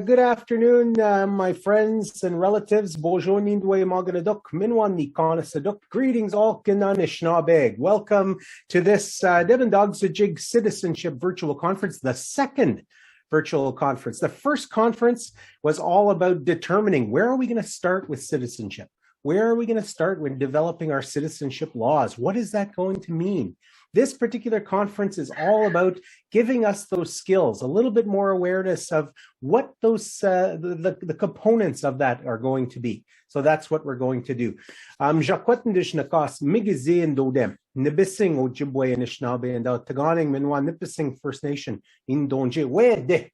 Good afternoon, my friends and relatives. Bonjour, Nindwe Maganaduk, Minwan Nikanasaduk. Greetings, all Kinanishnabeg. Welcome to this Devin Dogsajig Citizenship Virtual Conference, the second virtual conference. The first conference was all about determining where are we going to start with citizenship? Where are we going to start when developing our citizenship laws? What is that going to mean? This particular conference is all about giving us those skills, a little bit more awareness of what those the components of that are going to be. So that's what we're going to do. Nibissing Ojibwe Anishinaabe and Taganing Minwan Nipissing First Nation in Donje.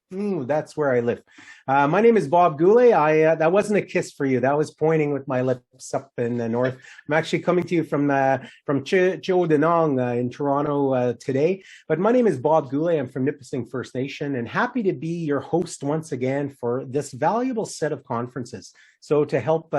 That's where I live. My name is Bob Goulet. That wasn't a kiss for you. That was pointing with my lips up in the north. I'm actually coming to you from Chiodanong in Toronto today. But my name is Bob Goulet. I'm from Nipissing First Nation and happy to be your host once again for this valuable set of conferences. So to help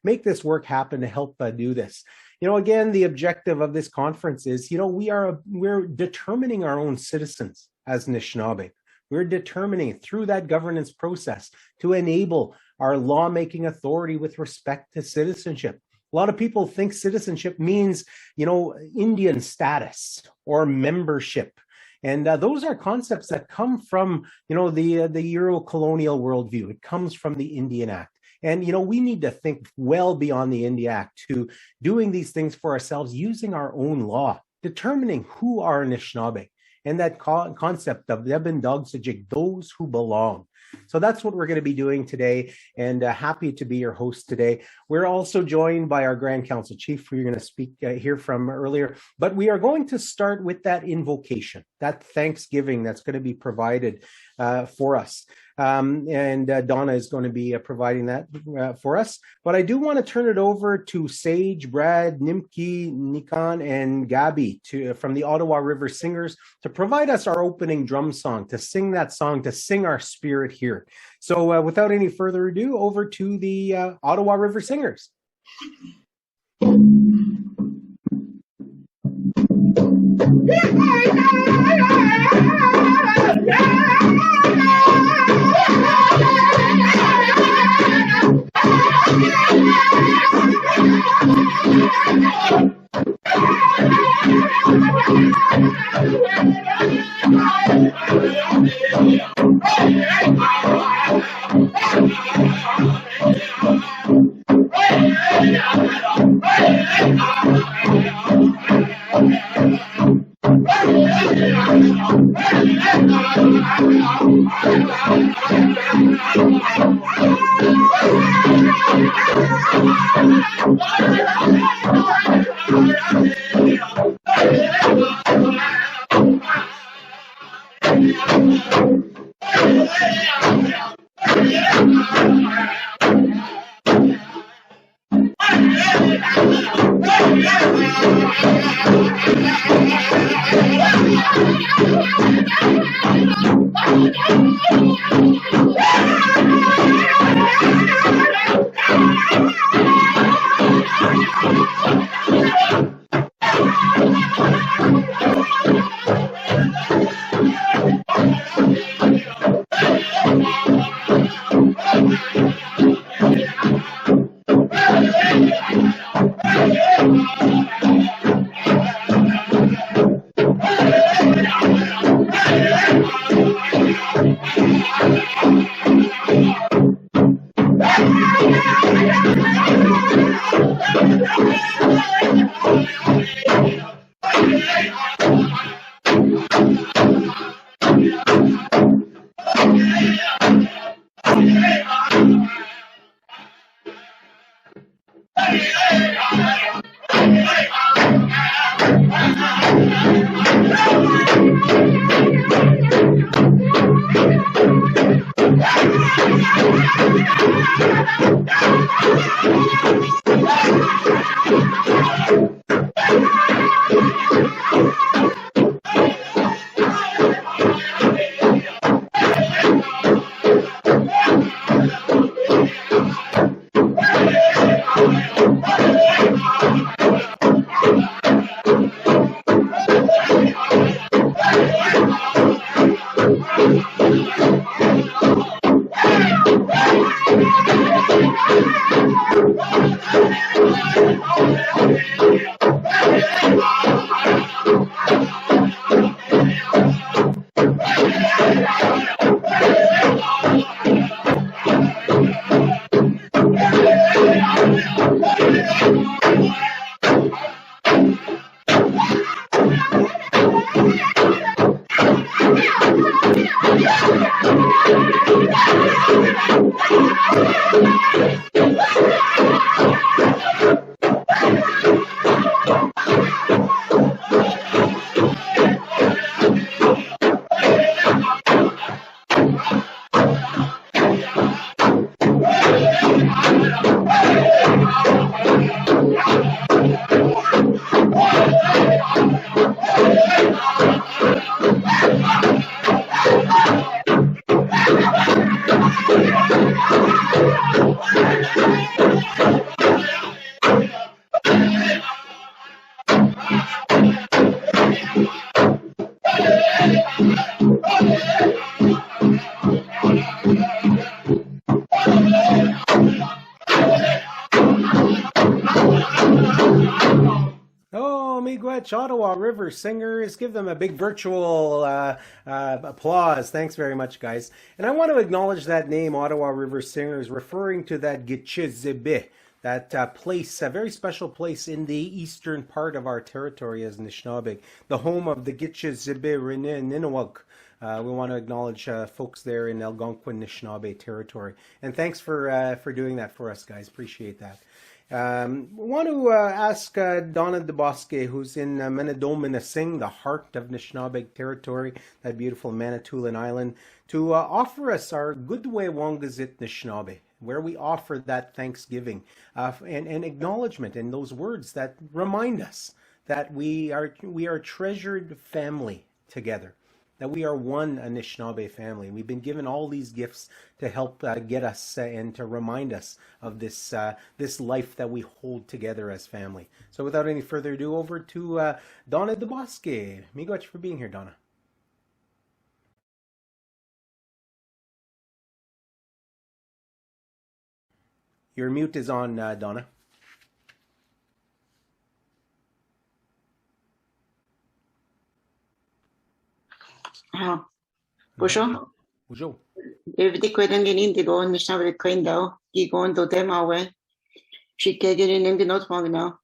make this work happen, to help do this. Again, the objective of this conference is, we're determining our own citizens as Anishinaabe. We're determining through that governance process to enable our lawmaking authority with respect to citizenship. A lot of people think citizenship means, Indian status or membership. And those are concepts that come from, the Euro-colonial worldview. It comes from the Indian Act. And, we need to think well beyond the India Act to doing these things for ourselves, using our own law, determining who are Anishinaabe, and that concept of Debin Dogsajig, those who belong. So that's what we're going to be doing today, and happy to be your host today. We're also joined by our Grand Council Chief, who you're going to hear from earlier. But we are going to start with that invocation, that thanksgiving that's going to be provided for us. And Donna is going to be providing that for us. But I do want to turn it over to Sage, Brad, Nimki, Nikan, and Gabby from the Ottawa River Singers to provide us our opening drum song, to sing that song, to sing our spirit here. So without any further ado, over to the Ottawa River Singers. Ottawa River Singers. Give them a big virtual applause. Thanks very much, guys. And I want to acknowledge that name, Ottawa River Singers, referring to that Gitchizibeh, that place, a very special place in the eastern part of our territory as Nishnawbe, the home of the Gitchizibeh Ninewug. We want to acknowledge folks there in Algonquin Nishnawbe territory. And thanks for doing that for us, guys. Appreciate that. We want to ask Donna DeBosque, who's in Menedominasing, the heart of Nishnawbe territory, that beautiful Manitoulin Island, to offer us our Gudwe Wongazit Nishnawbe, where we offer that thanksgiving and acknowledgement in those words that remind us that we are a treasured family together, that we are one Anishinaabe family. We've been given all these gifts to help get us and to remind us of this life that we hold together as family. So without any further ado, over to Donna DeBosque. Miigwech for being here, Donna. Your mute is on, Donna. Bonjour. Bonjour. Evde kweden genin de gon mishnavre kwen dao. Gi gon do dem awe. Shikke gerin nem genot magna.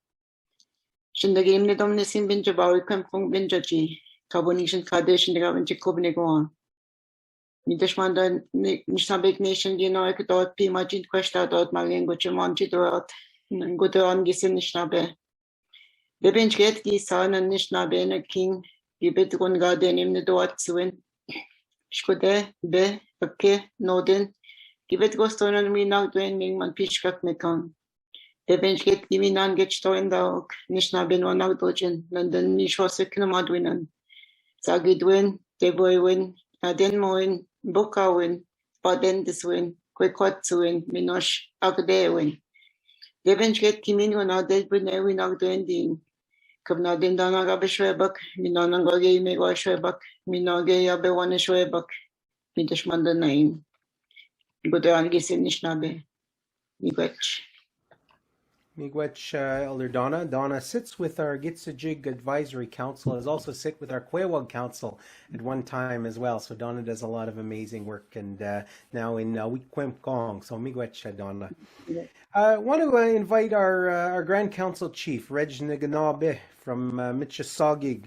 Shinda gerim ne dom ne sim bin jabawi kwem kong bin jaji. Kabonishin kadesh in de gaven chikobne goan. Nideshman da mishnabek nation di no ek dot pi majin kwesta dot magen goche manchi dot. Ngoto an gisin nishnabe. Beben chget gi san nishnabe na king. Gibet gon ga denim ne dot suin. Shkode be okay noden gibet gostonan mi nag doen ming man pishkak mekan de bench get gimi nan get stoin da nishna ben wanag dojen london ni shosek na madwinan sagi duen de boy win aden moin boka win baden this win kwekot win minosh agde win de bench get gimi wana de ben win nag doen din kabna din dana ga beshwebak minana goge me go shwebak minage ya be wane shwebak mideshman da nain godo angisin nishnabe miigwech. Miigwech, Elder Donna. Donna sits with our Gitsajig Advisory Council, has also sit with our Quewag Council at one time as well. So Donna does a lot of amazing work, and now in Wikwemkong. So Miigwech, Donna. I want to invite our Grand Council Chief, Reg Niganabe from Mississauga,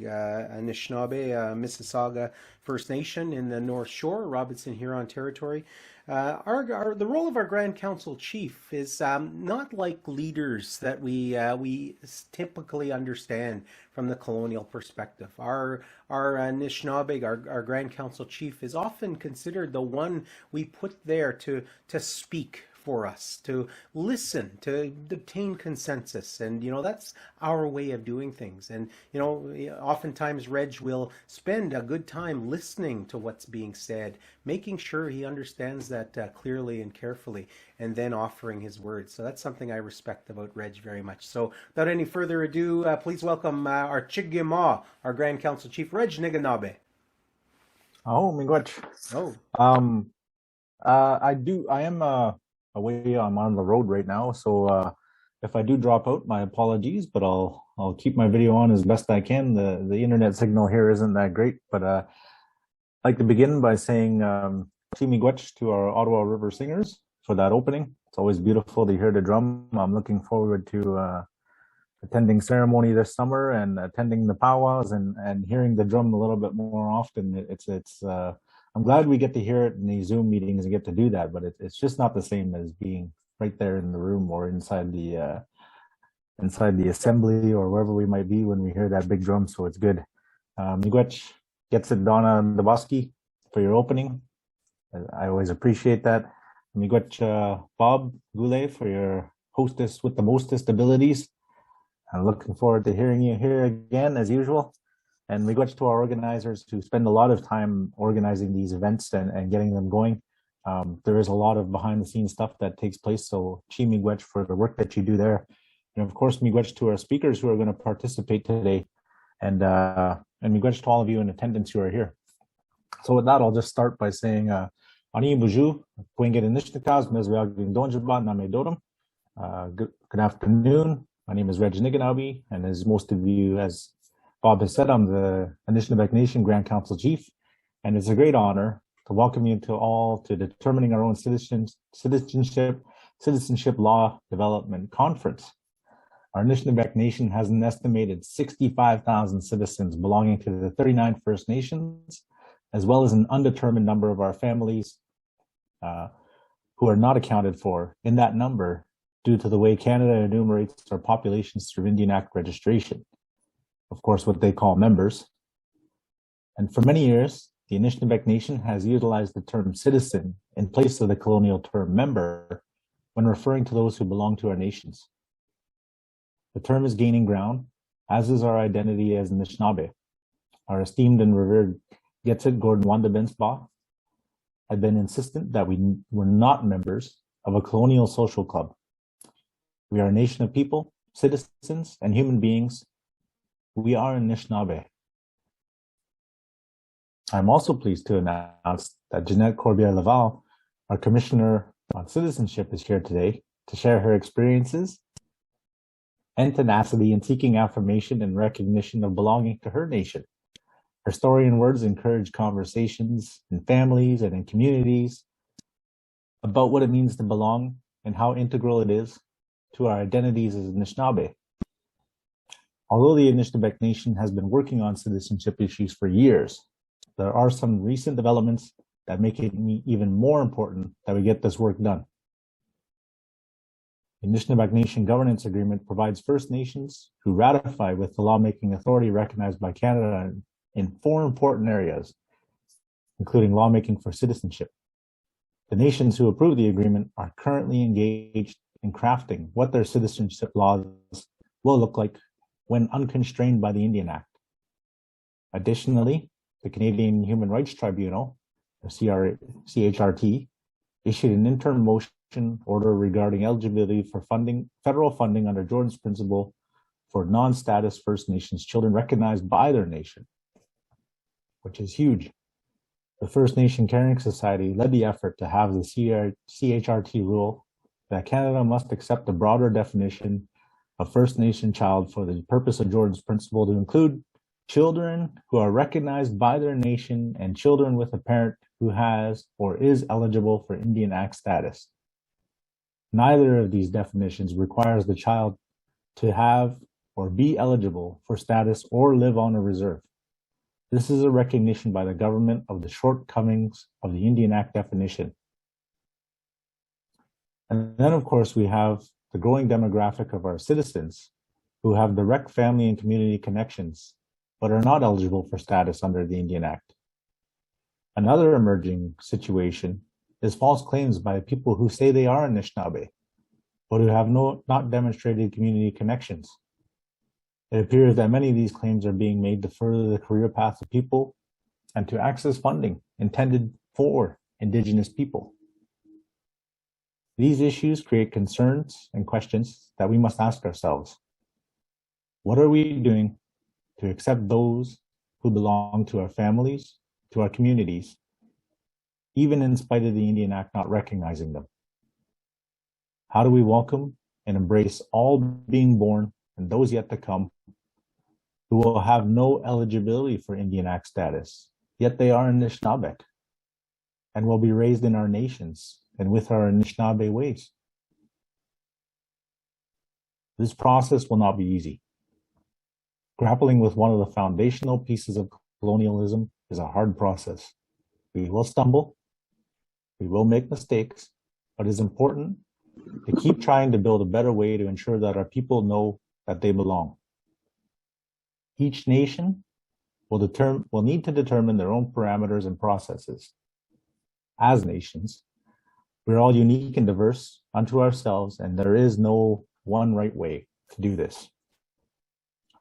Anishinaabe, Mississauga First Nation in the North Shore, Robinson Huron Territory. The role of our Grand Council Chief is not like leaders that we typically understand from the colonial perspective. Our Anishinaabe, our Grand Council Chief, is often considered the one we put there to speak for us, to listen, to obtain consensus. And, that's our way of doing things. And, oftentimes Reg will spend a good time listening to what's being said, making sure he understands that clearly and carefully, and then offering his words. So that's something I respect about Reg very much. So without any further ado, please welcome our Chigima, our Grand Council Chief, Reg Niganabe. Oh, miigwech. Oh. I am away. I'm on the road right now, so if I do drop out, my apologies. But I'll keep my video on as best I can. The internet signal here isn't that great, but I'd like to begin by saying miigwech to our Ottawa River Singers for that opening. It's always beautiful to hear the drum. I'm looking forward to attending ceremony this summer and attending the powwows and hearing the drum a little bit more often. It's I'm glad we get to hear it in these Zoom meetings and get to do that, but it's just not the same as being right there in the room or inside the assembly or wherever we might be when we hear that big drum. So it's good. Miigwech gets it, Donna Dabaski, for your opening. I always appreciate that. Miigwech Bob Goulet for your hostess with the mostest abilities. I'm looking forward to hearing you here again as usual. And miigwech to our organizers who spend a lot of time organizing these events and getting them going. There is a lot of behind the scenes stuff that takes place. So chi miigwech for the work that you do there. And of course, miigwech to our speakers who are going to participate today. And miigwech to all of you in attendance who are here. So with that, I'll just start by saying, Ani Buju, good afternoon. My name is Reg Niganabi, and as most of you, as Bob has said, I'm the Anishinaabe Nation Grand Council Chief, and it's a great honor to welcome you to Determining Our Own Citizenship Law Development Conference. Our Anishinaabe Nation has an estimated 65,000 citizens belonging to the 39 First Nations, as well as an undetermined number of our families who are not accounted for in that number due to the way Canada enumerates our populations through Indian Act registration. Of course, what they call members. And for many years, the Anishinaabe Nation has utilized the term citizen in place of the colonial term member when referring to those who belong to our nations. The term is gaining ground, as is our identity as Anishinaabe. Our esteemed and revered Getsit Gordon Wandabensba had been insistent that we were not members of a colonial social club. We are a nation of people, citizens, and human beings. We are Anishinaabe. I'm also pleased to announce that Jeanette Corbière-Laval, our Commissioner on Citizenship, is here today to share her experiences and tenacity in seeking affirmation and recognition of belonging to her nation. Her story and words encourage conversations in families and in communities about what it means to belong and how integral it is to our identities as Anishinaabe. Although the Anishinaabe Nation has been working on citizenship issues for years, there are some recent developments that make it even more important that we get this work done. The Anishinaabe Nation Governance Agreement provides First Nations who ratify with the lawmaking authority recognized by Canada in 4 important areas, including lawmaking for citizenship. The nations who approve the agreement are currently engaged in crafting what their citizenship laws will look like when unconstrained by the Indian Act. Additionally, the Canadian Human Rights Tribunal, or CHRT, issued an interim motion order regarding eligibility for federal funding under Jordan's Principle for non-status First Nations children recognized by their nation, which is huge. The First Nation Caring Society led the effort to have the CHRT rule that Canada must accept a broader definition of First Nation child for the purpose of Jordan's Principle to include children who are recognized by their nation and children with a parent who has or is eligible for Indian Act status. Neither of these definitions requires the child to have or be eligible for status or live on a reserve. This is a recognition by the government of the shortcomings of the Indian Act definition. And then, of course, we have the growing demographic of our citizens who have direct family and community connections, but are not eligible for status under the Indian Act. Another emerging situation is false claims by people who say they are Anishinaabe, but who have not demonstrated community connections. It appears that many of these claims are being made to further the career path of people and to access funding intended for Indigenous people. These issues create concerns and questions that we must ask ourselves. What are we doing to accept those who belong to our families, to our communities, even in spite of the Indian Act not recognizing them? How do we welcome and embrace all being born and those yet to come who will have no eligibility for Indian Act status, yet they are Anishinaabe and will be raised in our nations and with our Anishinaabe ways? This process will not be easy. Grappling with one of the foundational pieces of colonialism is a hard process. We will stumble, we will make mistakes, but it's important to keep trying to build a better way to ensure that our people know that they belong. Each nation will need to determine their own parameters and processes. As nations, we're all unique and diverse unto ourselves, and there is no one right way to do this.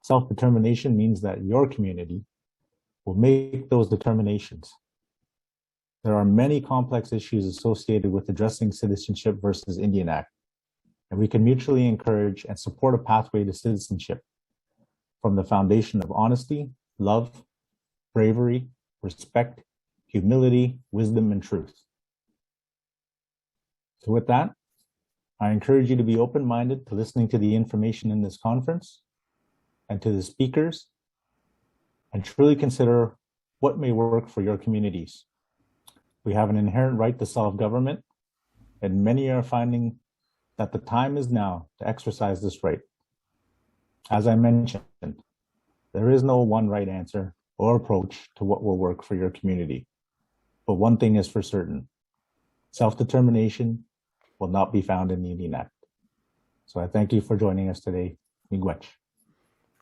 Self-determination means that your community will make those determinations. There are many complex issues associated with addressing Citizenship versus Indian Act, and we can mutually encourage and support a pathway to citizenship from the foundation of honesty, love, bravery, respect, humility, wisdom, and truth. So with that, I encourage you to be open-minded to listening to the information in this conference and to the speakers, and truly consider what may work for your communities. We have an inherent right to self-government, and many are finding that the time is now to exercise this right. As I mentioned, there is no one right answer or approach to what will work for your community. But one thing is for certain, self-determination will not be found in the Indian Act. So I thank you for joining us today. Miigwech.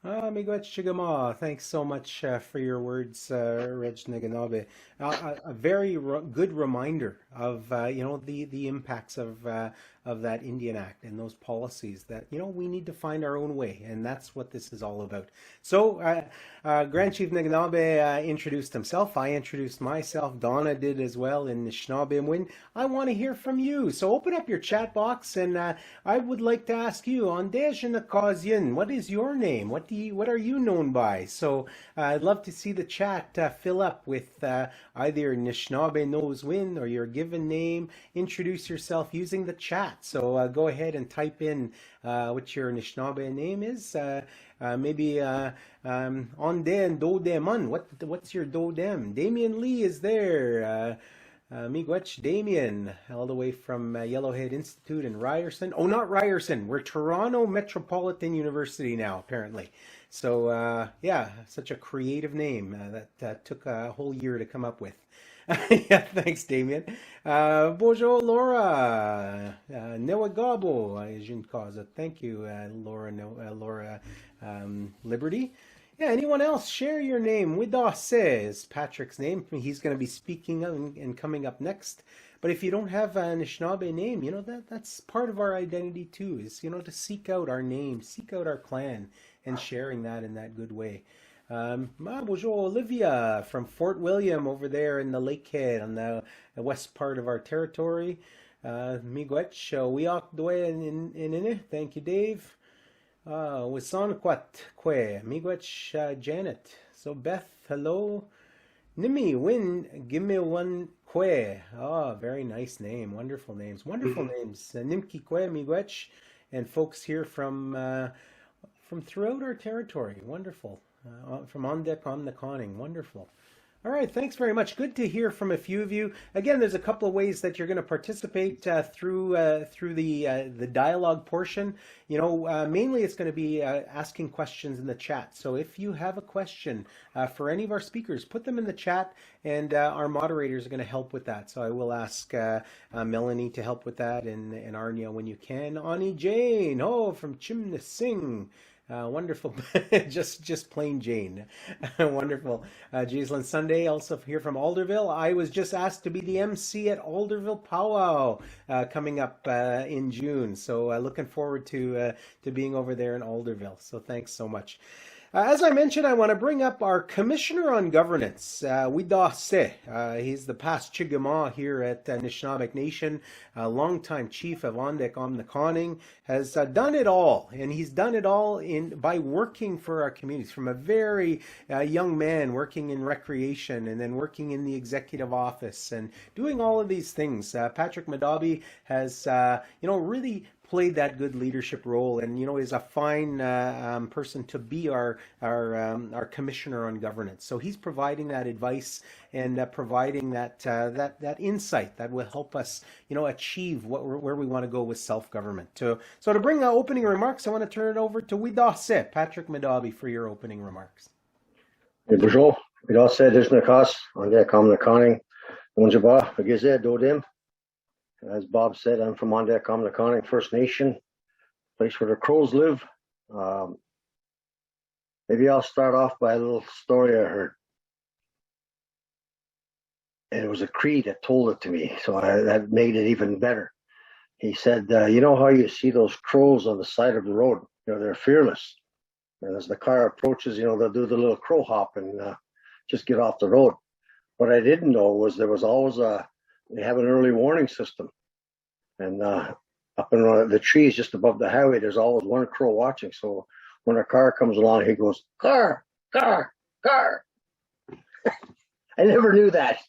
Miigwech Chigama, thanks so much for your words, Reg Naganabe. A very good reminder of the impacts of that Indian Act and those policies that we need to find our own way, and that's what this is all about. So Grand Chief Naganabe introduced himself. I introduced myself. Donna did as well in Anishinaabe. I want to hear from you. So open up your chat box, and I would like to ask you, Ondejinakazyin, what is your name? What are you known by? So I'd love to see the chat fill up with either Anishinaabe Knows Win or your given name. Introduce yourself using the chat. So go ahead and type in what your Anishinaabe name is. Maybe Onde and Dodeman. What's your Dodem? Damien Lee is there. Miigwech Damien, all the way from Yellowhead Institute in Ryerson. Oh, not Ryerson. We're Toronto Metropolitan University now, apparently. So, yeah, such a creative name that took a whole year to come up with. Yeah, thanks, Damien. Bonjour, Laura. Newagabo, Jinkaza. Thank you, Laura Liberty. Yeah, anyone else? Share your name. Wida says Patrick's name. He's going to be speaking and coming up next. But if you don't have an Anishinaabe name, that's part of our identity too, is, to seek out our name, seek out our clan, and sharing that in that good way. Bonjour, Olivia from Fort William over there in the Lakehead on the west part of our territory. Miigwech, Wiok Dwe in thank you, Dave. Wisanquat Kwe, Miigwech Janet. So Beth, hello. Nimi Win, gimme one Kwe. Oh, very nice name. Wonderful names. Wonderful names. Nimki Kwe, Miigwech, and folks here from throughout our territory. Wonderful. From Ondek on the Conning. Wonderful. All right, thanks very much. Good to hear from a few of you. Again, there's a couple of ways that you're going to participate through the dialogue portion. Mainly it's going to be asking questions in the chat. So if you have a question for any of our speakers, put them in the chat, and our moderators are going to help with that. So I will ask Melanie to help with that, and Arnia when you can. Ani Jane, from Chimna Singh. Wonderful. just plain Jane. Wonderful. Giseline Sunday, also here from Alderville. I was just asked to be the MC at Alderville Powwow coming up in June. So looking forward to being over there in Alderville. So thanks so much. As I mentioned, I want to bring up our Commissioner on Governance, Wida Se. He's the past Chigama here at Anishinaabe Nation, a longtime chief of Ondek Omnaconning, has done it all, and he's done it all by working for our communities, from a very young man working in recreation and then working in the executive office and doing all of these things. Patrick Madabi has, really played that good leadership role, and is a fine person to be our commissioner on governance. So he's providing that advice and providing that insight that will help us achieve where we want to go with self-government. So to bring opening remarks, I want to turn it over to Wida Se, Patrick Madabi, for your opening remarks. Bonjour, Wida Se Dijnakas, Ondek Omnaconning. Bonjour, Agizé, Dodim. As Bob said, I'm from Ondeck Amnaconing First Nation, place where the Crows live. Maybe I'll start off by a little story I heard. And it was a Cree that told it to me, so that made it even better. He said, you know how you see those crows on the side of the road? You know, they're fearless. And as the car approaches, you know, they'll do the little crow hop and just get off the road. What I didn't know was there was always they have an early warning system. And up in the trees just above the highway, there's always one crow watching. So when a car comes along, he goes, car, car, car. I never knew that.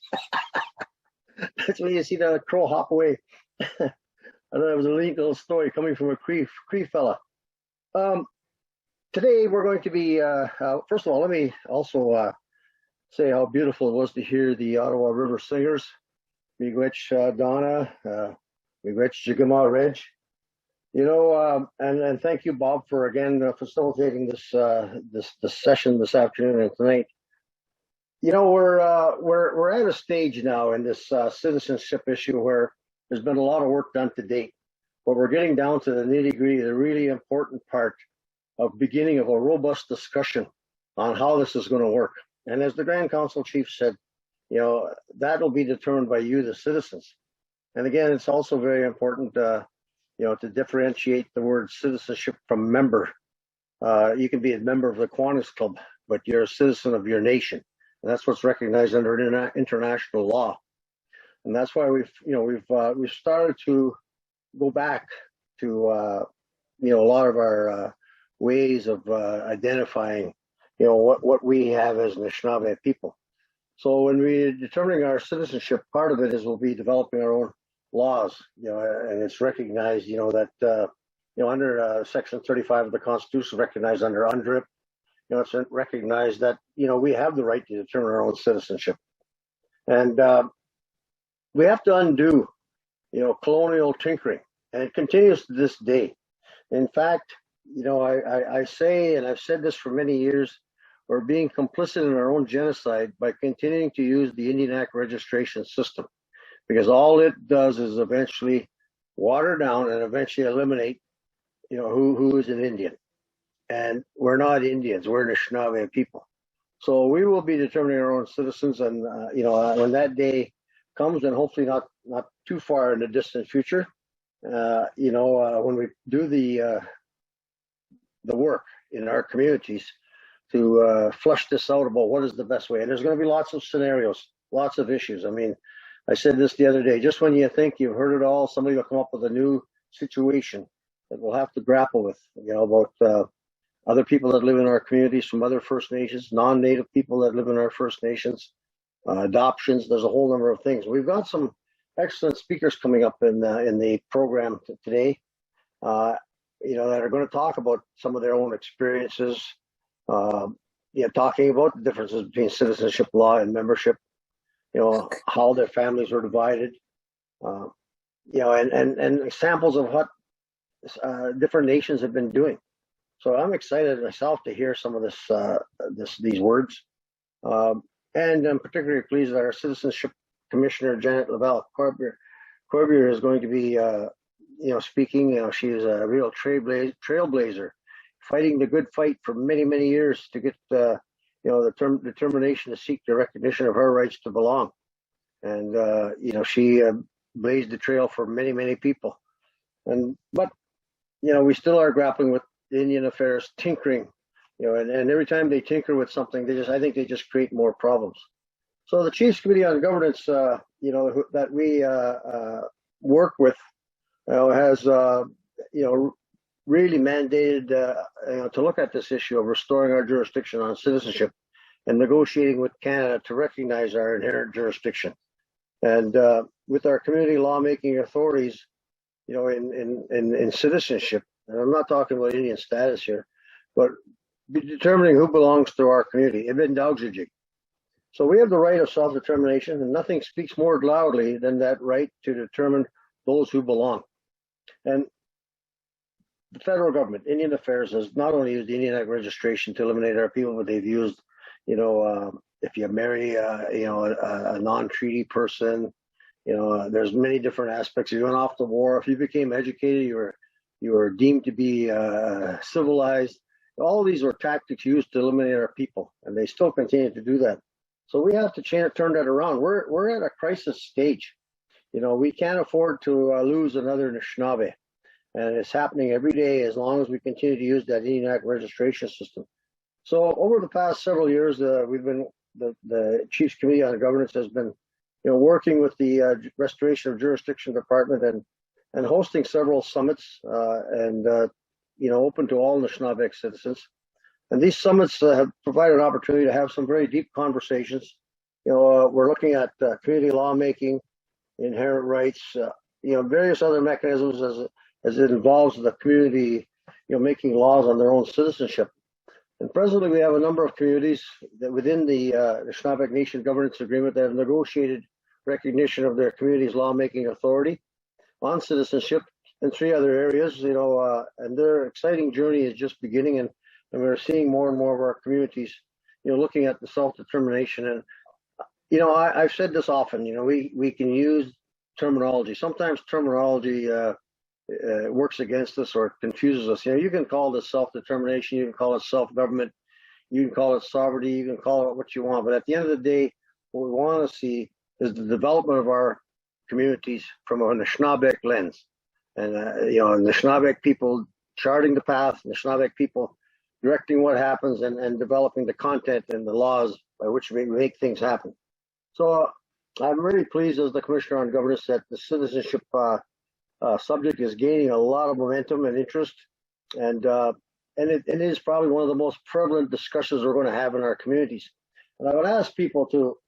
That's when you see the crow hop away. I thought it was a neat little story coming from a Cree fella. Today we're going to be, first of all, let me also say how beautiful it was to hear the Ottawa River Singers, Miigwech Donna, Miigwech Jigama Reg. You know, and thank you, Bob, for again facilitating this session this afternoon and tonight. You know, we're at a stage now in this citizenship issue where there's been a lot of work done to date, but we're getting down to the nitty-gritty, the really important part of beginning of a robust discussion on how this is going to work. And as the Grand Council Chief said, you know, that will be determined by you, the citizens. And again, it's also very important, you know, to differentiate the word citizenship from member. You can be a member of the Kiwanis Club, but you're a citizen of your nation. And that's what's recognized under international law. And that's why we've started to go back to, you know, a lot of our ways of identifying, you know, what we have as Anishinaabe people. So when we're determining our citizenship, part of it is we'll be developing our own laws, you know, and it's recognized, you know, that, you know, under Section 35 of the Constitution, recognized under UNDRIP, you know, it's recognized that, you know, we have the right to determine our own citizenship. And we have to undo, you know, colonial tinkering, and it continues to this day. In fact, you know, I say, and I've said this for many years, we're being complicit in our own genocide by continuing to use the Indian Act registration system, because all it does is eventually water down and eventually eliminate, you know, who is an Indian. And we're not Indians, we're Anishinaabe people. So we will be determining our own citizens, and you know, when that day comes, and hopefully not too far in the distant future, you know, when we do the work in our communities to flush this out about what is the best way. And there's going to be lots of scenarios, lots of issues. I mean, I said this the other day, just when you think you've heard it all, somebody will come up with a new situation that we'll have to grapple with, you know, about other people that live in our communities from other First Nations, non-Native people that live in our First Nations, adoptions. There's a whole number of things. We've got some excellent speakers coming up in the program today, you know, that are going to talk about some of their own experiences, you know, talking about the differences between citizenship law and membership, you know, how their families were divided, you know, and examples of what different nations have been doing. So I'm excited myself to hear some of these words, and I'm particularly pleased that our Citizenship Commissioner Janet Corbier is going to be, you know, speaking. You know, she is a real trailblazer, fighting the good fight for many, many years to get, you know, the determination to seek the recognition of her rights to belong. And you know, she blazed the trail for many, many people. But you know, we still are grappling with Indian affairs tinkering, you know, and every time they tinker with something, I think they just create more problems. So the Chiefs Committee on Governance, you know, that we work with, you know, has, you know, really mandated, you know, to look at this issue of restoring our jurisdiction on citizenship and negotiating with Canada to recognize our inherent jurisdiction. And with our community lawmaking authorities, you know, in citizenship, and I'm not talking about Indian status here, but determining who belongs to our community. So we have the right of self-determination, and nothing speaks more loudly than that right to determine those who belong. And the federal government, Indian Affairs, has not only used the Indian Act registration to eliminate our people, but they've used, you know, if you marry, a non-treaty person, there's many different aspects. You went off to war. If you became educated, you were deemed to be civilized. All of these were tactics used to eliminate our people, and they still continue to do that. So we have to turn that around. We're at a crisis stage. We can't afford to lose another Anishinaabe, and it's happening every day as long as we continue to use that Indian Act registration system. So over the past several years, we've been the Chiefs Committee on Governance has been, working with the Restoration of Jurisdiction Department and hosting several summits and open to all Anishinaabe citizens. And these summits have provided an opportunity to have some very deep conversations. We're looking at community lawmaking, inherent rights, various other mechanisms as it involves the community, making laws on their own citizenship. And presently, we have a number of communities that within the Anishinaabe Nation Governance Agreement that have negotiated recognition of their community's lawmaking authority on citizenship in 3 other areas, and their exciting journey is just beginning, and we're seeing more and more of our communities, looking at the self-determination. And, I've said this often, we can use terminology. Sometimes terminology works against us or confuses us. You can call this self-determination, you can call it self-government, you can call it sovereignty, you can call it what you want. But at the end of the day, what we want to see is the development of our communities from an Anishinaabe lens. And, Anishinaabe people charting the path, Anishinaabe people directing what happens and developing the content and the laws by which we make things happen. So I'm really pleased as the Commissioner on Governance that the citizenship subject is gaining a lot of momentum and interest, and it is probably one of the most prevalent discussions we're going to have in our communities. And I would ask people to,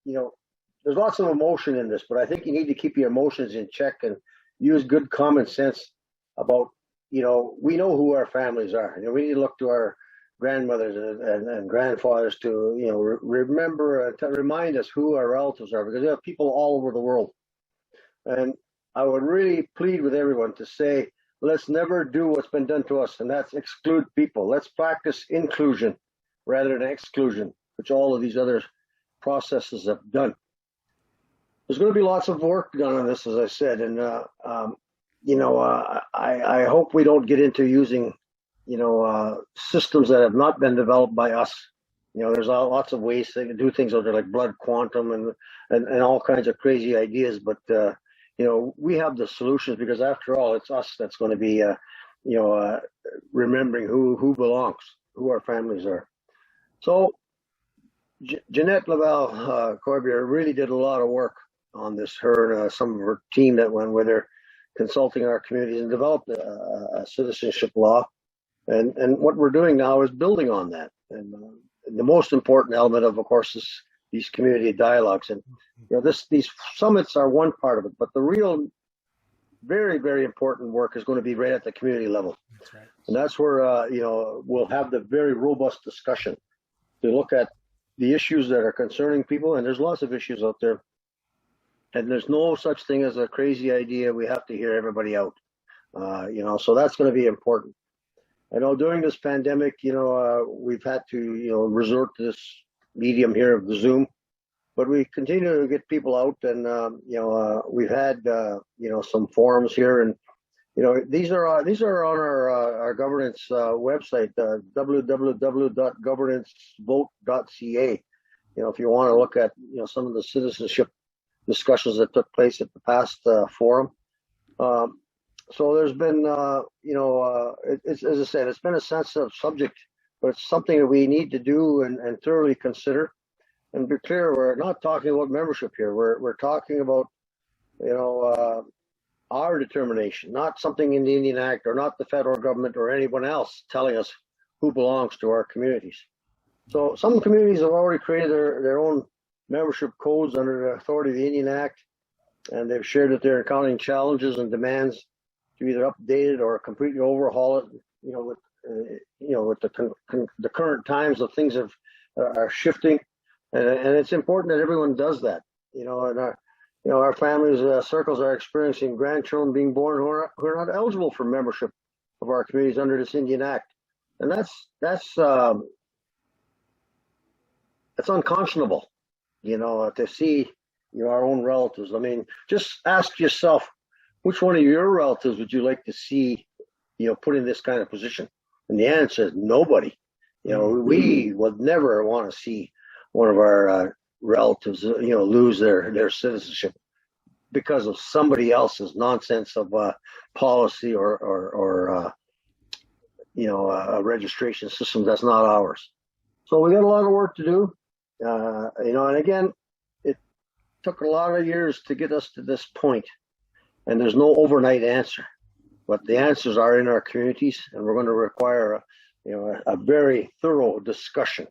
there's lots of emotion in this, but I think you need to keep your emotions in check and use good common sense about, we know who our families are. We need to look to our grandmothers and grandfathers to, remember to remind us who our relatives are, because we have people all over the world. And I would really plead with everyone to say, let's never do what's been done to us, and that's exclude people. Let's practice inclusion rather than exclusion, which all of these other processes have done. There's going to be lots of work done on this, as I said, and I hope we don't get into using, systems that have not been developed by us. There's lots of ways to do things out there, like blood quantum and all kinds of crazy ideas, but we have the solutions, because after all, it's us that's going to be, remembering who belongs, who our families are. So Jeanette Laval Corbier really did a lot of work on this. Her and some of her team that went with her, consulting our communities, and developed a citizenship law. And what we're doing now is building on that. And the most important element of course, is these community dialogues. And these summits are one part of it, but the real, very, very important work is going to be right at the community level. That's right. And that's where we'll have the very robust discussion to look at the issues that are concerning people. And there's lots of issues out there, and there's no such thing as a crazy idea. We have to hear everybody out. So that's going to be important. I know during this pandemic, we've had to resort to this medium here of the Zoom, but we continue to get people out, and we've had some forums here, and these are on our governance website, www.governanceboat.ca. If you want to look at some of the citizenship discussions that took place at the past forum. So there's been it's, as I said, it's been a sensitive subject, but it's something that we need to do and thoroughly consider. And be clear, we're not talking about membership here. We're talking about our determination, not something in the Indian Act or not the federal government or anyone else telling us who belongs to our communities. So some communities have already created their own membership codes under the authority of the Indian Act, and they've shared that they're encountering challenges and demands to either update it or completely overhaul it. With the current times of things are shifting, and it's important that everyone does that. And our families circles are experiencing grandchildren being born who are not eligible for membership of our communities under this Indian Act, and that's it's unconscionable, to see our own relatives. I mean, just ask yourself, which one of your relatives would you like to see, put in this kind of position? And the answer is nobody. We would never want to see one of our relatives, lose their citizenship because of somebody else's nonsense of policy or a registration system that's not ours. So we got a lot of work to do, and again, it took a lot of years to get us to this point, and there's no overnight answer, but the answers are in our communities, and we're going to require a very thorough discussion.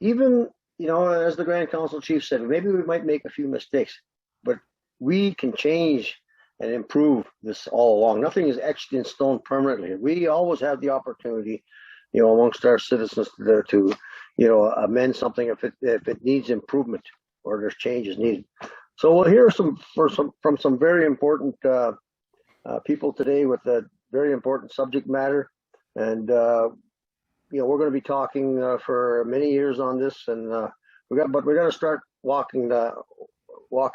Even, as the Grand Council Chief said, maybe we might make a few mistakes, but we can change and improve this all along. Nothing is etched in stone permanently. We always have the opportunity, amongst our citizens to amend something if it needs improvement or there's changes needed. So we'll hear from some very important people today with a very important subject matter, and we're going to be talking for many years on this, and we got to start walking the walk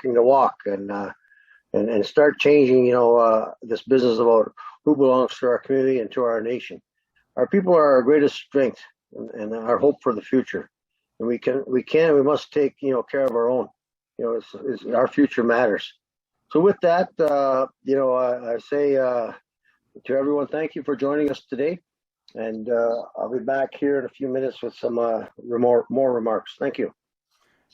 and start changing this business about who belongs to our community and to our nation. Our people are our greatest strength and our hope for the future, and we must take care of our own. Our future matters. So with that, I say to everyone, thank you for joining us today, and I'll be back here in a few minutes with some more remarks. Thank you.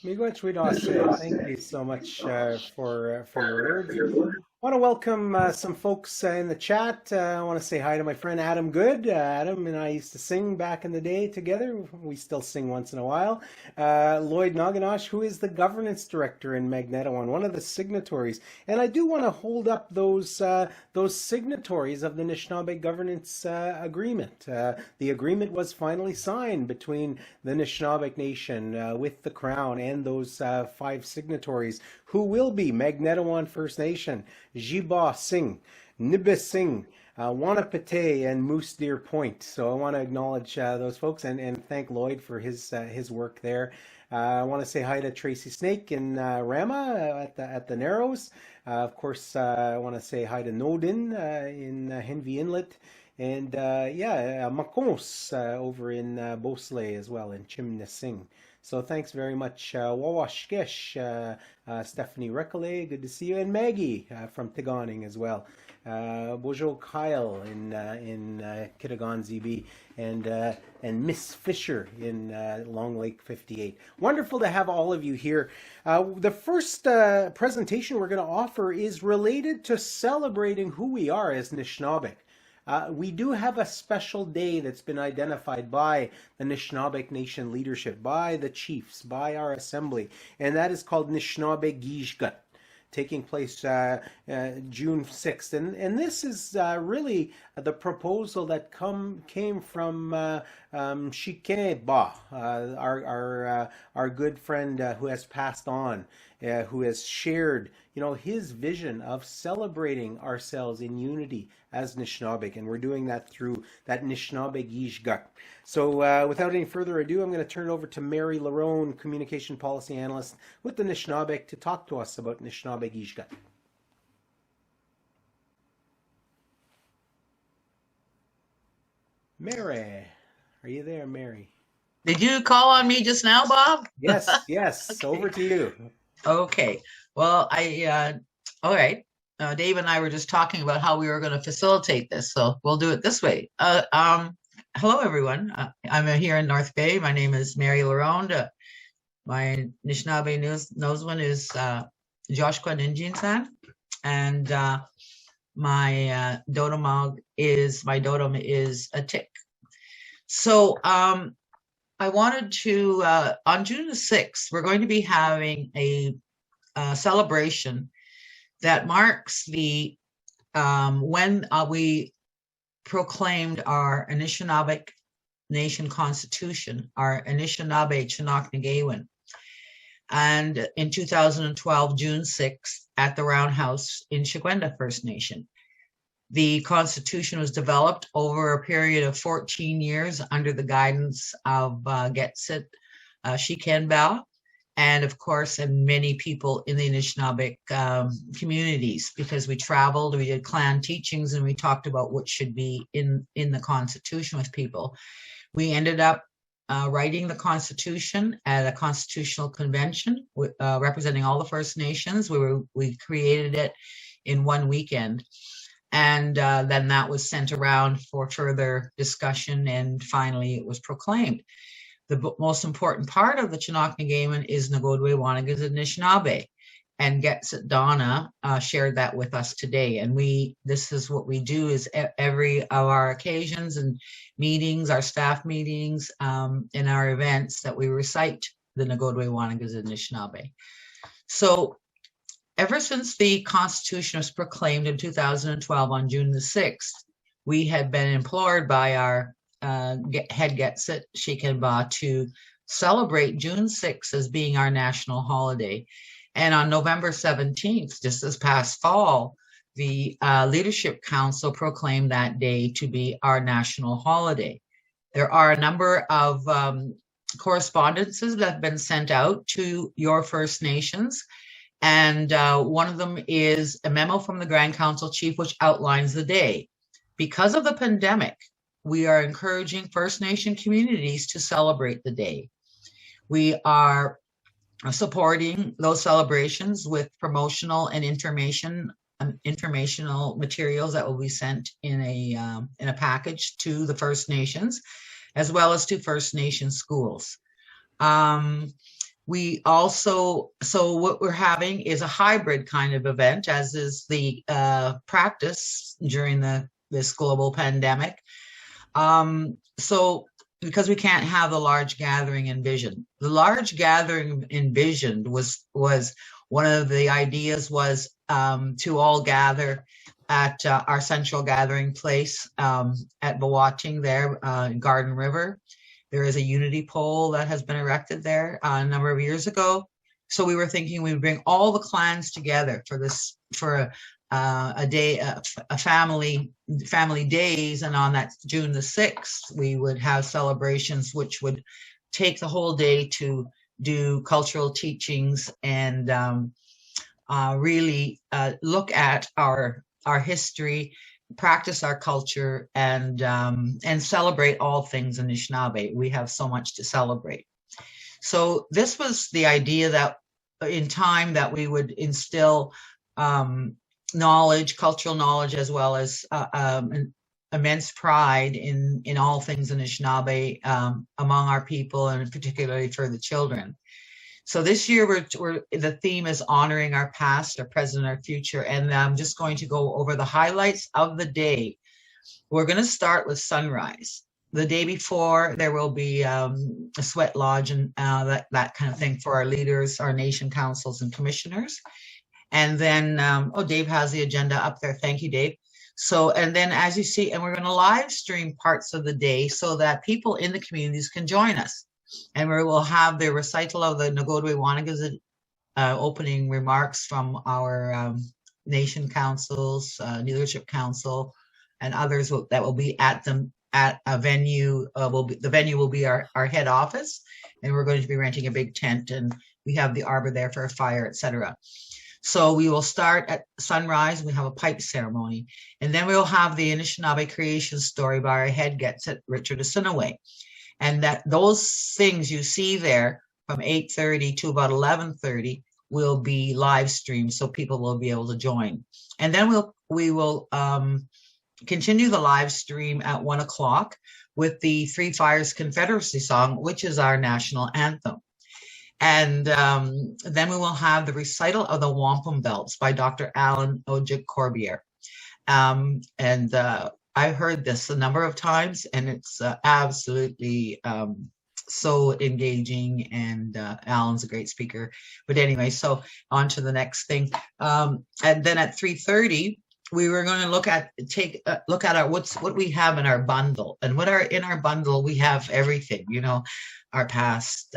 Miigwech Widawse, thank you so much for your words. I want to welcome some folks in the chat. I want to say hi to my friend Adam Good. Adam and I used to sing back in the day together. We still sing once in a while. Lloyd Naganash, who is the governance director in Magneto, one of the signatories. And I do want to hold up those signatories of the Anishinaabe Governance Agreement. The agreement was finally signed between the Anishinaabe Nation with the Crown and those 5 signatories, who will be Magneto First Nation, Jiba Singh, Nibis Singh, Wanapete, and Moose Deer Point. So I want to acknowledge those folks and thank Lloyd for his work there. I want to say hi to Tracy Snake in Rama at the Narrows. Of course, I want to say hi to Nodin in Henvey Inlet. And Makos over in Bosley as well, in Chimney Singh. So thanks very much, Wawashkesh, Stephanie Recollet, good to see you, and Maggie from Tigawning as well. Bojo Kyle in Kitagan ZB, and Miss Fisher in Long Lake 58. Wonderful to have all of you here. The first presentation we're going to offer is related to celebrating who we are as Anishinaabe. We do have a special day that's been identified by the Anishinaabe Nation leadership, by the chiefs, by our assembly, and that is called Anishinaabe Giishgat, taking place June 6th. And this is really the proposal that came from Shike Ba, our good friend who has passed on, who has shared his vision of celebrating ourselves in unity as Anishinaabe, and we're doing that through that Anishinaabe Giishgat. So without any further ado, I'm going to turn it over to Mary Larone, Communication Policy Analyst with the Anishinaabe, to talk to us about Anishinaabe Giishgat. Mary, are you there, Mary? Did you call on me just now, Bob? Yes, okay. Over to you. Okay. Well, all right. Dave and I were just talking about how we were going to facilitate this, so we'll do it this way. Hello, everyone. I'm here in North Bay. My name is Mary Larone. My Anishinaabe Noswin is Joshua Ninjinsan, and my Dodomag is a tick. So I wanted to, on June the 6th, we're going to be having a celebration that marks the when we proclaimed our Anishinaabe Nation Constitution, our Anishinaabe Chinook-Nagawin, and in 2012, June 6th, at the Roundhouse in Chagwenda First Nation. The Constitution was developed over a period of 14 years under the guidance of Getsit Shikenba, and of course, and many people in the Anishinaabe communities, because we traveled, we did clan teachings, and we talked about what should be in the Constitution with people. We ended up writing the Constitution at a constitutional convention representing all the First Nations. We created it in one weekend, and then that was sent around for further discussion, and finally it was proclaimed. The most important part of the Chinoknagayman is Nagodwe Wanagas Anishinaabe, and Getsit Donna shared that with us today. And this is what we do, is every of our occasions and meetings, our staff meetings, and our events, that we recite the Nagodwe Wanagas Anishinaabe. So ever since the Constitution was proclaimed in 2012 on June the 6th, we had been implored by our head Getsit, Shikenba, to celebrate June 6th as being our national holiday. And on November 17th, just this past fall, the Leadership Council proclaimed that day to be our national holiday. There are a number of correspondences that have been sent out to your First Nations. And one of them is a memo from the Grand Council Chief, which outlines the day. Because of the pandemic, we are encouraging First Nation communities to celebrate the day. We are supporting those celebrations with promotional and informational materials that will be sent in a package to the First Nations, as well as to First Nation schools. We also, so what we're having is a hybrid kind of event, as is the practice during this global pandemic. So because we can't have the large gathering envisioned. The large gathering envisioned was one of the ideas was to all gather at our central gathering place at Bawating there in Garden River. There is a unity pole that has been erected there a number of years ago. So we were thinking we would bring all the clans together for a day, a family days, and on that June the 6th, we would have celebrations which would take the whole day to do cultural teachings and really look at our history, practice our culture, and celebrate all things Anishinaabe. We have so much to celebrate. So this was the idea, that in time that we would instill knowledge, cultural knowledge, as well as immense pride in all things Anishinaabe among our people, and particularly for the children. So this year, the theme is honoring our past, our present, our future, and I'm just going to go over the highlights of the day. We're going to start with sunrise. The day before, there will be a sweat lodge and that kind of thing for our leaders, our nation councils and commissioners. And then, Dave has the agenda up there. Thank you, Dave. So, and then as you see, and we're going to live stream parts of the day so that people in the communities can join us. And we will have the recital of the Nagodwe Wanagas opening remarks from our nation councils, leadership council, and others that will be at a venue. The venue will be our head office, and we're going to be renting a big tent, and we have the arbor there for a fire, etc. So we will start at sunrise. We have a pipe ceremony, and then we'll have the Anishinaabe creation story by our head Getsit Richard Asinaway. And that those things you see there from 8:30 to about 11:30 will be live streamed, so people will be able to join. And then we will continue the live stream at 1 o'clock with the Three Fires Confederacy song, which is our national anthem. And then we will have the recital of the Wampum Belts by Dr. Alan Ojik-Corbier. I've heard this a number of times, and it's absolutely so engaging, and Alan's a great speaker. But anyway, so on to the next thing. And then at 3:30, we were going to take a look at what we have in our bundle. And in our bundle, we have everything, our past,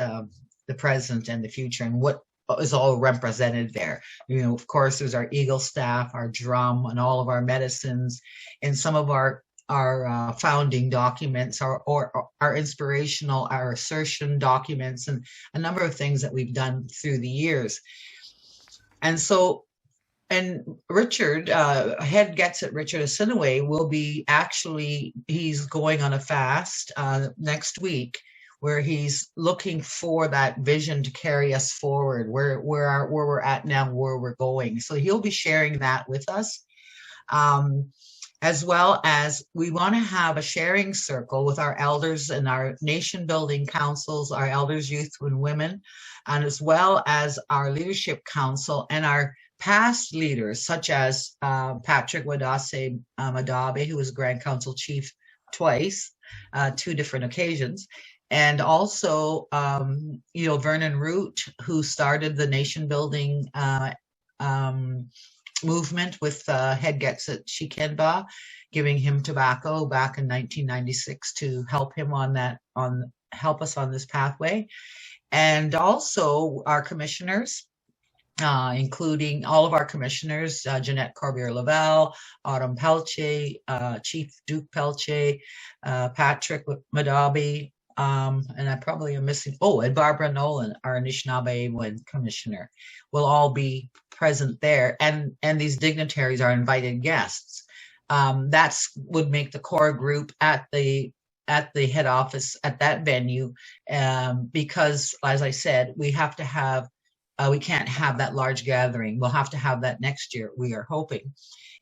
the present, and the future, and what is all represented there. Of course, there's our eagle staff, our drum, and all of our medicines, and some of our founding documents, or our inspirational, our assertion documents, and a number of things that we've done through the years. And so, and Richard, Head Gets It, Richard Asinaway, will be he's going on a fast next week, where he's looking for that vision to carry us forward, where we're at now, where we're going. So he'll be sharing that with us. As well as we want to have a sharing circle with our elders and our nation building councils, our elders, youth and women, and as well as our leadership council and our past leaders, such as Patrick Wadase Madabe, who was Grand Council Chief twice, 2 different occasions. And also, Vernon Root, who started the nation building movement with Head Gets It Shikenba, giving him tobacco back in 1996 to help him help us on this pathway. And also our commissioners, including all of our commissioners, Jeanette Corbier-Lavelle, Autumn Pelche, Chief Duke Pelche, Patrick Madabe, and I probably am missing, and Barbara Nolan, our Anishinaabe Commissioner, will all be present there. And these dignitaries are invited guests. That's would make the core group at the head office at that venue, because, as I said, we have to have, we can't have that large gathering. We'll have to have that next year, we are hoping.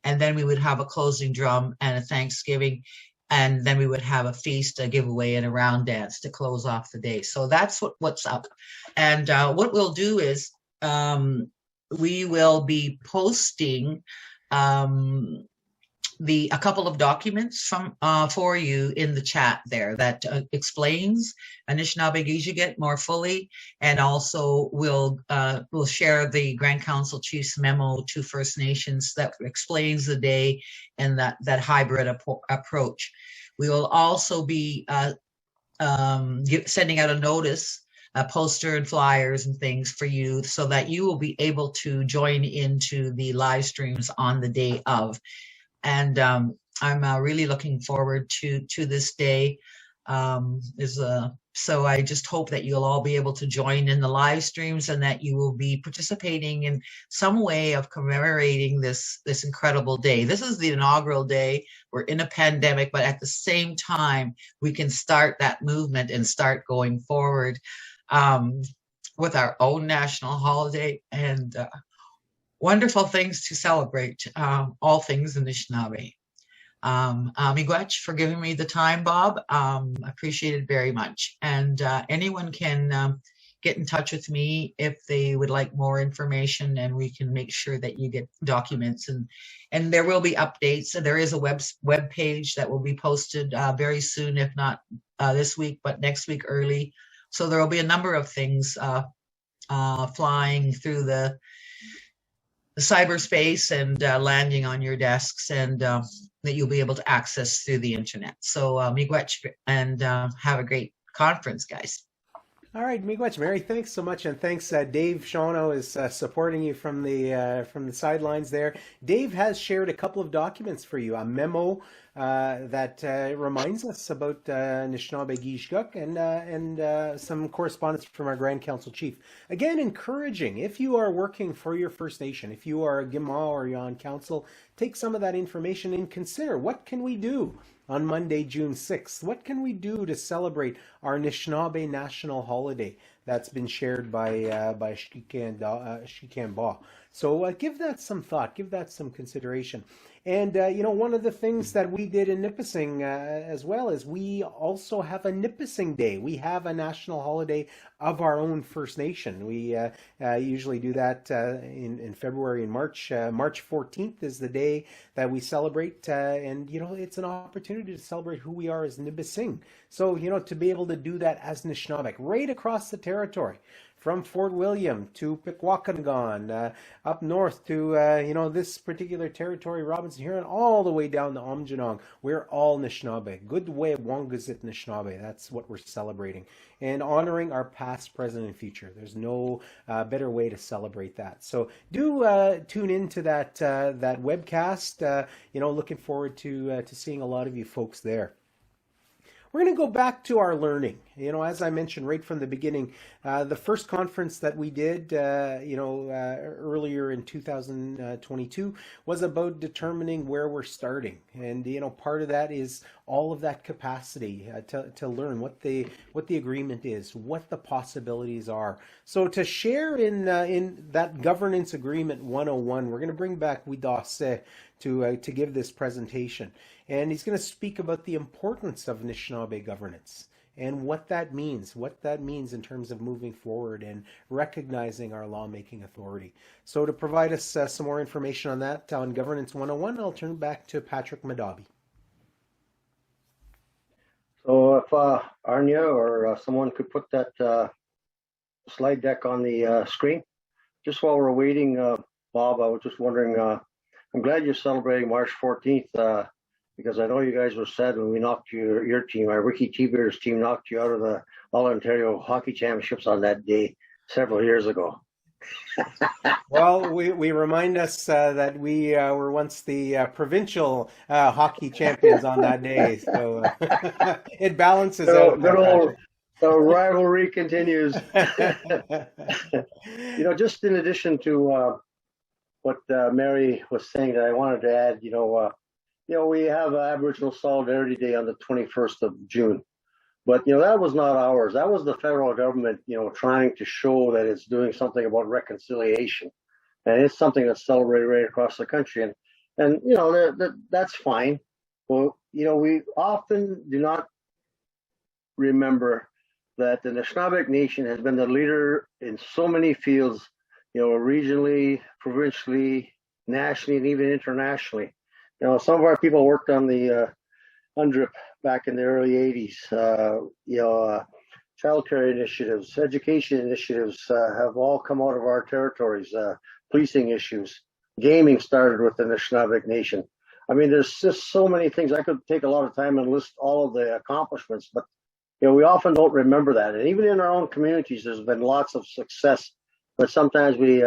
And then we would have a closing drum and a Thanksgiving. And then we would have a feast, a giveaway, and a round dance to close off the day. So that's what's up. And what we'll do is we will be posting a couple of documents for you in the chat there that explains Anishinaabe Giigit more fully, and also we'll share the Grand Council Chief's memo to First Nations that explains the day and that hybrid approach. We will also be sending out a notice, a poster and flyers and things for you, so that you will be able to join into the live streams on the day of. And I'm really looking forward to this day. So I just hope that you'll all be able to join in the live streams, and that you will be participating in some way of commemorating this incredible day. This is the inaugural day. We're in a pandemic, but at the same time, we can start that movement and start going forward with our own national holiday and wonderful things to celebrate, all things Anishinaabe. Miigwech for giving me the time, Bob. I appreciate it very much. And anyone can get in touch with me if they would like more information, and we can make sure that you get documents. And there will be updates. So there is a web page that will be posted very soon, if not this week, but next week early. So there will be a number of things flying through the cyberspace and landing on your desks, and that you'll be able to access through the internet. So miigwech, and have a great conference, guys. All right, miigwech, Mary. Thanks so much, and thanks. Dave Shawno is supporting you from the sidelines there. Dave has shared a couple of documents for you, a memo that reminds us about Anishinaabe Giigit and some correspondence from our Grand Council Chief. Again, encouraging, if you are working for your First Nation, if you are a Gima or you're on council, take some of that information and consider, what can we do on Monday, June 6th? What can we do to celebrate our Anishinaabe national holiday that's been shared by Shikenba? So give that some thought, give that some consideration. And, one of the things that we did in Nipissing as well is we also have a Nipissing Day. We have a national holiday of our own First Nation. We usually do that in February and March. March 14th is the day that we celebrate. And, it's an opportunity to celebrate who we are as Nipissing. So, to be able to do that as Anishinaabe right across the territory, from Fort William to Pikwakanagan, up north to, this particular territory, Robinson Huron, all the way down to Aamjiwnaang. We're all Anishinaabe. Good way of Wangazit Anishinaabe. That's what we're celebrating. And honoring our past, present, and future. There's no better way to celebrate that. So do tune into that webcast. Looking forward to seeing a lot of you folks there. We're going to go back to our learning. As I mentioned right from the beginning, the first conference that we did, earlier in 2022 was about determining where we're starting. And, part of that is all of that capacity to learn what the agreement is, what the possibilities are. So to share in that Governance Agreement 101, we're going to bring back Widase to give this presentation. And he's going to speak about the importance of Anishinaabe governance and what that means in terms of moving forward and recognizing our lawmaking authority. So to provide us some more information on that, on Governance 101, I'll turn back to Patrick Madabi. So if Arnya or someone could put that slide deck on the screen. Just while we're waiting, Bob, I was just wondering, I'm glad you're celebrating March 14th, because I know you guys were sad when we knocked your team, our Ricky T-Bears team, knocked you out of the All-Ontario Hockey Championships on that day several years ago. Well, we remind us that we were once the provincial hockey champions on that day, so it balances out. Good old, the rivalry continues. Just in addition to what Mary was saying, that I wanted to add, we have Aboriginal Solidarity Day on the 21st of June. But, that was not ours. That was the federal government, trying to show that it's doing something about reconciliation. And it's something that's celebrated right across the country. And that's fine. Well, we often do not remember that the Anishinaabe Nation has been the leader in so many fields, regionally, provincially, nationally, and even internationally. Some of our people worked on the UNDRIP back in the early 80s. Childcare initiatives, education initiatives have all come out of our territories. Policing issues, gaming started with the Anishinaabe Nation. I mean, there's just so many things. I could take a lot of time and list all of the accomplishments, but we often don't remember that. And even in our own communities, there's been lots of success, but sometimes we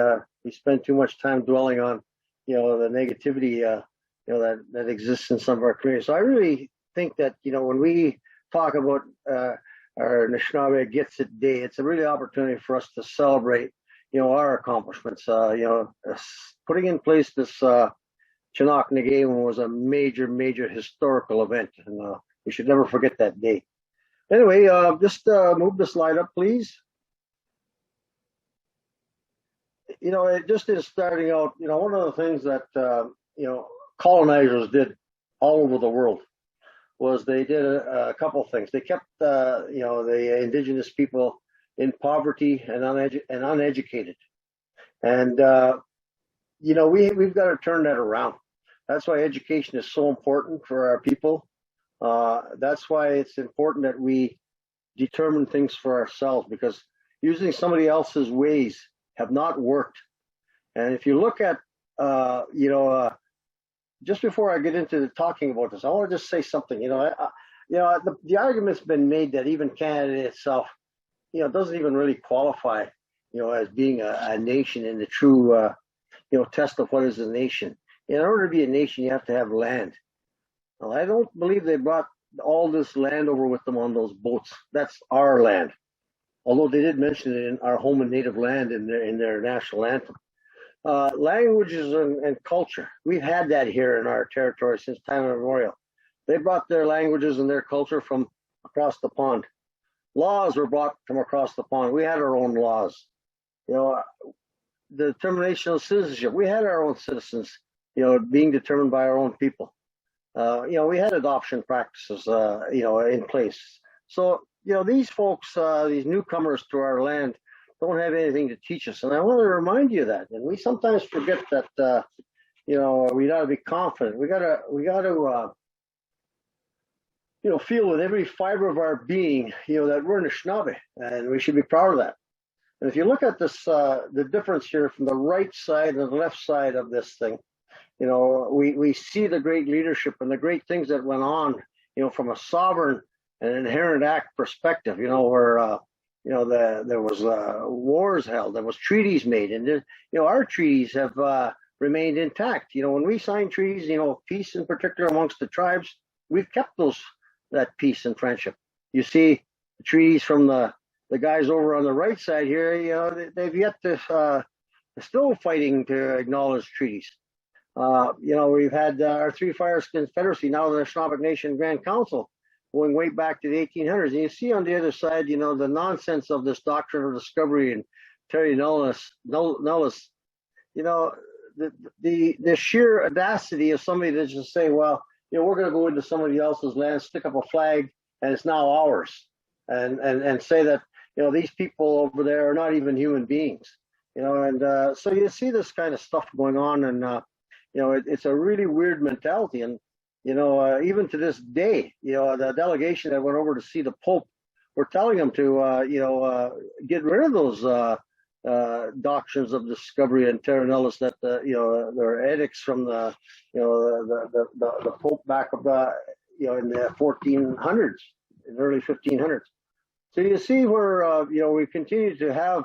spend too much time dwelling on, the negativity, that exists in some of our communities. So I really think that, when we talk about our Anishinaabe Gets It Day, it's a really opportunity for us to celebrate, our accomplishments. Putting in place this Chinook Nagaywan was a major, major historical event, and we should never forget that day. Anyway, just move the slide up, please. Just in starting out, one of the things that, colonizers did all over the world was they did a couple of things. They kept, the indigenous people in poverty and uneducated. And, we've got to turn that around. That's why education is so important for our people. That's why it's important that we determine things for ourselves, because using somebody else's ways have not worked. And if you look at, just before I get into talking about this, I want to just say something. The argument's been made that even Canada itself, doesn't even really qualify, as being a nation in the true, test of what is a nation. In order to be a nation, you have to have land. Well, I don't believe they brought all this land over with them on those boats. That's our land. Although they did mention it in our home and native land in their national anthem. Languages and culture. We've had that here in our territory since time immemorial. They brought their languages and their culture from across the pond. Laws were brought from across the pond. We had our own laws. The determination of citizenship. We had our own citizens, being determined by our own people. We had adoption practices, in place. So, these folks, these newcomers to our land, don't have anything to teach us. And I want to remind you of that. And we sometimes forget that, we got to be confident. We got to, feel with every fiber of our being, that we're Anishinaabe, and we should be proud of that. And if you look at this, the difference here from the right side and the left side of this thing, you know, we see the great leadership and the great things that went on, you know, from a sovereign and inherent act perspective, you know, where, you know, there was wars held, there was treaties made, and, you know, our treaties have remained intact. You know, when we sign treaties, you know, peace in particular amongst the tribes, we've kept that peace and friendship. You see the treaties from the guys over on the right side here, you know, they've yet to, still fighting to acknowledge treaties. You know, we've had our Three Fires Confederacy, now the Anishinaabe Nation Grand Council, going way back to the 1800s. And you see on the other side, you know, the nonsense of this doctrine of discovery and terra nullius, you know, the sheer audacity of somebody to just say, well, you know, we're going to go into somebody else's land, stick up a flag, and it's now ours, and say that, you know, these people over there are not even human beings, you know, and so you see this kind of stuff going on, and you know, it's a really weird mentality, and you know, even to this day, you know, the delegation that went over to see the Pope, we're telling them to, you know, get rid of those doctrines of discovery and terra nullius that you know, there are edicts from the, you know, the Pope back of you know, in the 1400s, in the early 1500s. So you see where you know, we continue to have,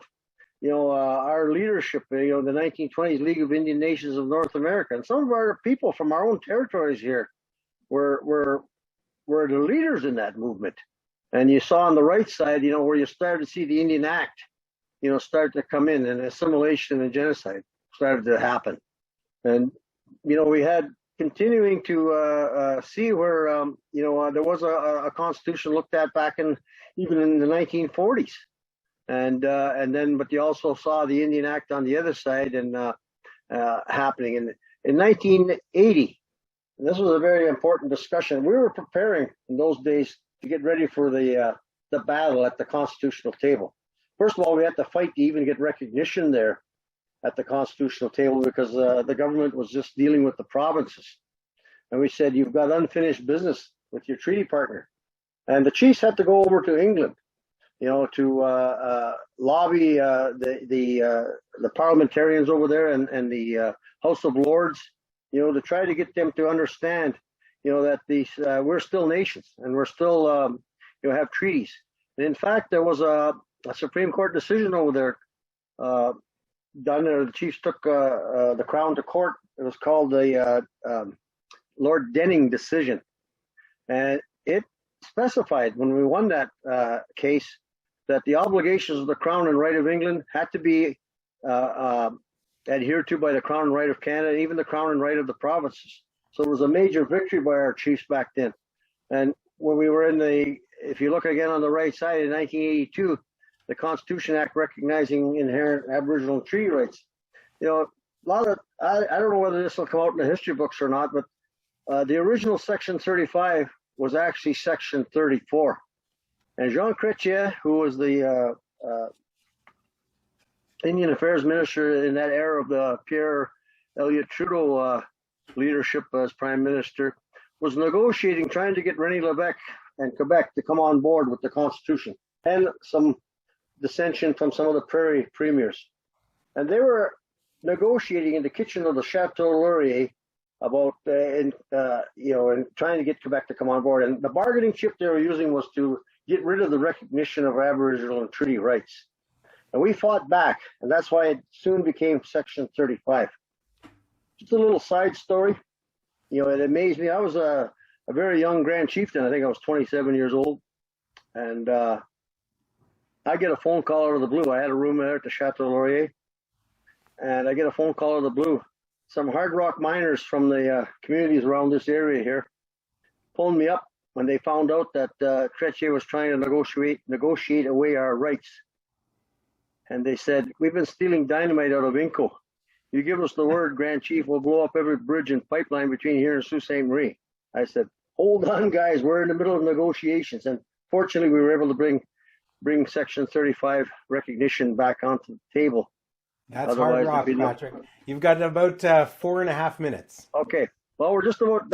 you know, our leadership, you know, the 1920s League of Indian Nations of North America, and some of our people from our own territories here were the leaders in that movement. And you saw on the right side, you know, where you started to see the Indian Act, you know, start to come in, and assimilation and genocide started to happen. And, you know, we had continuing to see where, you know, there was a constitution looked at back even in the 1940s. And then, but you also saw the Indian Act on the other side and happening. In 1980, and this was a very important discussion, we were preparing in those days to get ready for the battle at the constitutional table. First of all, we had to fight to even get recognition there at the constitutional table, because the government was just dealing with the provinces. And we said, you've got unfinished business with your treaty partner. And the chiefs had to go over to England, you know, to lobby the parliamentarians over there and the House of Lords, you know, to try to get them to understand, you know, that these we're still nations, and we're still, you know, have treaties. And in fact, there was a Supreme Court decision over there done. The chiefs took the Crown to court. It was called the Lord Denning decision, and it specified, when we won that case, that the obligations of the Crown and right of England had to be adhered to by the Crown and right of Canada, and even the Crown and right of the provinces. So it was a major victory by our chiefs back then. And when we were if you look again on the right side, in 1982, the Constitution Act recognizing inherent Aboriginal and treaty rights. You know, a lot of, I don't know whether this will come out in the history books or not, but the original Section 35 was actually Section 34. And Jean Chrétien, who was the Indian Affairs Minister in that era of Pierre Elliott Trudeau leadership as Prime Minister, was negotiating, trying to get René Lévesque and Quebec to come on board with the Constitution, and some dissension from some of the prairie premiers. And they were negotiating in the kitchen of the Chateau Laurier about, you know, and trying to get Quebec to come on board. And the bargaining chip they were using was to get rid of the recognition of Aboriginal and treaty rights. And we fought back, and that's why it soon became Section 35. Just a little side story. You know, it amazed me. I was a very young Grand Chieftain. I think I was 27 years old. And I get a phone call out of the blue. I had a room there at the Chateau Laurier. And I get a phone call out of the blue. Some hard rock miners from the communities around this area here phoned me up when they found out that Chrétien was trying to negotiate away our rights. And they said, we've been stealing dynamite out of Inco. You give us the word, Grand Chief, we'll blow up every bridge and pipeline between here and Sault Ste. Marie. I said, hold on, guys, we're in the middle of negotiations. And fortunately, we were able to bring Section 35 recognition back onto the table. That's hard rock, Patrick. You've got about 4.5 minutes. Okay. Well, we're just about,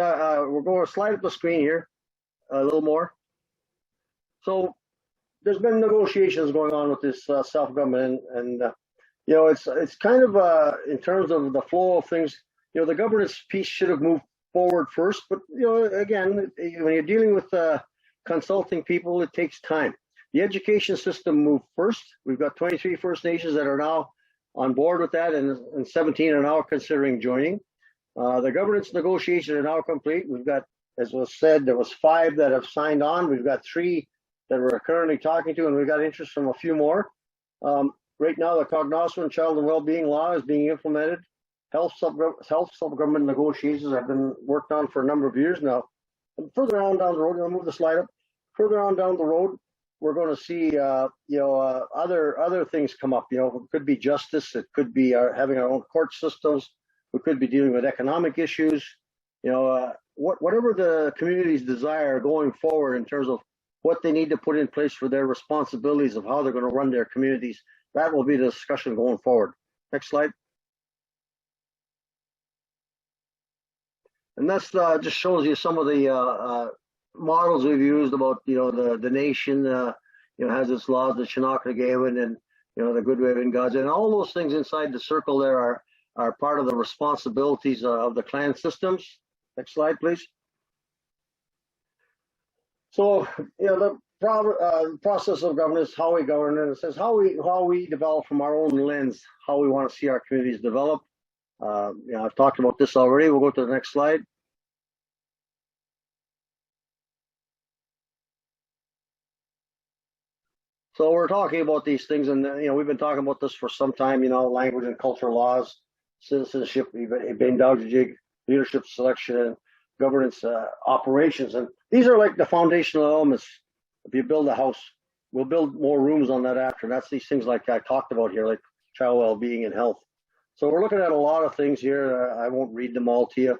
we're going to slide up the screen here a little more. So there's been negotiations going on with this self-government, and it's kind of in terms of the flow of things. The governance piece should have moved forward first, but again, when you're dealing with consulting people, it takes time. The education system moved first. We've got 23 First Nations that are now on board with that, and 17 are now considering joining. The governance negotiations are now complete. We've got, as was said, there was 5 that have signed on. We've got 3 that we're currently talking to, and we've got interest from a few more. Right now, the Cognoscent Child and Wellbeing Law is being implemented. Health sub-government negotiations have been worked on for a number of years now. And further on down the road, I'll move the slide up. Further on down the road, we're going to see, other things come up. It could be justice. It could be having our own court systems. We could be dealing with economic issues. Whatever the communities desire going forward in terms of what they need to put in place for their responsibilities of how they're going to run their communities, that will be the discussion going forward. Next slide. And that's just shows you some of the models we've used about the nation has its laws, the Chinakagawin, and the Goodwavin gods, and all those things inside the circle there are part of the responsibilities of the clan systems. Next slide, please. So the process of governance, how we govern, and it says how we develop from our own lens, how we want to see our communities develop. I've talked about this already. We'll go to the next slide. So we're talking about these things, and we've been talking about this for some time. Language and cultural laws, citizenship, leadership selection, and governance operations, and these are like the foundational elements. If you build a house, we'll build more rooms on that after. And that's these things like I talked about here, like child well-being and health. So we're looking at a lot of things here. I won't read them all to you,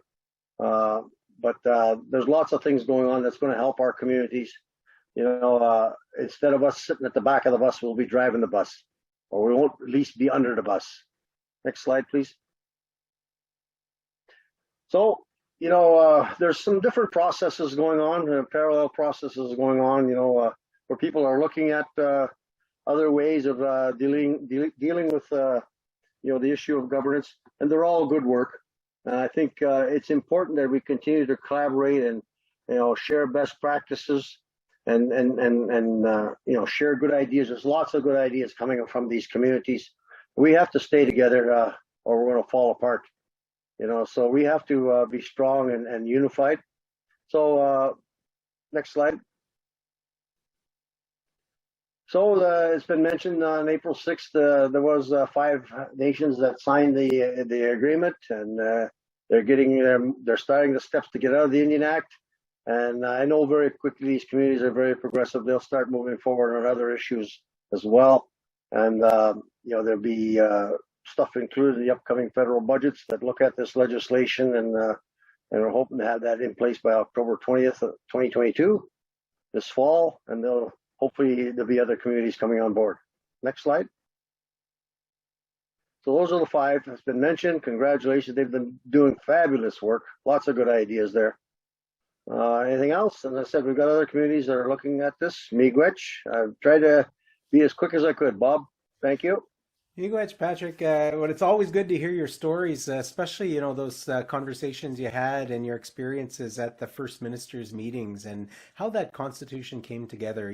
but there's lots of things going on that's going to help our communities. Instead of us sitting at the back of the bus, we'll be driving the bus, or we won't at least be under the bus. Next slide, please. So, there's some different processes going on, parallel processes going on, where people are looking at other ways of dealing with the issue of governance, and they're all good work. And I think it's important that we continue to collaborate and share best practices and share good ideas. There's lots of good ideas coming from these communities. We have to stay together, or we're going to fall apart. So we have to be strong and unified. So next slide. So it's been mentioned on April 6th, there was 5 nations that signed the agreement, and they're starting the steps to get out of the Indian Act. And I know very quickly these communities are very progressive. They'll start moving forward on other issues as well. And there'll be stuff included in the upcoming federal budgets that look at this legislation, and we're hoping to have that in place by October 20th, 2022, this fall, and hopefully there'll be other communities coming on board. Next slide. So those are the 5 that's been mentioned. Congratulations, they've been doing fabulous work. Lots of good ideas there. Anything else? As I said, we've got other communities that are looking at this. Miigwech, I've tried to be as quick as I could. Bob, thank you. Miigwech, Patrick. Well, it's always good to hear your stories, especially those conversations you had and your experiences at the First Ministers meetings and how that Constitution came together.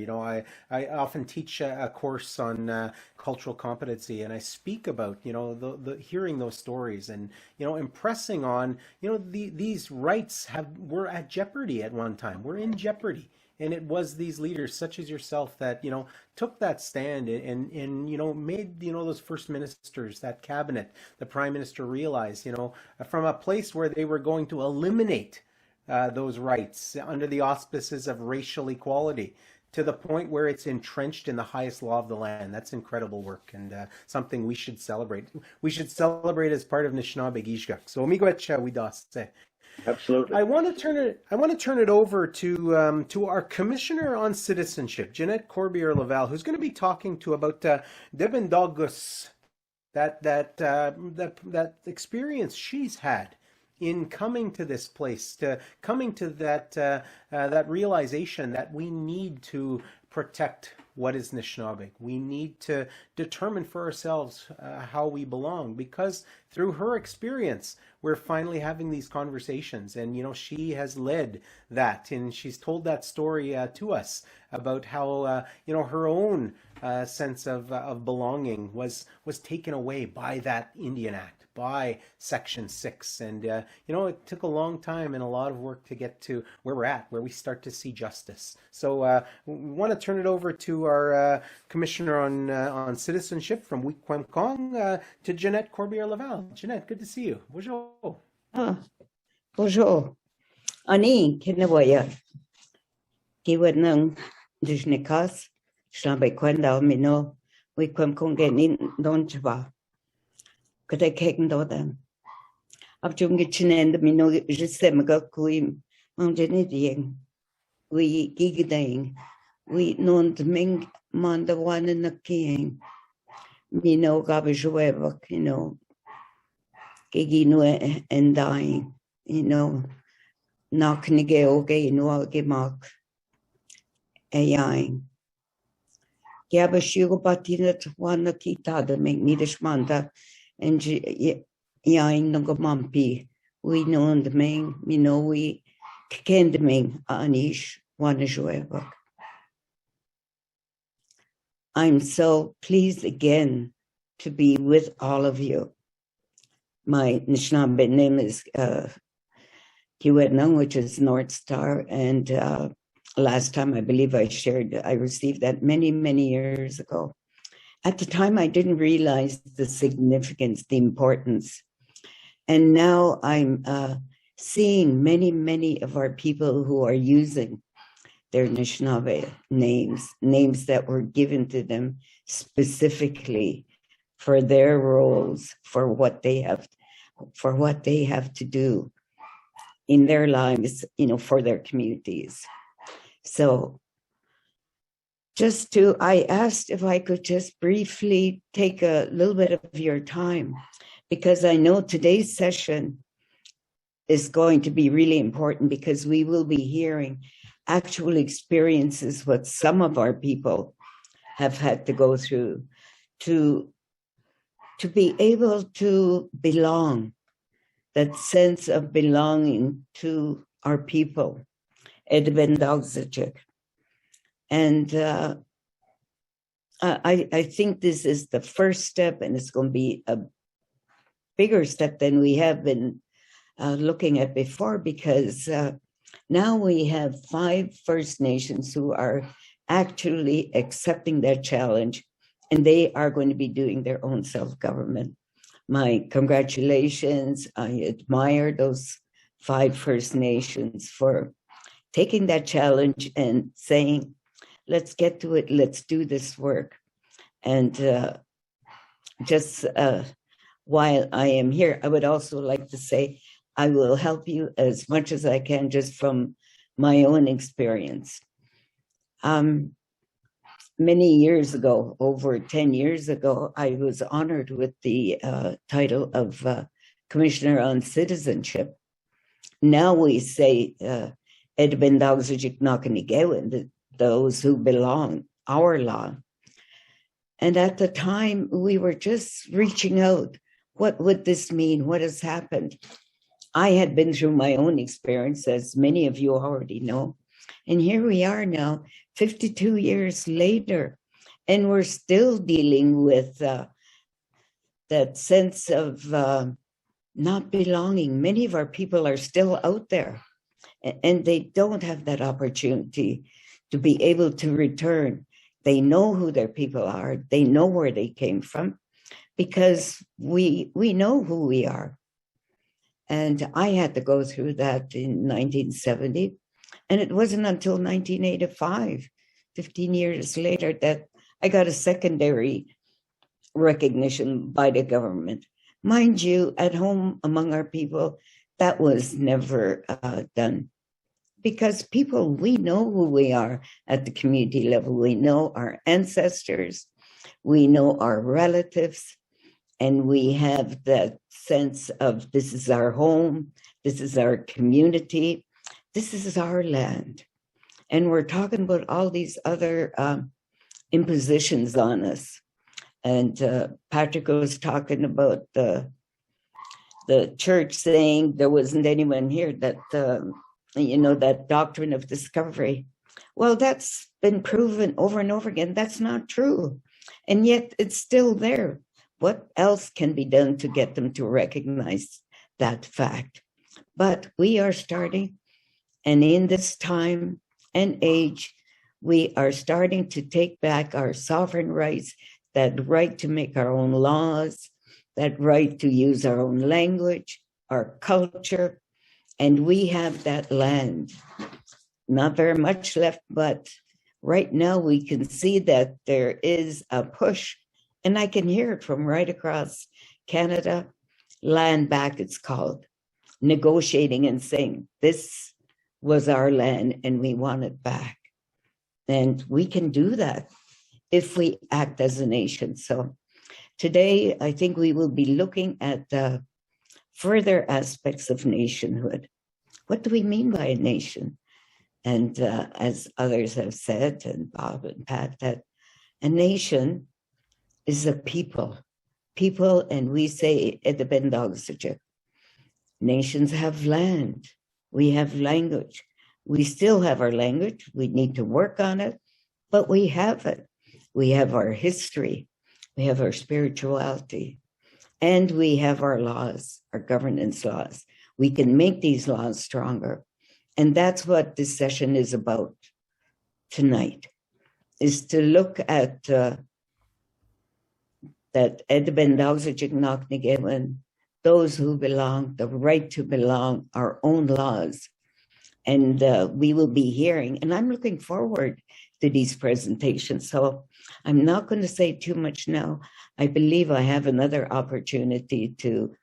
I often teach a course on cultural competency, and I speak about the hearing those stories and impressing on these rights were at jeopardy at one time. We're in jeopardy. And it was these leaders such as yourself that, took that stand and made, those first ministers, that cabinet, the prime minister realize, from a place where they were going to eliminate those rights under the auspices of racial equality to the point where it's entrenched in the highest law of the land. That's incredible work, and something we should celebrate. We should celebrate as part of Anishinaabe Gishgak. So miigwech widase. Absolutely. I want to turn it over to our Commissioner on Citizenship, Jeanette Corbier-Laval, who's going to be talking about Debindogus, that experience she's had in coming to this place, coming to that realization that we need to protect what is Anishinaabe. We need to determine for ourselves how we belong, because through her experience, we're finally having these conversations. And, she has led that, and she's told that story to us about how, her own sense of belonging was taken away by that Indian Act, by Section 6. And, it took a long time and a lot of work to get to where we're at, where we start to see justice. So we want to turn it over to our Commissioner on Citizenship from Wikwemkong, to Jeanette Corbière-Laval. Jeanette, good to see you. Bonjour. Bonjour. Ani, kinawaya. Kiwat ng Dishnikas, Shambe Kwenda Mino, Wikwemkong Genin Don Chava. Could I cake and do them? Up to Gitchin Mino, Jisemaga Kuim, Mountainidian. We giggling. We non the Ming Manda one in the king. Mino Gabajueva, Gigino and dying, knock nige oge no gemak ayain. Gaba shugo batina to one kita the make needish manda and yain no mampi. We know the main, we can the main anish one is whoever. I'm so pleased again to be with all of you. My Anishinaabe name is Kiwetnung, which is North Star. And last time I believe I received that many, many years ago. At the time, I didn't realize the significance, the importance. And now I'm seeing many, many of our people who are using their Anishinaabe names that were given to them specifically for their roles, for what they have to do in their lives, for their communities. So I asked if I could just briefly take a little bit of your time, because I know today's session is going to be really important, because we will be hearing actual experiences, what some of our people have had to go through to be able to belong, that sense of belonging to our people, Edben Dogzajik. And I think this is the first step, and it's going to be a bigger step than we have been looking at before, because now we have 5 First Nations who are actually accepting that challenge, and they are going to be doing their own self-government. My congratulations. I admire those 5 First Nations for taking that challenge and saying, let's get to it, let's do this work. And while I am here, I would also like to say, I will help you as much as I can just from my own experience. Many years ago, over 10 years ago, I was honored with the title of Commissioner on Citizenship. Now we say Edben Dogzajik Nakanigewan, those who belong, our law. And at the time, we were just reaching out. What would this mean? What has happened? I had been through my own experience, as many of you already know. And here we are now, 52 years later, and we're still dealing with that sense of not belonging. Many of our people are still out there, and they don't have that opportunity to be able to return. They know who their people are. They know where they came from, because we know who we are. And I had to go through that in 1970. And it wasn't until 1985, 15 years later, that I got a secondary recognition by the government. Mind you, at home among our people, that was never done. Because people, we know who we are at the community level. We know our ancestors, we know our relatives, and we have that sense of this is our home, this is our community, this is our land. And we're talking about all these other impositions on us. And Patrick was talking about the church saying there wasn't anyone here that, that doctrine of discovery. Well, that's been proven over and over again. That's not true. And yet it's still there. What else can be done to get them to recognize that fact? But we are starting, and in this time and age, we are starting to take back our sovereign rights, that right to make our own laws, that right to use our own language, our culture, and we have that land. Not very much left, but right now we can see that there is a push, and I can hear it from right across Canada. Land back, it's called, negotiating and saying, this was our land and we want it back. And we can do that if we act as a nation. So today, I think we will be looking at further aspects of nationhood. What do we mean by a nation? And as others have said, and Bob and Pat, that a nation is a people. People, and we say Edibendogsuchik. Nations have land. We have language. We still have our language. We need to work on it, but we have it. We have our history. We have our spirituality. And we have our laws, our governance laws. We can make these laws stronger. And that's what this session is about tonight, is to look at that Edibendogsuchik, those who belong, the right to belong, our own laws. And we will be hearing, and I'm looking forward to these presentations. So I'm not going to say too much now. I believe I have another opportunity to,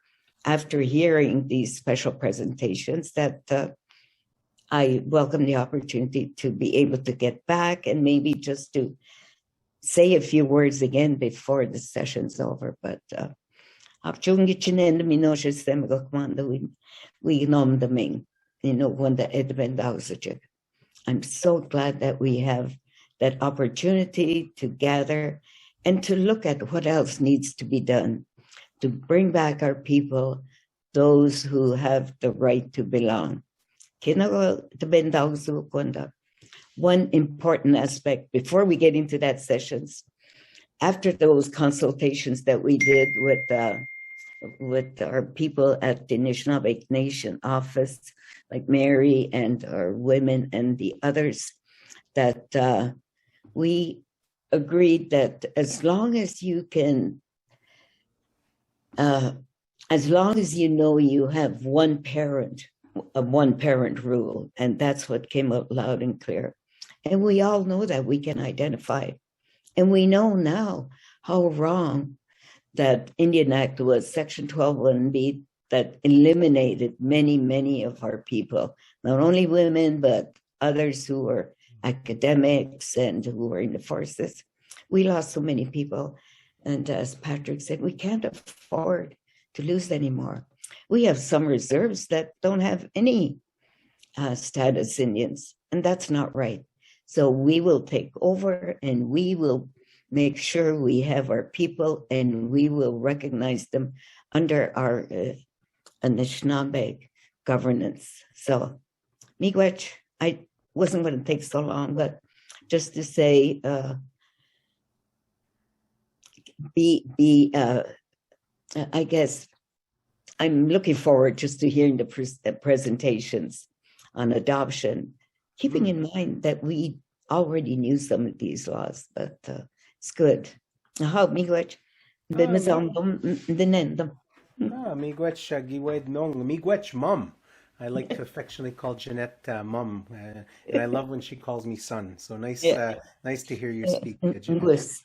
after hearing these special presentations, that I welcome the opportunity to be able to get back and maybe just to say a few words again before the session's over. But when the Edibendogsuchik. I'm so glad that we have that opportunity to gather and to look at what else needs to be done to bring back our people, those who have the right to belong. One important aspect before we get into that sessions, after those consultations that we did with our people at the Anishinaabe Nation office, like Mary and our women and the others, that we agreed that as long as you can, as long as you know you have one parent rule, and that's what came out loud and clear. And we all know that we can identify. And we know now how wrong that Indian Act was, Section 12(1)B, that eliminated many, many of our people, not only women, but others who were academics and who were in the forces. We lost so many people. And as Patrick said, we can't afford to lose any more. We have some reserves that don't have any status Indians, and that's not right. So we will take over and we will make sure we have our people and we will recognize them under our Anishinaabe governance. So, miigwech, I wasn't going to take so long, but just to say, I guess I'm looking forward just to hearing the presentations on adoption, keeping in mind that we already knew some of these laws, but it's good. How miigwech, Miigwech giwed nong, miigwech mum. I like to affectionately call Jeanette mum, and I love when she calls me son. So nice, nice to hear you speak, Jeanette.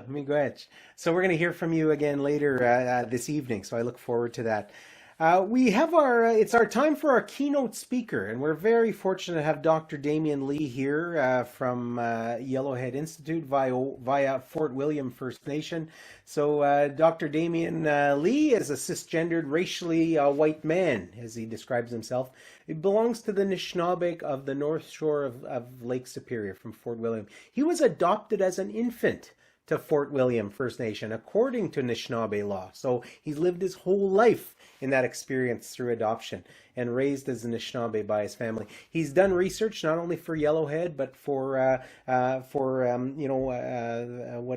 Miigwech. So we're going to hear from you again later this evening. So I look forward to that. We have it's our time for our keynote speaker, and we're very fortunate to have Dr. Damien Lee here from Yellowhead Institute via Fort William First Nation. So Dr. Damien Lee is a cisgendered, racially white man, as he describes himself. He belongs to the Anishinaabe of the North Shore of Lake Superior from Fort William. He was adopted as an infant to Fort William First Nation, according to Anishinaabe law. So he's lived his whole life in that experience through adoption and raised as an Anishinaabe by his family. He's done research not only for Yellowhead, but for what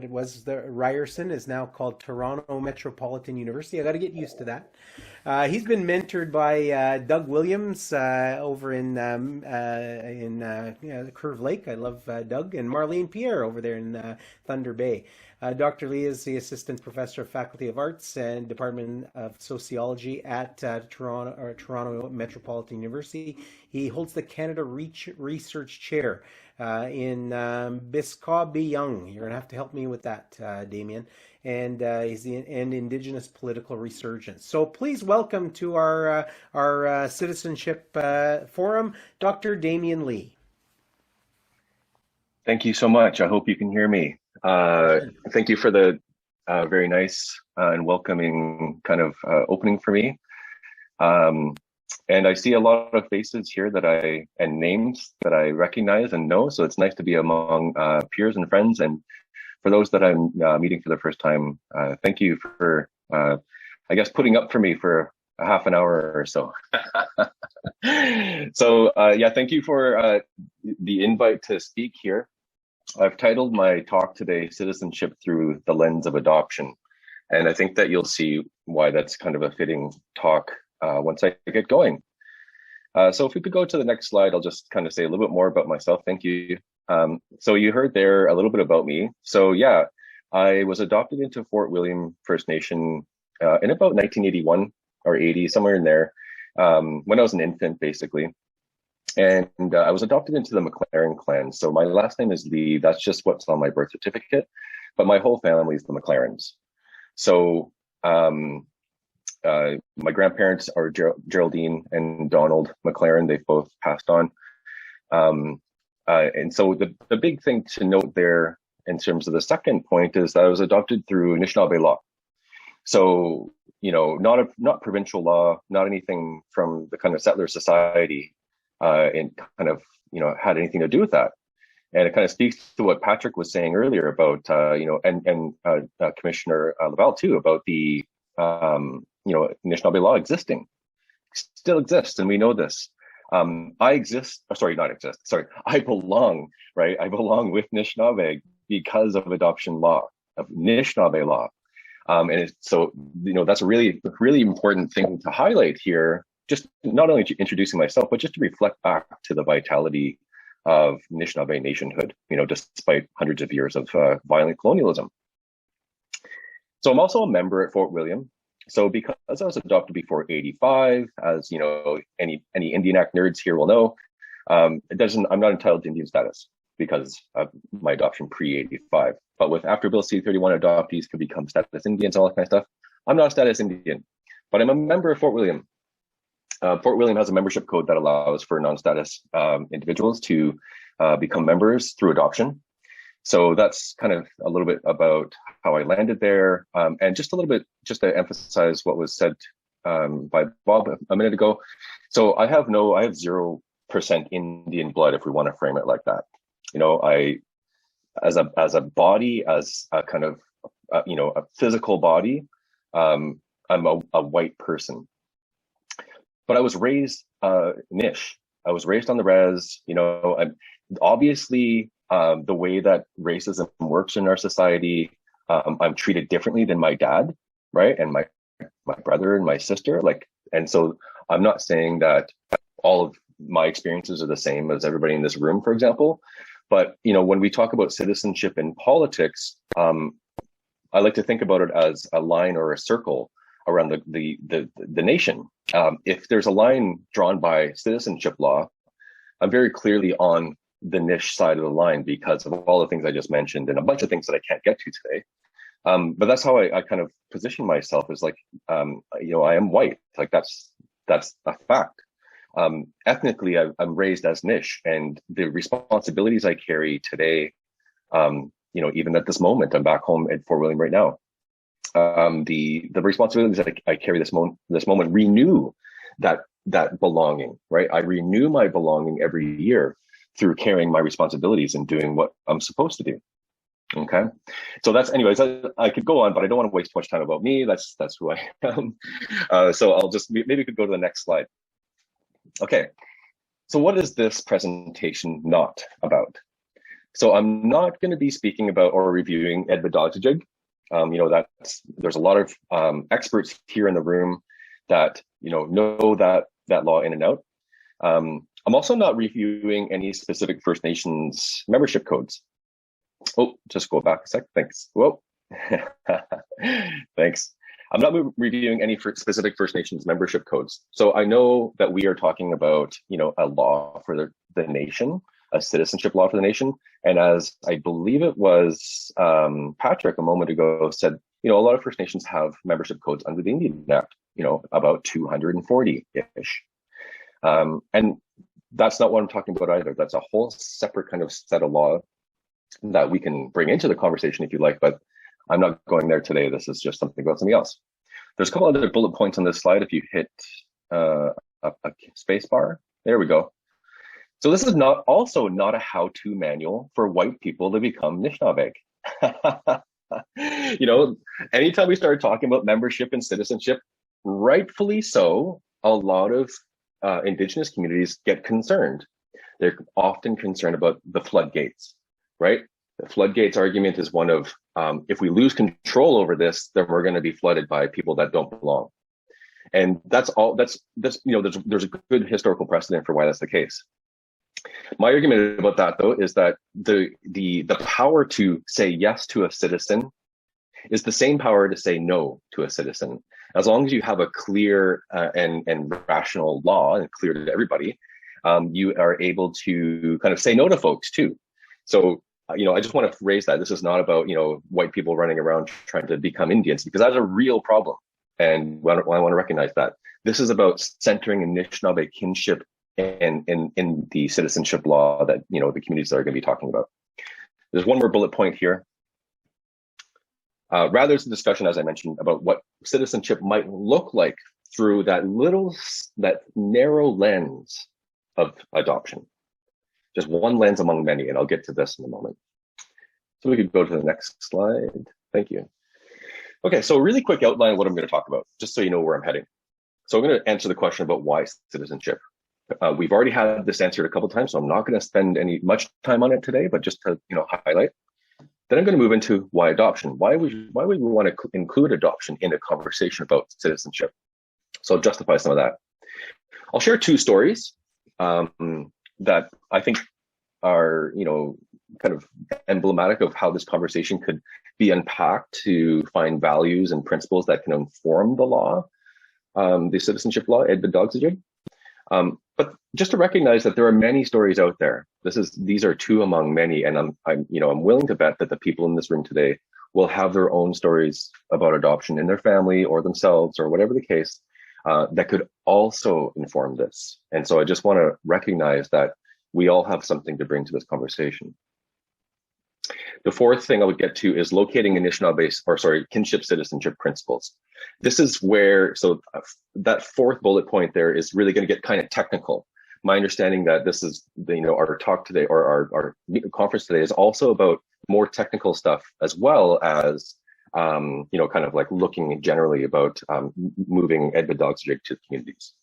it was, the Ryerson is now called Toronto Metropolitan University. I got to get used to that. He's been mentored by Doug Williams over in Curve Lake. I love Doug, and Marlene Pierre over there in Thunder Bay. Dr. Lee is the Assistant Professor of Faculty of Arts and Department of Sociology at Toronto Metropolitan University. He holds the Canada Research Chair in Biskaabiyung. You're going to have to help me with that, Damien. And he's an Indigenous political resurgence. So please welcome to our Citizenship Forum, Dr. Damien Lee. Thank you so much. I hope you can hear me. Thank you for the very nice and welcoming kind of opening for me. And I see a lot of faces here and names that I recognize and know. So it's nice to be among peers and friends. And for those that I'm meeting for the first time, thank you for, I guess, putting up for me for a half an hour or so. So yeah, thank you for the invite to speak here. I've titled my talk today, Citizenship Through the Lens of Adoption. And I think that you'll see why that's kind of a fitting talk once I get going. So if we could go to the next slide, I'll just kind of say a little bit more about myself. Thank you. So you heard there a little bit about me. So yeah, I was adopted into Fort William First Nation in about 1981 or 80, somewhere in there, when I was an infant, basically. And I was adopted into the McLaren clan. So my last name is Lee. That's just what's on my birth certificate. But my whole family is the McLarens. So my grandparents are Geraldine and Donald McLaren. They've both passed on. And so the big thing to note there in terms of the second point is that I was adopted through Anishinaabe law. So, you know, not provincial law, not anything from the kind of settler society. And kind of, you know, had anything to do with that. And it kind of speaks to what Patrick was saying earlier about, you know, and Commissioner Laval too, about the, you know, Anishinaabe law existing, still exists. And we know this. I belong, right? I belong with Anishinaabe because of adoption law, of Anishinaabe law. And so, you know, that's a really, really important thing to highlight here. Just not only introducing myself, but just to reflect back to the vitality of Anishinaabe nationhood, you know, despite hundreds of years of violent colonialism. So I'm also a member at Fort William. So because I was adopted before 85, as you know, any Indian Act nerds here will know, I'm not entitled to Indian status because of my adoption pre-85. But after Bill C-31, adoptees could become status Indians, all that kind of stuff. I'm not a status Indian, but I'm a member of Fort William. Fort William has a membership code that allows for non-status individuals to become members through adoption. So that's kind of a little bit about how I landed there. And just a little bit, just to emphasize what was said by Bob a minute ago. So I have 0% Indian blood, if we want to frame it like that. You know, as a body, as a kind of, you know, a physical body, I'm a white person. But I was raised Nish. I was raised on the res, you know, and obviously the way that racism works in our society, I'm treated differently than my dad, right? And my brother and my sister, and so I'm not saying that all of my experiences are the same as everybody in this room, for example. But, you know, when we talk about citizenship in politics, I like to think about it as a line or a circle around the nation. If there's a line drawn by citizenship law, I'm very clearly on the Nish side of the line because of all the things I just mentioned and a bunch of things that I can't get to today. But that's how I kind of position myself as like, you know, I am white. Like that's a fact. Ethnically, I'm raised as Nish, and the responsibilities I carry today, you know, even at this moment, I'm back home at Fort William right now. The responsibilities that I carry this moment renew that belonging, right? I renew my belonging every year through carrying my responsibilities and doing what I'm supposed to do. Okay, so that's, anyways, I could go on, but I don't want to waste too much time about me. That's who I am. So I'll just, maybe we could go to the next slide. Okay, so what is this presentation not about? So I'm not going to be speaking about or reviewing Edbadogzijig. You know, there's a lot of experts here in the room that, you know that law in and out. I'm also not reviewing any specific First Nations membership codes. Oh, just go back a sec. Thanks. Whoa. Thanks. I'm not reviewing any specific First Nations membership codes. So I know that we are talking about, you know, a law for the nation, a citizenship law for the nation. And as I believe it was Patrick a moment ago said, you know, a lot of First Nations have membership codes under the Indian Act, you know, about 240-ish. And that's not what I'm talking about either. That's a whole separate kind of set of law that we can bring into the conversation if you like, but I'm not going there today. This is just something about something else. There's a couple other bullet points on this slide. If you hit a space bar, there we go. So this is also not a how-to manual for white people to become Anishinaabe. You know, anytime we start talking about membership and citizenship, rightfully so, a lot of Indigenous communities get concerned. They're often concerned about the floodgates, right? The floodgates argument is one of, if we lose control over this, then we're going to be flooded by people that don't belong. And that's you know, there's a good historical precedent for why that's the case. My argument about that, though, is that the power to say yes to a citizen is the same power to say no to a citizen. As long as you have a clear and rational law and clear to everybody, you are able to kind of say no to folks too. So, you know, I just want to raise that. This is not about, you know, white people running around trying to become Indians, because that's a real problem. And I want to recognize that. This is about centering Anishinaabe kinship and in the citizenship law that, you know, the communities are going to be talking about. There's one more bullet point here. Rather, it's a discussion, as I mentioned, about what citizenship might look like through that narrow lens of adoption. Just one lens among many, and I'll get to this in a moment. So we could go to the next slide. Thank you. Okay, so a really quick outline of what I'm going to talk about, just so you know where I'm heading. So I'm going to answer the question about why citizenship. We've already had this answered a couple of times, so I'm not going to spend much time on it today, but just to, you know, highlight. Then I'm going to move into why adoption. Why would we want to include adoption in a conversation about citizenship? So I'll justify some of that. I'll share two stories that I think are, you know, kind of emblematic of how this conversation could be unpacked to find values and principles that can inform the law, the citizenship law, Edbadogzijig. But just to recognize that there are many stories out there. These are two among many, and I'm willing to bet that the people in this room today will have their own stories about adoption in their family or themselves or whatever the case that could also inform this. And so I just want to recognize that we all have something to bring to this conversation. The fourth thing I would get to is locating kinship citizenship principles. This is where, so that fourth bullet point there is really going to get kind of technical. My understanding that this is, you know, our talk today or our conference today is also about more technical stuff, as well as, you know, kind of like looking generally about moving Edbadogzijig to communities.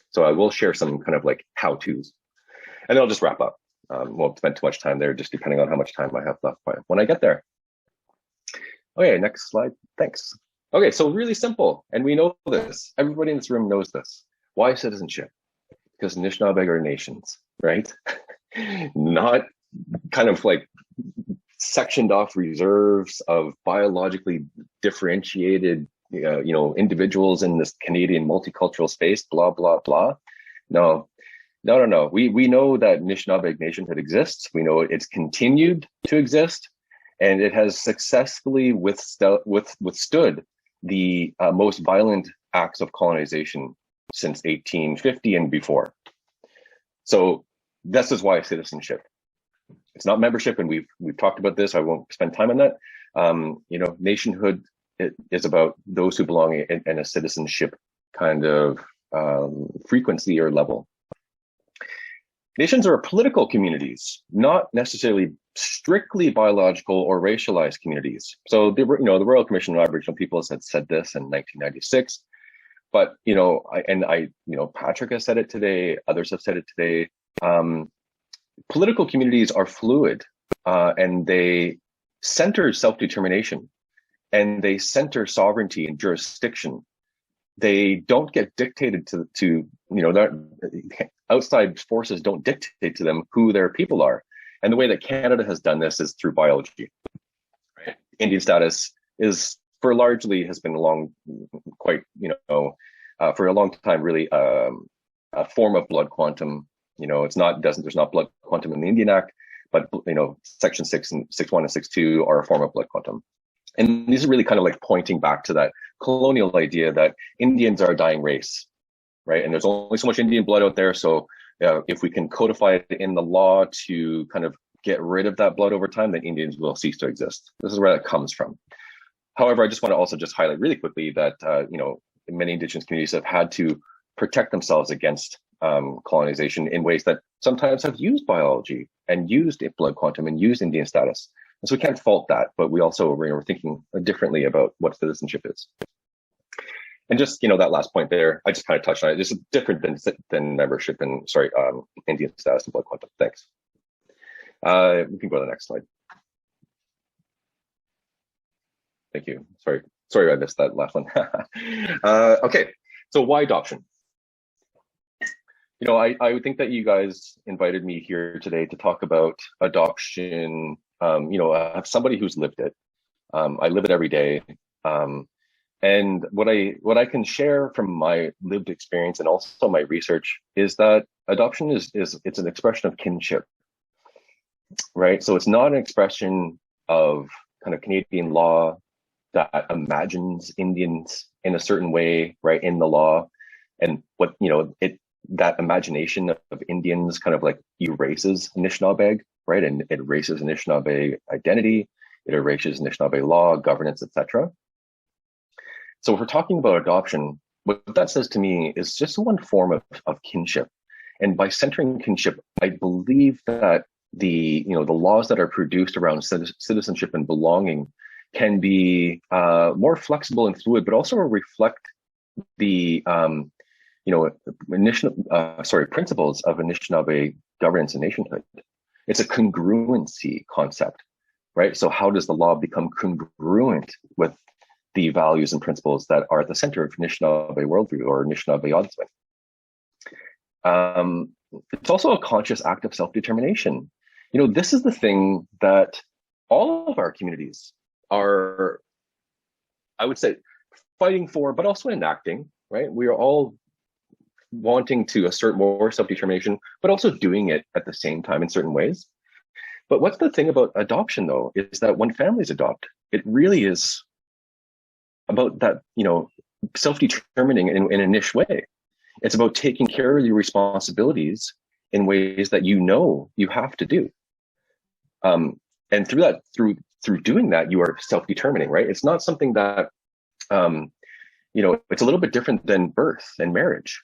So I will share some kind of like how-tos, and then I'll just wrap up. Won't spend too much time there, just depending on how much time I have left when I get there. Okay, next slide. Thanks. Okay, so really simple, and we know this. Everybody in this room knows this. Why citizenship? Because Anishinaabe are nations, right? Not kind of like sectioned off reserves of biologically differentiated, you know, individuals in this Canadian multicultural space. Blah blah blah. No. We know that Anishinaabe nationhood exists. We know it's continued to exist. and it has successfully withstood the most violent acts of colonization since 1850 and before. So this is why citizenship. It's not membership, and we've talked about this. I won't spend time on that. Nationhood is about those who belong in a citizenship kind of frequency or level. Nations are political communities, not necessarily strictly biological or racialized communities. So the Royal Commission on Aboriginal Peoples had said this in 1996, but Patrick has said it today. Others have said it today. Political communities are fluid, and they center self-determination, and they center sovereignty and jurisdiction. They don't get dictated to outside forces don't dictate to them who their people are. And the way that Canada has done this is through biology. Right? Indian status has been for a long time really a form of blood quantum. There's not blood quantum in the Indian Act, but Section 6 and 6.1 and 6.2 are a form of blood quantum. And these are really kind of like pointing back to that colonial idea that Indians are a dying race, right? And there's only so much Indian blood out there. So if we can codify it in the law to kind of get rid of that blood over time, then Indians will cease to exist. This is where that comes from. However, I just want to also just highlight really quickly that, many Indigenous communities have had to protect themselves against colonization in ways that sometimes have used biology and used blood quantum and used Indian status. And so we can't fault that, but we also we're thinking differently about what citizenship is. And just that last point there, I just kind of touched on it. This is different than membership and Indian status and blood quantum. Thanks. We can go to the next slide. Thank you. Sorry, I missed that last one. Okay, so why adoption? I would think that you guys invited me here today to talk about adoption. I have somebody who's lived it. I live it every day. And what I can share from my lived experience and also my research is that adoption it's an expression of kinship, right? So it's not an expression of kind of Canadian law that imagines Indians in a certain way, right, in the law, and what that imagination of Indians kind of like erases Anishinaabe, right? And it erases Anishinaabe identity, it erases Anishinaabe law, governance, etc. So if we're talking about adoption, what that says to me is just one form of kinship. And by centering kinship, I believe that the laws that are produced around citizenship and belonging can be more flexible and fluid, but also reflect the principles of Anishinaabe governance and nationhood. It's a congruency concept, right? So how does the law become congruent with the values and principles that are at the center of Anishinaabe worldview or Anishinaabe ombudsman? It's also a conscious act of self-determination. This is the thing that all of our communities are, I would say, fighting for, but also enacting, right? We are all wanting to assert more self-determination, but also doing it at the same time in certain ways. But what's the thing about adoption, though, is that when families adopt, it really is about that, self-determining in a niche way. It's about taking care of your responsibilities in ways that you have to do. And through doing that, you are self-determining, right? It's not something that, it's a little bit different than birth and marriage.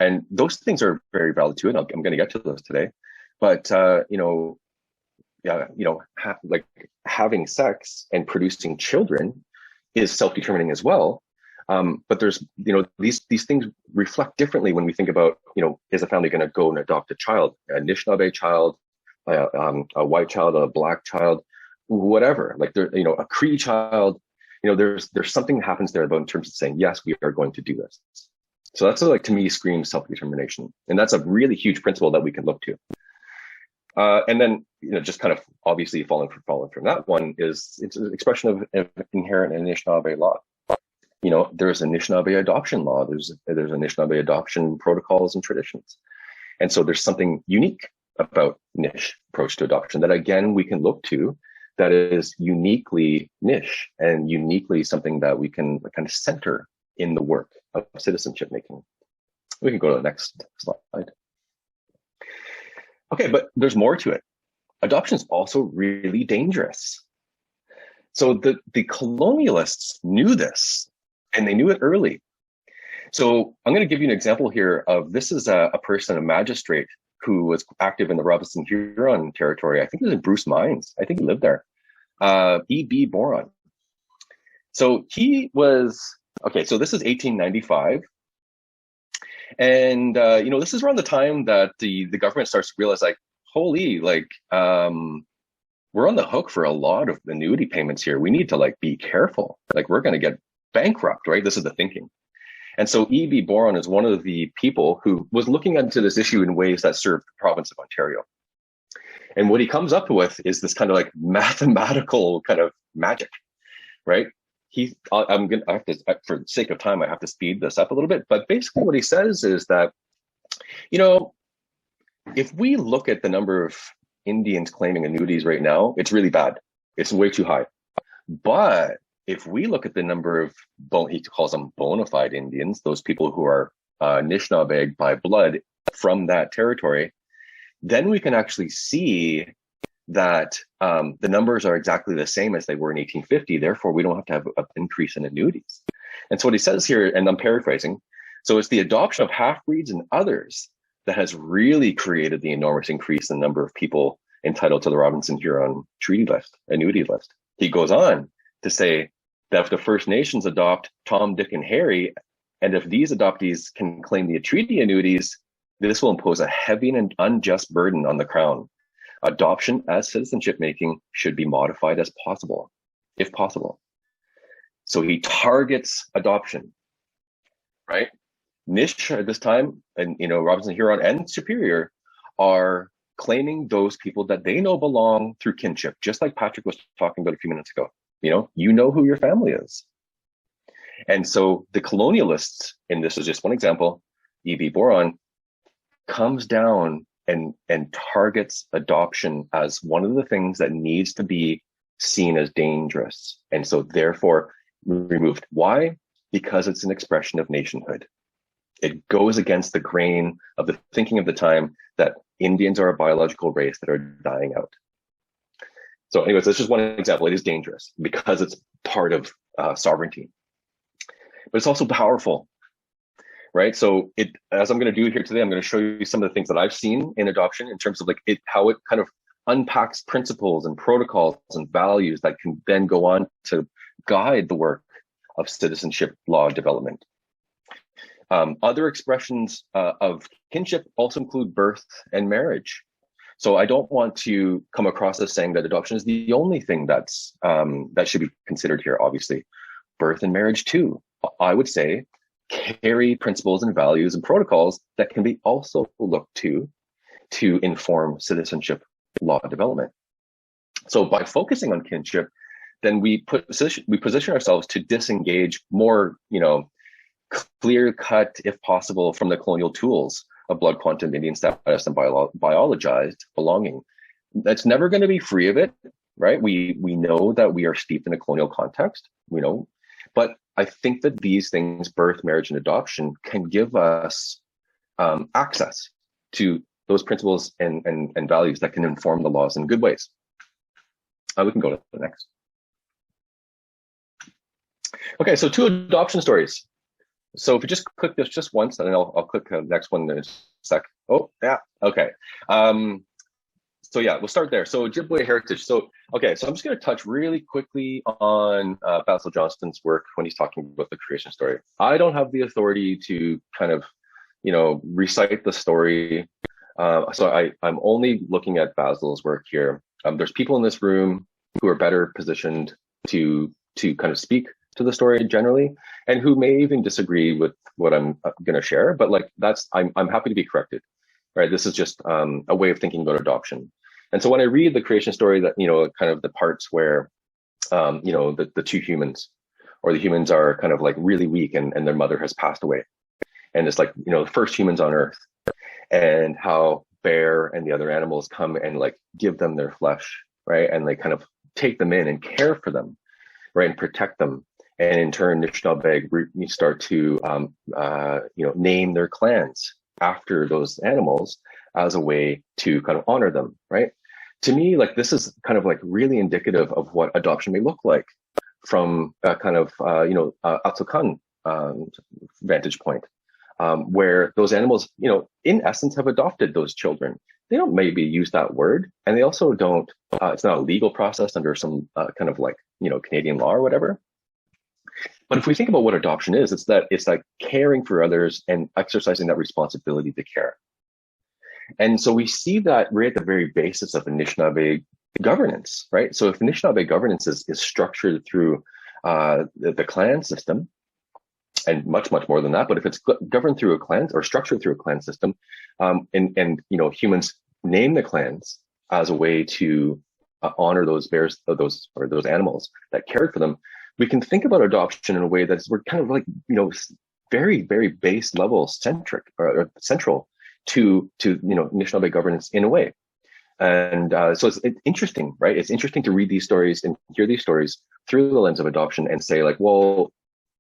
And those things are very valid too, and I'm going to get to those today. But having sex and producing children is self-determining as well. But there's these things reflect differently when we think about is a family going to go and adopt a child, a Anishinaabe child, a white child, a black child, whatever, a Cree child. There's something that happens there about in terms of saying yes, we are going to do this. So that's to me screams self-determination, and that's a really huge principle that we can look to. And then just kind of obviously following from that one it's an expression of inherent Anishinaabe law. There's Anishinaabe adoption law, there's Anishinaabe adoption protocols and traditions, and so there's something unique about Nish approach to adoption that again we can look to that is uniquely niche and uniquely something that we can kind of center in the work of citizenship making. We can go to the next slide. Okay, but there's more to it. Adoption is also really dangerous. So the colonialists knew this, and they knew it early. So I'm going to give you an example here of, this is a person, a magistrate, who was active in the Robinson Huron territory. I think it was in Bruce Mines. I think he lived there. E.B. Boron. So he was, okay, so this is 1895. And, this is around the time that the government starts to realize, like, holy, like, we're on the hook for a lot of annuity payments here. We need to, like, be careful. Like, we're going to get bankrupt, right? This is the thinking. And so E.B. Boron is one of the people who was looking into this issue in ways that served the province of Ontario. And what he comes up with is this kind of like mathematical kind of magic, right? I have to, for the sake of time, I have to speed this up a little bit. But basically what he says is that, if we look at the number of Indians claiming annuities right now, it's really bad. It's way too high. But if we look at the number of, he calls them bona fide Indians, those people who are Anishinaabe by blood from that territory, then we can actually see that the numbers are exactly the same as they were in 1850. Therefore, we don't have to have an increase in annuities. And so what he says here, and I'm paraphrasing, so it's the adoption of half-breeds and others that has really created the enormous increase in the number of people entitled to the Robinson Huron treaty list, annuity list. He goes on to say that if the First Nations adopt Tom, Dick, and Harry, and if these adoptees can claim the treaty annuities, this will impose a heavy and unjust burden on the Crown. Adoption as citizenship making should be modified as possible, if possible. So he targets adoption, right? Nish at this time, and Robinson Huron and Superior are claiming those people that they know belong through kinship, just like Patrick was talking about a few minutes ago. You know who your family is. And so the colonialists, and this is just one example, E.B. Boron, comes down and targets adoption as one of the things that needs to be seen as dangerous. And so therefore removed. Why? Because it's an expression of nationhood. It goes against the grain of the thinking of the time that Indians are a biological race that are dying out. So anyways, that's just one example. It is dangerous because it's part of sovereignty, but it's also powerful, right? So as I'm going to do here today, I'm going to show you some of the things that I've seen in adoption in terms of like how it kind of unpacks principles and protocols and values that can then go on to guide the work of citizenship law development. Other expressions of kinship also include birth and marriage. So I don't want to come across as saying that adoption is the only thing that should be considered here. Obviously, birth and marriage too, I would say, carry principles and values and protocols that can be also looked to inform citizenship law development. So by focusing on kinship, then we position ourselves to disengage more, clear cut, if possible, from the colonial tools of blood quantum, Indian status, and biologized belonging. That's never going to be free of it, right? We know that we are steeped in a colonial context, but I think that these things, birth, marriage, and adoption, can give us access to those principles and values that can inform the laws in good ways. We can go to the next. Okay, so 2 adoption stories. So if you just click this just once, and then I'll click the next one in a sec. Oh, yeah, okay. So yeah, we'll start there. So Ojibwe heritage. So I'm just going to touch really quickly on Basil Johnston's work when he's talking about the creation story. I don't have the authority to kind of, recite the story. So I'm only looking at Basil's work here. There's people in this room who are better positioned to kind of speak to the story generally, and who may even disagree with what I'm going to share. But like I'm happy to be corrected. Right? This is just a way of thinking about adoption. And so when I read the creation story, that kind of the parts where the 2 humans, or the humans are kind of like really weak, and their mother has passed away, and it's like the first humans on Earth, and how bear and the other animals come and like give them their flesh, right? And they kind of take them in and care for them, right, and protect them. And in turn, Anishinaabe start to name their clans after those animals as a way to kind of honor them, right? To me, like, this is kind of like really indicative of what adoption may look like from a kind of Atsukan vantage point, where those animals, in essence, have adopted those children. They don't maybe use that word, and they also don't. It's not a legal process under some kind of like Canadian law or whatever. But if we think about what adoption is, it's like caring for others and exercising that responsibility to care. And so we see that right at the very basis of Anishinaabe governance, right? So if Anishinaabe governance is structured through the clan system, and much, much more than that, but if it's governed through a clan or structured through a clan system, and humans name the clans as a way to honor those bears, those animals that cared for them, we can think about adoption in a way that's we're kind of like very, very base level centric or central to Anishinaabe governance in a way. And so it's interesting, right? It's interesting to read these stories and hear these stories through the lens of adoption and say, like, well,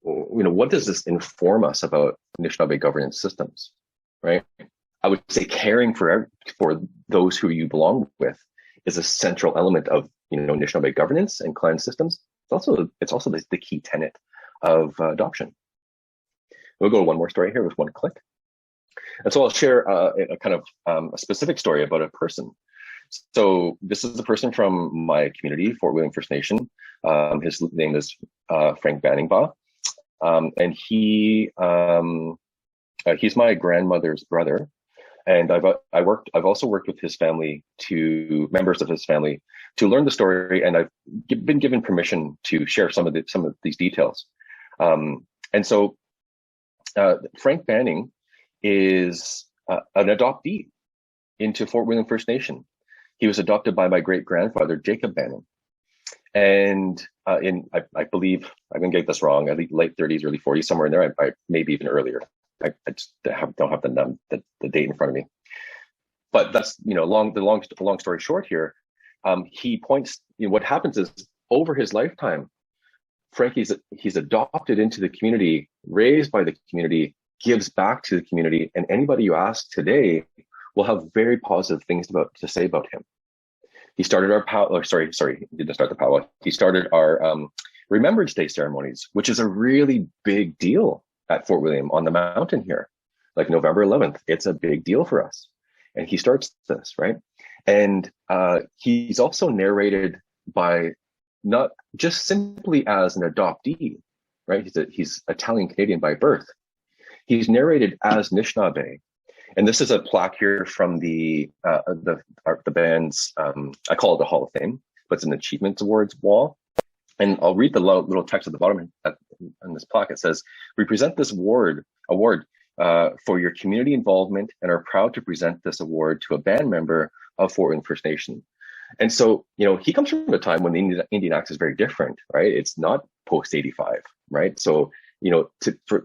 what does this inform us about Anishinaabe governance systems, right? I would say caring for those who you belong with is a central element of Anishinaabe governance and clan systems. It's also the key tenet of adoption. We'll go to one more story here with one click. And so I'll share a kind of a specific story about a person. So this is a person from my community, Fort William First Nation. His name is Frank Banningbaugh. And he's my grandmother's brother. And I've also worked with his family, members of his family, to learn the story, and I've been given permission to share some of these details. And so Frank Banning is an adoptee into Fort William First Nation. He was adopted by my great grandfather, Jacob Banning. And I believe, I'm going to get this wrong, I think late 30s, early 40s, somewhere in there, I maybe even earlier. I just don't have the date in front of me. But that's, the long story short here, he points, what happens is over his lifetime, he's adopted into the community, raised by the community, gives back to the community, and anybody you ask today will have very positive things to say about him. He started our he didn't start the powwow. He started our Remembrance Day ceremonies, which is a really big deal at Fort William on the mountain here. Like November 11th, it's a big deal for us. And he starts this, right? And he's also narrated by not just simply as an adoptee, right? He's Italian Canadian by birth. He's narrated as Anishinaabe. And this is a plaque here from the band's, I call it the Hall of Fame, but it's an Achievements Awards wall. And I'll read the little text at the bottom on this plaque. It says, "We present this award for your community involvement and are proud to present this award to a band member of Fort William First Nation." And so, he comes from a time when the Indian Act is very different, right? It's not post 85, right? So,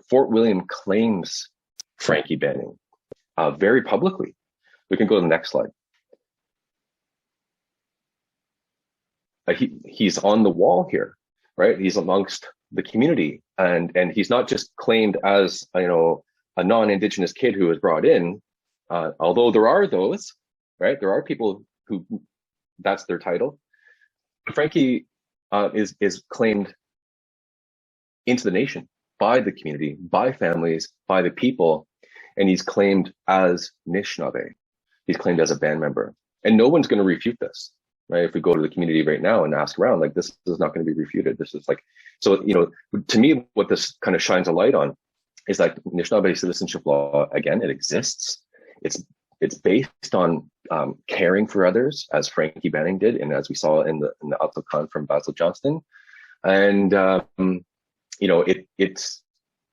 Fort William claims Frankie Banning very publicly. We can go to the next slide. He's on the wall here, right? He's amongst the community, and he's not just claimed as a non-Indigenous kid who was brought in, although there are those, right? There are people who that's their title. Frankie is claimed into the nation by the community, by families, by the people, and he's claimed as Anishinaabe. He's claimed as a band member, and no one's going to refute this. Right? If we go to the community right now and ask around, like, this is not going to be refuted. This is like, so, to me, what this kind of shines a light on is that Anishinaabe citizenship law, again, it exists. It's based on caring for others, as Frankie Banning did, and as we saw in the Atsukan from Basil Johnston. And,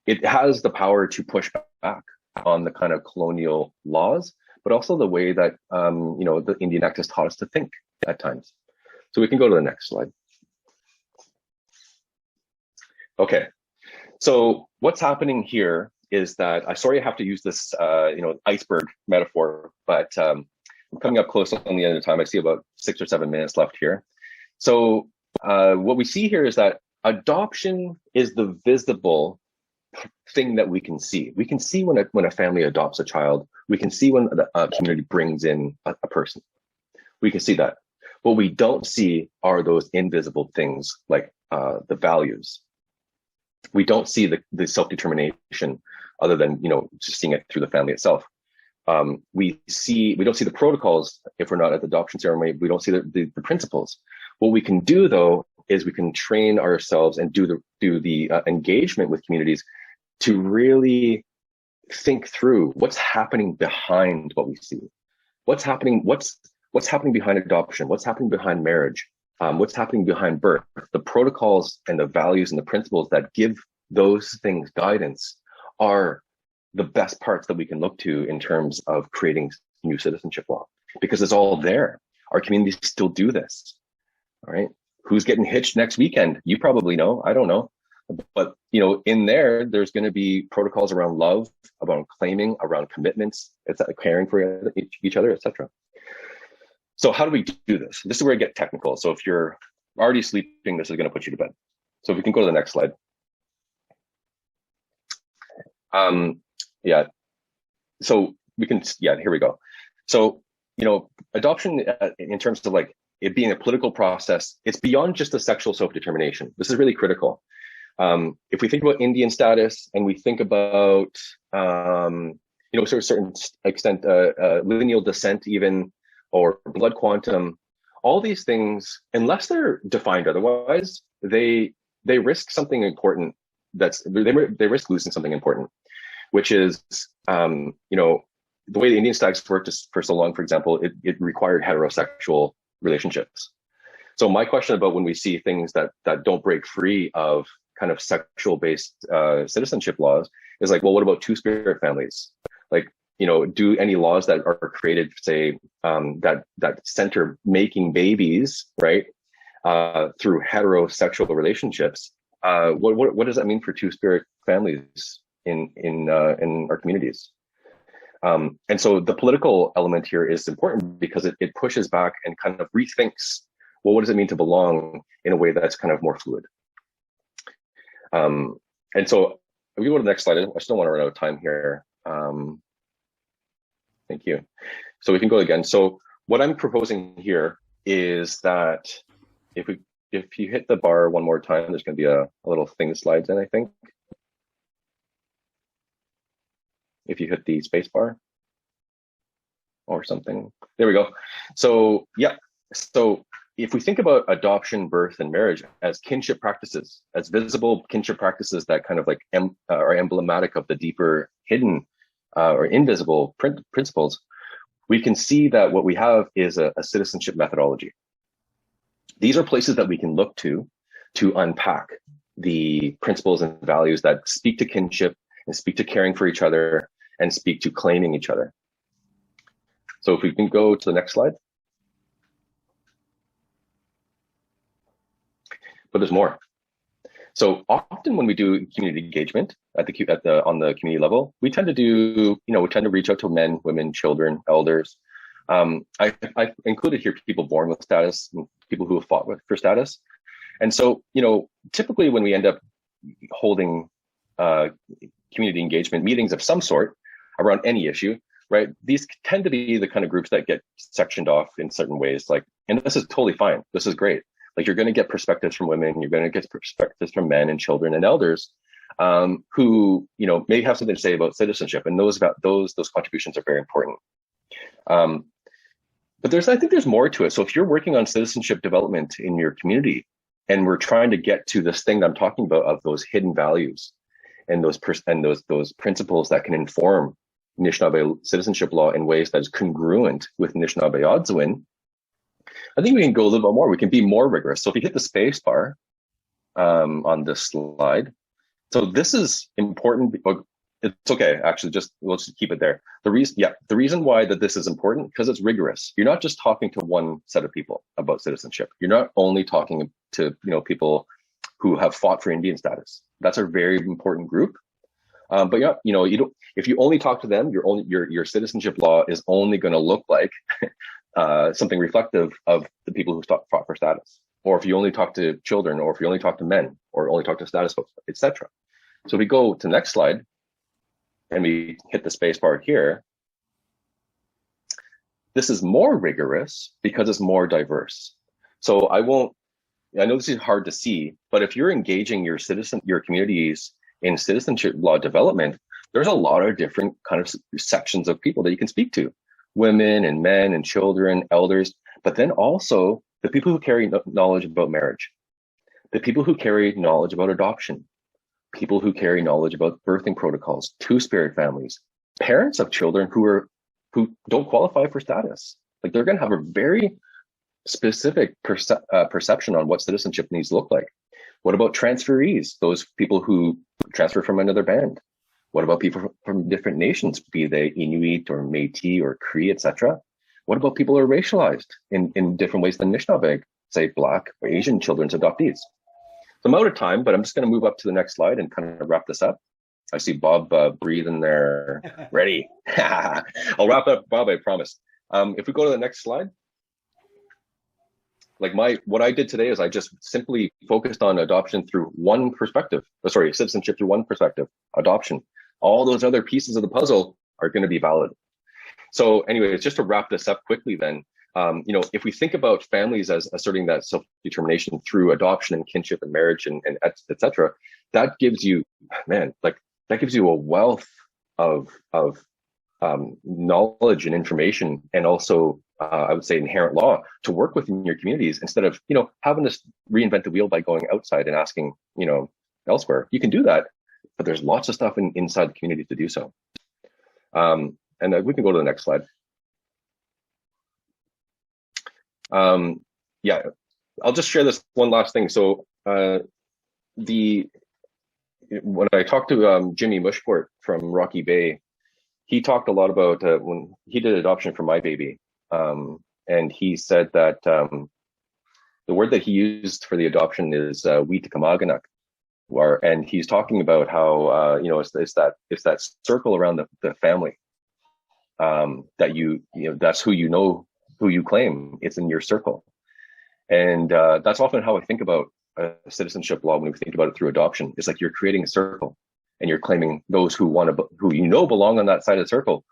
it has the power to push back on the kind of colonial laws, but also the way that, the Indian Act has taught us to think at times. So we can go to the next slide. Okay, so what's happening here is that, I have to use this, iceberg metaphor, but I'm coming up close on the end of the time. I see about 6 or 7 minutes left here. So what we see here is that adoption is the visible thing that we can see. We can see when a family adopts a child. We can see when a community brings in a person. We can see that. What we don't see are those invisible things like the values. We don't see the self-determination other than, just seeing it through the family itself. We don't see the protocols if we're not at the adoption ceremony. We don't see the principles. What we can do though is we can train ourselves and do the engagement with communities to really think through what's happening behind what we see. What's happening behind adoption? What's happening behind marriage? What's happening behind birth? The protocols and the values and the principles that give those things guidance are the best parts that we can look to in terms of creating new citizenship law, because it's all there. Our communities still do this. All right. Who's getting hitched next weekend? You probably know. I don't know. But, in there's going to be protocols around love, around claiming, around commitments, caring for each other, etc. So how do we do this? This is where I get technical. So if you're already sleeping, this is going to put you to bed. So if we can go to the next slide. Yeah. So we can, here we go. So, adoption in terms of like it being a political process, it's beyond just the sexual self-determination. This is really critical. If we think about Indian status and we think about, to a certain extent, lineal descent even, or blood quantum, all these things, unless they're defined otherwise, they risk something important. They risk losing something important, which is, the way the Indian status worked for so long, for example, it required heterosexual relationships. So my question about when we see things that don't break free of kind of sexual-based citizenship laws is like, well, what about two-spirit families? Like, do any laws that are created, say, that center making babies, right, through heterosexual relationships? What does that mean for two-spirit families in our communities? And so the political element here is important because it pushes back and kind of rethinks, well, what does it mean to belong in a way that's kind of more fluid? And so if we go to the next slide, I still want to run out of time here. Thank you. So we can go again. So what I'm proposing here is that if you hit the bar one more time, there's going to be a little thing that slides in, I think. If you hit the space bar or something, there we go. So yeah, so if we think about adoption, birth, and marriage as kinship practices, as visible kinship practices that kind of like are emblematic of the deeper hidden or invisible principles, we can see that what we have is a citizenship methodology. These are places that we can look to unpack the principles and values that speak to kinship and speak to caring for each other and speak to claiming each other. So if we can go to the next slide. But there's more. So often when we do community engagement on the community level, we tend to do, we tend to reach out to men, women, children, elders. I included here people born with status, and people who have fought for status. And so, typically when we end up holding community engagement meetings of some sort around any issue, right? These tend to be the kind of groups that get sectioned off in certain ways. And this is totally fine. This is great. You're going to get perspectives from women, you're going to get perspectives from men and children and elders who, may have something to say about citizenship, and those contributions are very important. But I think there's more to it. So if you're working on citizenship development in your community, and we're trying to get to this thing that I'm talking about of those hidden values and those principles that can inform Anishinaabe citizenship law in ways that is congruent with Anishinaabe-Otziwin, I think we can go a little bit more. We can be more rigorous. So if you hit the space bar on this slide, so this is important. It's okay, actually, let's just keep it there. The reason why that this is important, because it's rigorous. You're not just talking to one set of people about citizenship. You're not only talking to people who have fought for Indian status. That's a very important group. But if you only talk to them, your citizenship law is only going to look like something reflective of the people who fought for status. or if you only talk to children, or if you only talk to men, or only talk to status folks, etc. So we go to the next slide, and we hit the space bar here. This is more rigorous because it's more diverse. So I know this is hard to see, but if you're engaging your communities in citizenship law development, there's a lot of different kind of sections of people that you can speak to. Women and men and children, elders, but then also the people who carry knowledge about marriage, the people who carry knowledge about adoption, people who carry knowledge about birthing protocols, two-spirit families, parents of children who don't qualify for status. Like, they're going to have a very specific perception on what citizenship needs to look like. What about transferees, those people who transfer from another band? What about people from different nations, be they Inuit or Métis or Cree, etc.? What about people who are racialized in different ways than Anishinaabe, say Black or Asian children's adoptees? So I'm out of time, but I'm just going to move up to the next slide and kind of wrap this up. I see Bob breathing there. Ready? I'll wrap up, Bob, I promise. If we go to the next slide. What I did today is I just simply focused on adoption through one perspective. Citizenship through one perspective, adoption. All those other pieces of the puzzle are going to be valid. So anyways, just to wrap this up quickly then, if we think about families as asserting that self-determination through adoption and kinship and marriage and et cetera, that gives you, that gives you a wealth of knowledge and information, and also I would say inherent law to work within your communities, instead of having to reinvent the wheel by going outside and asking elsewhere. You can do that, but there's lots of stuff inside the community to do so. And we can go to the next slide. Yeah, I'll just share this one last thing. So when I talked to Jimmy Mushport from Rocky Bay, he talked a lot about when he did adoption for my baby. And he said that the word that he used for the adoption is Wiitikamaaganak, and he's talking about how it's that circle around the family, that that's who you claim. It's in your circle, and that's often how I think about citizenship law when we think about it through adoption. It's like you're creating a circle, and you're claiming those who belong on that side of the circle,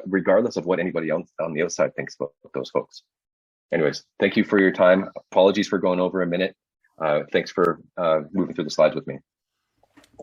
regardless of what anybody else on the outside thinks about those folks. Anyways, thank you for your time. Apologies for going over a minute. Thanks for moving through the slides with me.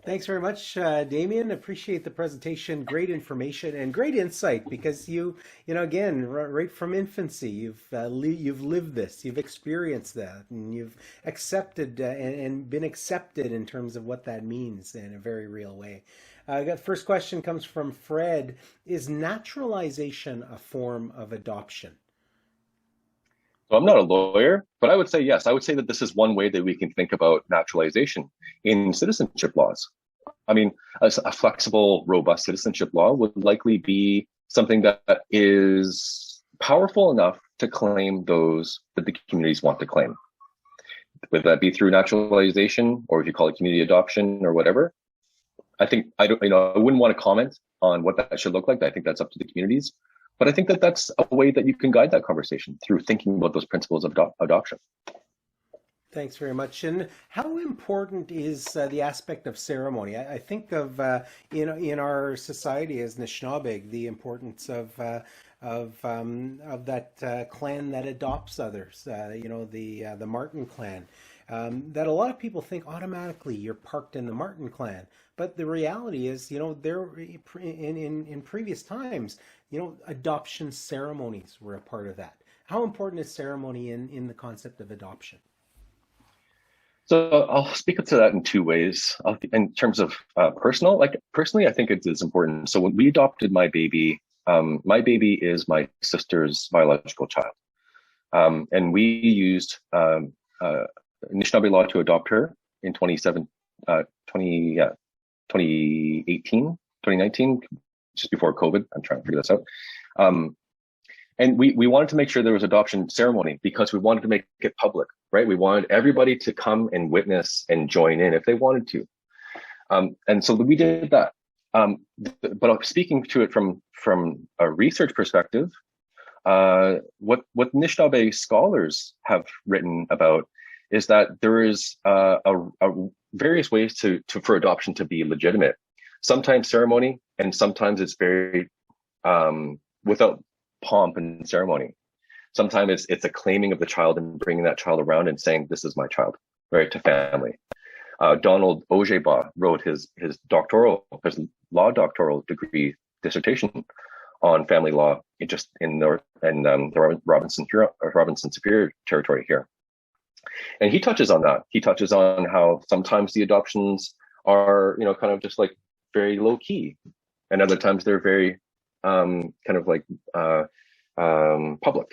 Thanks very much, Damien. Appreciate the presentation. Great information and great insight, because again, right from infancy, you've lived this, you've experienced that, and you've accepted and been accepted in terms of what that means in a very real way. The first question comes from Fred. Is naturalization a form of adoption? So I'm not a lawyer, but I would say yes. I would say that this is one way that we can think about naturalization in citizenship laws. I mean, a flexible, robust citizenship law would likely be something that is powerful enough to claim those that the communities want to claim. Whether that be through naturalization, or if you call it community adoption or whatever. I wouldn't want to comment on what that should look like. I think that's up to the communities. But I think that that's a way that you can guide that conversation through thinking about those principles of adoption. Thanks very much. And how important is the aspect of ceremony? I think of in our society as Anishinaabe, the importance of that clan that adopts others. The Martin clan. That a lot of people think automatically you're parked in the Martin clan, but the reality is, there in previous times, adoption ceremonies were a part of that. How important is ceremony in the concept of adoption? So I'll speak to that in two ways. In terms of personal, personally, I think it is important. So when we adopted my baby is my sister's biological child, and we used Anishinaabe law to adopt her in 2019, just before COVID. I'm trying to figure this out. And we wanted to make sure there was adoption ceremony because we wanted to make it public, right? We wanted everybody to come and witness and join in if they wanted to. And so we did that. But speaking to it from a research perspective, what Anishinaabe scholars have written about is that there is various ways for adoption to be legitimate. Sometimes ceremony, and sometimes it's very without pomp and ceremony. Sometimes it's a claiming of the child and bringing that child around and saying, "This is my child," right, to family. Donald Ojeba wrote his law doctoral degree dissertation on family law in the Robinson Superior territory here. And he touches on that. He touches on how sometimes the adoptions are, kind of just like very low key, and other times they're very kind of like public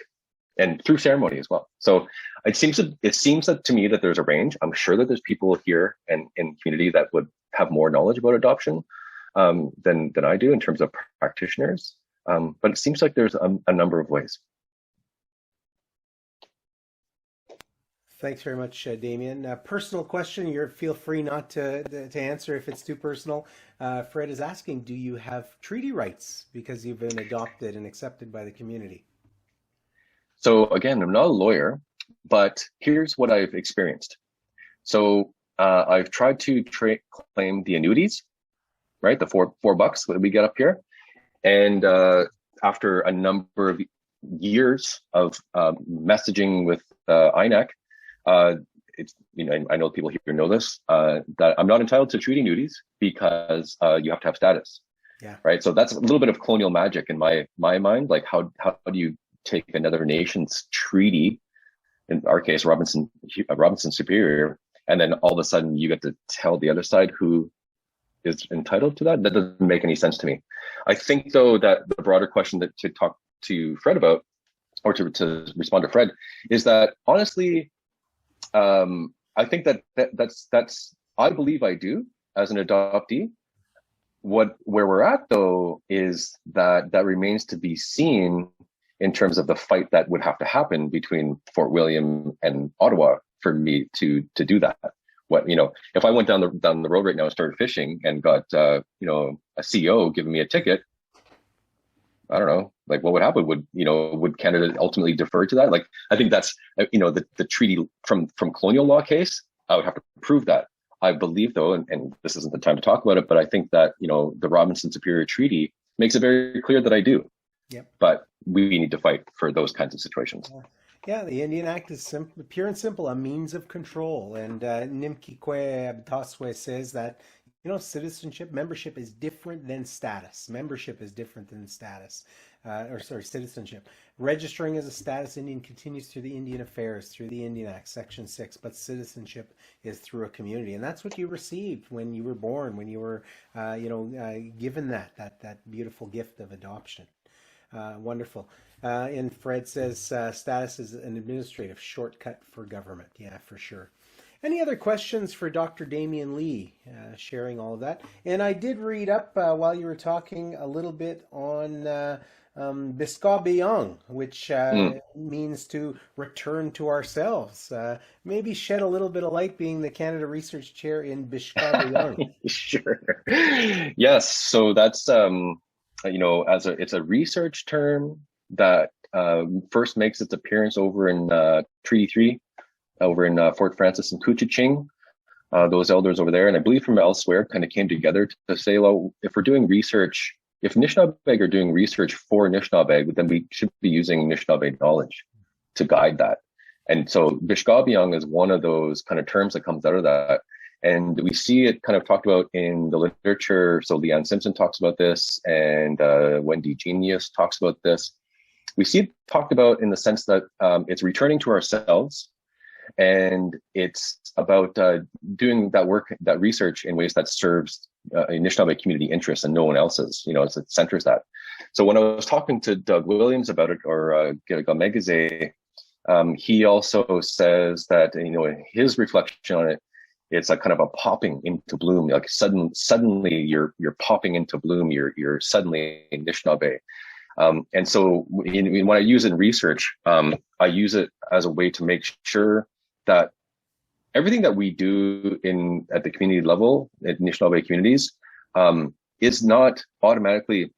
and through ceremony as well. So it seems that to me that there's a range. I'm sure that there's people here and in community that would have more knowledge about adoption than I do in terms of practitioners. But it seems like there's a number of ways. Thanks very much, Damien. Personal question, feel free not to answer if it's too personal. Fred is asking, do you have treaty rights because you've been adopted and accepted by the community? So again, I'm not a lawyer, but here's what I've experienced. So I've tried to claim the annuities, right? The $4 that we get up here. And after a number of years of messaging with INEC, it's, I know people here know this, that I'm not entitled to treaty annuities because you have to have status. Yeah. Right. So that's a little bit of colonial magic in my mind. Like how do you take another nation's treaty, in our case, Robinson Superior, and then all of a sudden you get to tell the other side who is entitled to that? That doesn't make any sense to me. I think though that the broader question that to talk to Fred about, or to respond to Fred, is that honestly, I think that's I believe I do as an adoptee. Where we're at though is that remains to be seen in terms of the fight that would have to happen between Fort William and Ottawa for me to do that. If I went down the road right now and started fishing and got a CO giving me a ticket, I don't know, like what would happen? Would Canada ultimately defer to that? Like, I think that's, the treaty from colonial law case, I would have to prove that. I believe though, and this isn't the time to talk about it, but I think that, the Robinson Superior Treaty makes it very clear that I do. Yep. But we need to fight for those kinds of situations. Yeah, the Indian Act is pure and simple, a means of control. And Nimkikwe Abtaswe says that, citizenship, membership is different than status. Membership is different than status, citizenship. Registering as a status Indian continues through the Indian Affairs, through the Indian Act, Section 6, but citizenship is through a community. And that's what you received when you were born, when you were, given that beautiful gift of adoption. Wonderful. And Fred says status is an administrative shortcut for government. Yeah, for sure. Any other questions for Dr. Damien Lee, sharing all of that? And I did read up while you were talking a little bit on Biskabiang, which means to return to ourselves. Maybe shed a little bit of light, being the Canada Research Chair in Biskabiang. Sure. Yes. So that's it's a research term that first makes its appearance over in Treaty 3, over in Fort Francis and Couchiching. Those elders over there, and I believe from elsewhere, kind of came together to say, well, if we're doing research, if Anishinaabeg are doing research for Anishinaabeg, then we should be using Anishinaabe knowledge to guide that. And so Biskabiang is one of those kind of terms that comes out of that. And we see it kind of talked about in the literature. So Leanne Simpson talks about this, and Wendy Genius talks about this. We see it talked about in the sense that it's returning to ourselves, and it's about doing that work, that research in ways that serves Anishinaabe community interests and no one else's. It centers that. So when I was talking to Doug Williams about it, or Gamegeze, he also says that his reflection on it, it's a kind of a popping into bloom. Like suddenly you're popping into bloom. You're suddenly Anishinaabe. And so when I use it in research, I use it as a way to make sure that everything that we do at the community level, at Anishinaabe communities, is not automatically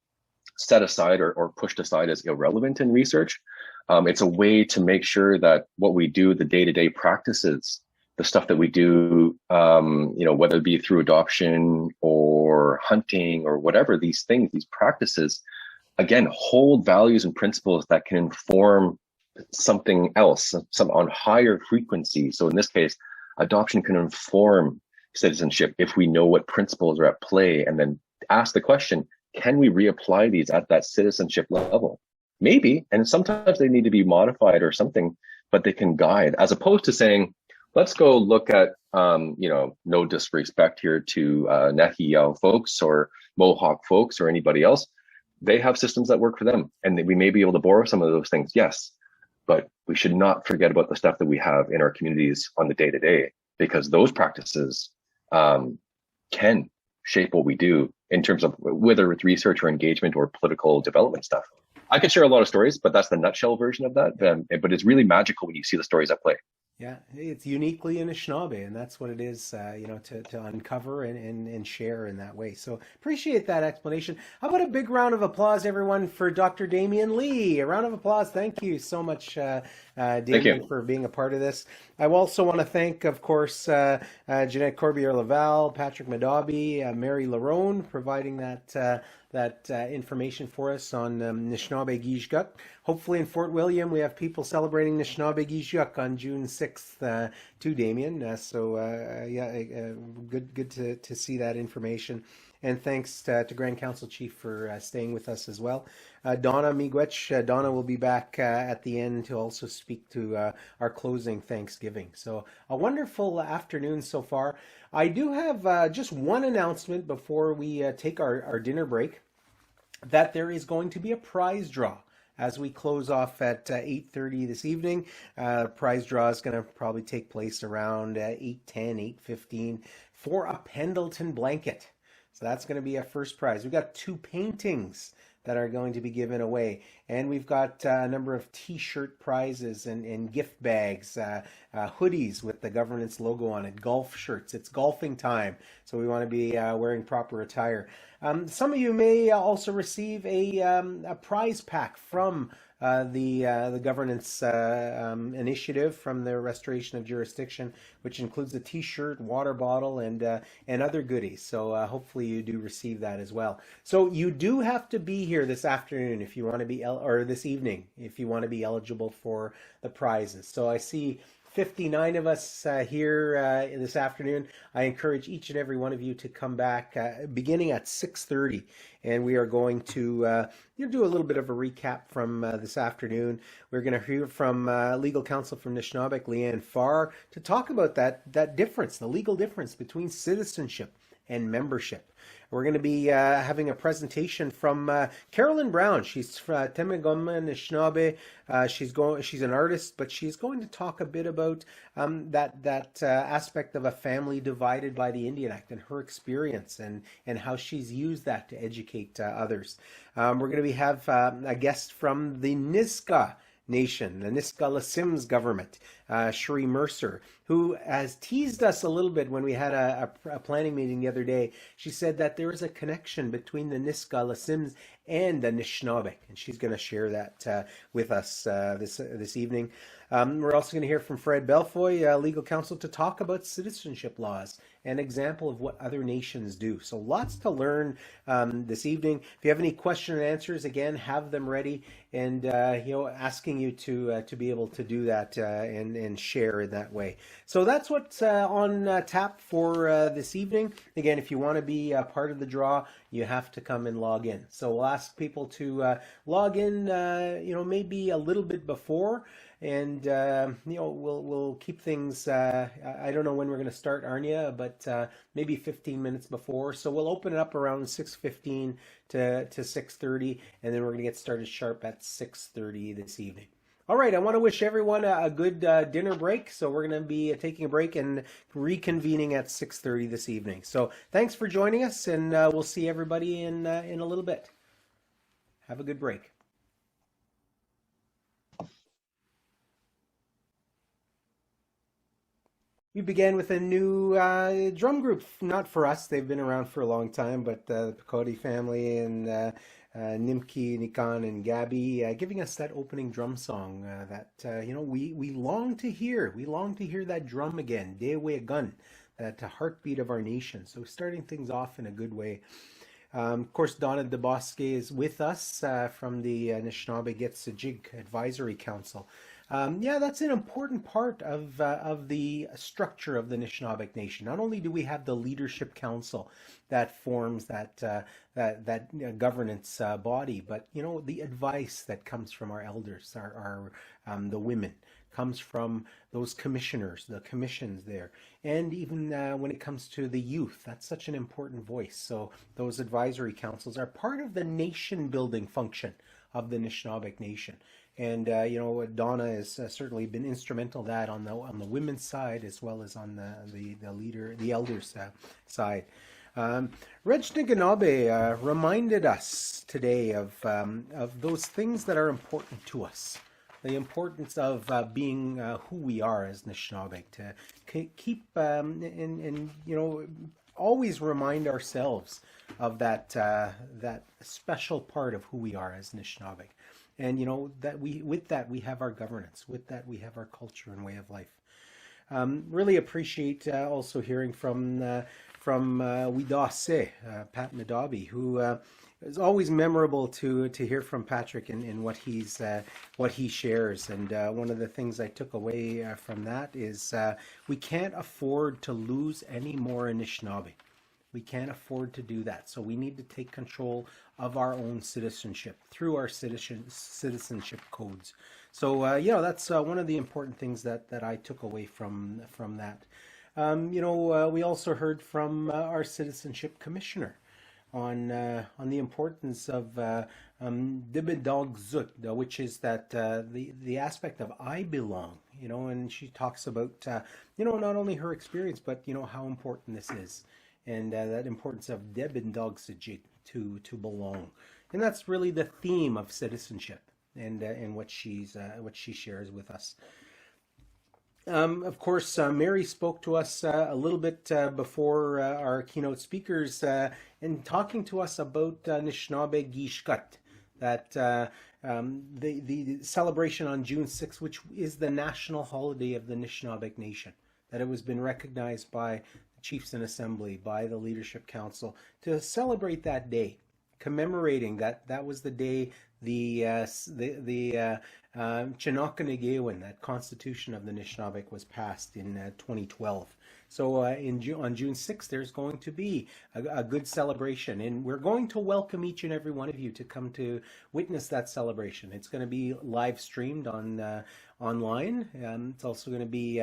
set aside or pushed aside as irrelevant in research. It's a way to make sure that what we do, the day-to-day practices, the stuff that we do, whether it be through adoption or hunting or whatever, these things, these practices, again, hold values and principles that can inform something else, some on higher frequency. So in this case, adoption can inform citizenship if we know what principles are at play, and then ask the question, can we reapply these at that citizenship level? Maybe, and sometimes they need to be modified or something, but they can guide, as opposed to saying, let's go look at, no disrespect here to Nehiyaw folks or Mohawk folks or anybody else. They have systems that work for them, and we may be able to borrow some of those things, yes, but we should not forget about the stuff that we have in our communities on the day-to-day, because those practices can shape what we do in terms of whether it's research or engagement or political development stuff. I could share a lot of stories, but that's the nutshell version of that. But it's really magical when you see the stories at play. Yeah, it's uniquely Anishinaabe, and that's what it is, to uncover and share in that way. So appreciate that explanation. How about a big round of applause, everyone, for Dr. Damian Lee? A round of applause. Thank you so much, Damian, for being a part of this. I also want to thank, of course, Jeanette Corbier-Laval, Patrick Madabi, Mary Larone, providing that information for us on Anishinaabe Giizhik. Hopefully in Fort William, we have people celebrating Anishinaabe Giizhik on June 6th too, Damien. Good to see that information. And thanks to Grand Council Chief for staying with us as well. Donna Miigwech, Donna will be back at the end to also speak to our closing Thanksgiving. So a wonderful afternoon so far. I do have just one announcement before we take our dinner break, that there is going to be a prize draw as we close off at 8:30 this evening. Prize draw is going to probably take place around 8:10, 8:15 for a Pendleton blanket. So that's going to be a first prize. We've got 2 paintings that are going to be given away. And we've got a number of t-shirt prizes and gift bags, hoodies with the governance logo on it, golf shirts. It's golfing time, so we want to be wearing proper attire. Some of you may also receive a prize pack from the governance initiative from the restoration of jurisdiction, which includes a t-shirt, water bottle, and other goodies. So hopefully you do receive that as well. So you do have to be here this afternoon if you want to be, or this evening, if you want to be eligible for the prizes. So I see 59 of us here this afternoon. I encourage each and every one of you to come back beginning at 6:30, and we are going to do a little bit of a recap from this afternoon. We're going to hear from legal counsel from Nishnawbek, Leanne Farr, to talk about that difference, the legal difference between citizenship and membership. We're going to be having a presentation from Carolyn Brown. She's from Temegoma, Anishinaabe. She's an artist, but she's going to talk a bit about that aspect of a family divided by the Indian Act and her experience and how she's used that to educate others. We're going to have a guest from the Niska Nation, the Niska Lasims government, Cherie Mercer, who has teased us a little bit when we had a planning meeting the other day. She said that there is a connection between the Niska Lasims and the Anishinaabe, and she's going to share that with us this evening. We're also going to hear from Fred Belfoy, legal counsel, to talk about citizenship laws, an example of what other nations do. So lots to learn this evening. If you have any question and answers, again, have them ready, and asking you to be able to do that and share in that way. So that's what's on tap for this evening. Again, if you want to be a part of the draw, you have to come and log in. So we'll ask people to log in, maybe a little bit before. And we'll keep things. I don't know when we're going to start, Arnia, but maybe 15 minutes before. So we'll open it up around 6:15 to 6:30, and then we're going to get started sharp at 6:30 this evening. All right, I want to wish everyone a good dinner break. So we're going to be taking a break and reconvening at 6:30 this evening. So thanks for joining us, and we'll see everybody in a little bit. Have a good break. We began with a new drum group, not for us. They've been around for a long time, but the Picodi family and Nimki, Nikan, and Gabby giving us that opening drum song that we long to hear. We long to hear that drum again, Dewe Gun, that heartbeat of our nation. So starting things off in a good way. Of course, Donna DeBosque is with us from the Anishinaabe Getsajig Advisory Council. Yeah, that's an important part of the structure of the Anishinaabe Nation. Not only do we have the Leadership Council that forms that governance body, but the advice that comes from our elders, the women, comes from those commissioners, the commissions there, and even when it comes to the youth, that's such an important voice. So those advisory councils are part of the nation building function of the Anishinaabe Nation. And Donna has certainly been instrumental in that on the women's side as well as on the elders side. Reg Niganabe reminded us today of those things that are important to us. The importance of being who we are as Anishinaabe, to keep always remind ourselves of that special part of who we are as Anishinaabe. And that with that we have our governance, with that we have our culture and way of life. Really appreciate also hearing from Widase, Pat Madabi, who is always memorable to hear from Patrick and what he shares. And one of the things I took away from that is we can't afford to lose any more Anishinaabe. We can't afford to do that. So we need to take control of our own citizenship through our citizenship codes. So that's one of the important things that I took away from that. We also heard from our citizenship commissioner on the importance of Dibidog Zut, which is that the aspect of I belong. And she talks about not only her experience, but how important this is. And that importance of Debindog Sajig, to belong. And that's really the theme of citizenship and what she shares with us. Of course, Mary spoke to us a little bit before our keynote speakers in talking to us about Anishinaabe Gishkat, that the celebration on June 6th, which is the national holiday of the Anishinaabe Nation, that it was been recognized by Chiefs in Assembly, by the Leadership Council, to celebrate that day, commemorating that was the day the Chinookanigewin, that Constitution of the Anishinaabe, was passed in 2012. So on June 6th, there's going to be a good celebration, and we're going to welcome each and every one of you to come to witness that celebration. It's going to be live streamed online. It's also going to be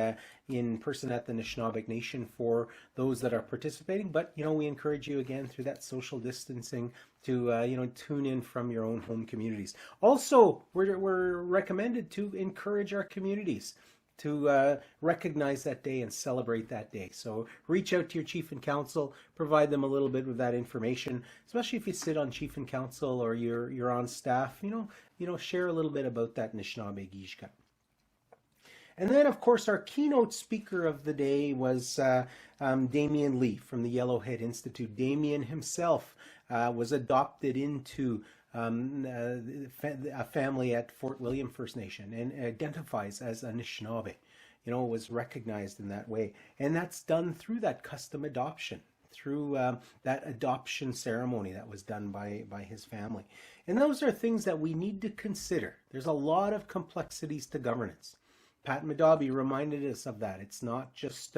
in person at the Anishinaabe Nation for those that are participating. But we encourage you again through that social distancing to tune in from your own home communities. Also, we're recommended to encourage our communities to recognize that day and celebrate that day. So reach out to your chief and council, provide them a little bit of that information, especially if you sit on chief and council or you're on staff, share a little bit about that Anishinaabe Gishka. And then, of course, our keynote speaker of the day was Damien Lee from the Yellowhead Institute. Damien himself was adopted into a family at Fort William First Nation and identifies as Anishinaabe, was recognized in that way. And that's done through that custom adoption, through that adoption ceremony that was done by his family. And those are things that we need to consider. There's a lot of complexities to governance. Pat Madabi reminded us of that. It's not just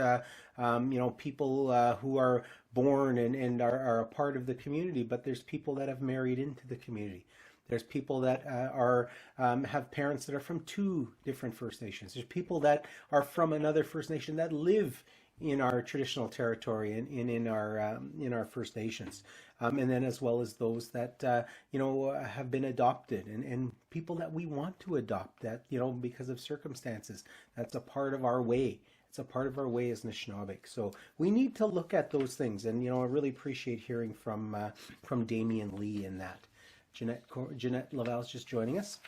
people who are born and are a part of the community, but there's people that have married into the community. There's people that have parents that are from two different First Nations. There's people that are from another First Nation that live in our traditional territory and in our First Nations, and then as well as those that have been adopted and people that we want to adopt that because of circumstances. That's a part of our way. It's a part of our way as Anishinaabe. So we need to look at those things, and I really appreciate hearing from Damien Lee in that. Jeanette Laval's just joining us.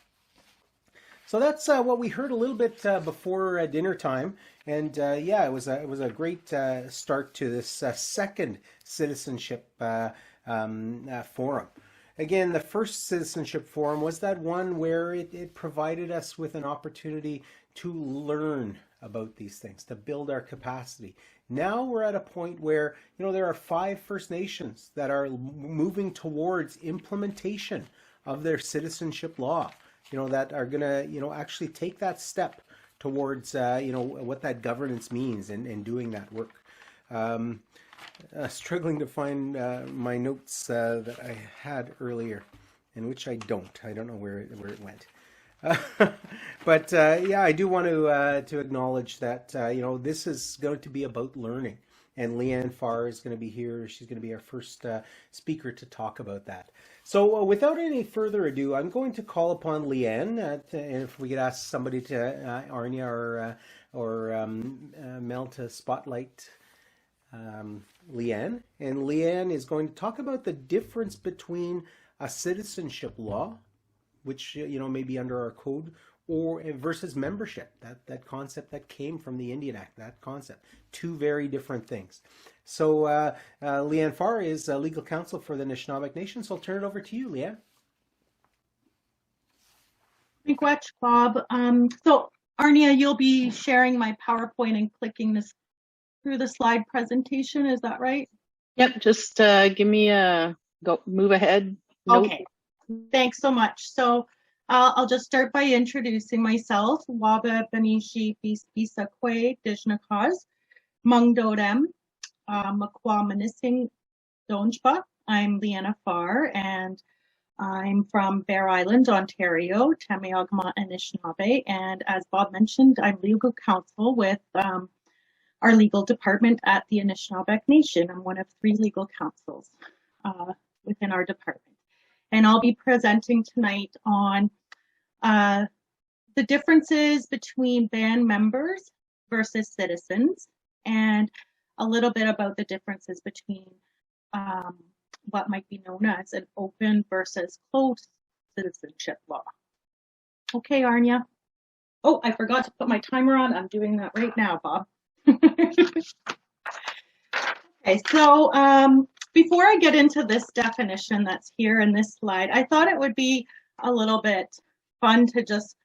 So that's what we heard a little bit before dinner time, and yeah, it was a great start to this second citizenship forum. Again, the first citizenship forum was that one where it provided us with an opportunity to learn about these things, to build our capacity. Now we're at a point where, you know, there are 5 First Nations that are moving towards implementation of their citizenship law, you know, that are going to, you know, actually take that step towards, you know, what that governance means in doing that work. Struggling to find my notes that I had earlier, in which I don't know where it went. But yeah, I do want to acknowledge that you know, this is going to be about learning, and Leanne Farr is going to be here. She's going to be our first speaker to talk about that. So without any further ado, I'm going to call upon Leanne, and if we could ask somebody to Arnia or Mel to spotlight Leanne. And Leanne is going to talk about the difference between a citizenship law, which, you know, may be under our code, or versus membership, that concept that came from the Indian Act, that concept. 2 very different things. So Leanne Farr is legal counsel for the Anishinaabeg Nation, so I'll turn it over to you, Leanne. Miigwech, Bob. So Arnia, you'll be sharing my PowerPoint and clicking this through the slide presentation, is that right? Yep, just give me a move ahead. Nope. Okay, thanks so much. So I'll just start by introducing myself. Wabe Benishi Bisa Kwe Dijnakaz, Mungdodem, Makwa Manising Donjba. I'm Leanna Farr, and I'm from Bear Island, Ontario, Tamiagma Anishinaabe. And as Bob mentioned, I'm legal counsel with our legal department at the Anishinaabeg Nation. I'm one of 3 legal counsels within our department. And I'll be presenting tonight on the differences between band members versus citizens, and a little bit about the differences between what might be known as an open versus closed citizenship law. Okay, Arnia. Oh, I forgot to put my timer on. I'm doing that right now, Bob. Okay, so before I get into this definition that's here in this slide, I thought it would be a little bit fun to just,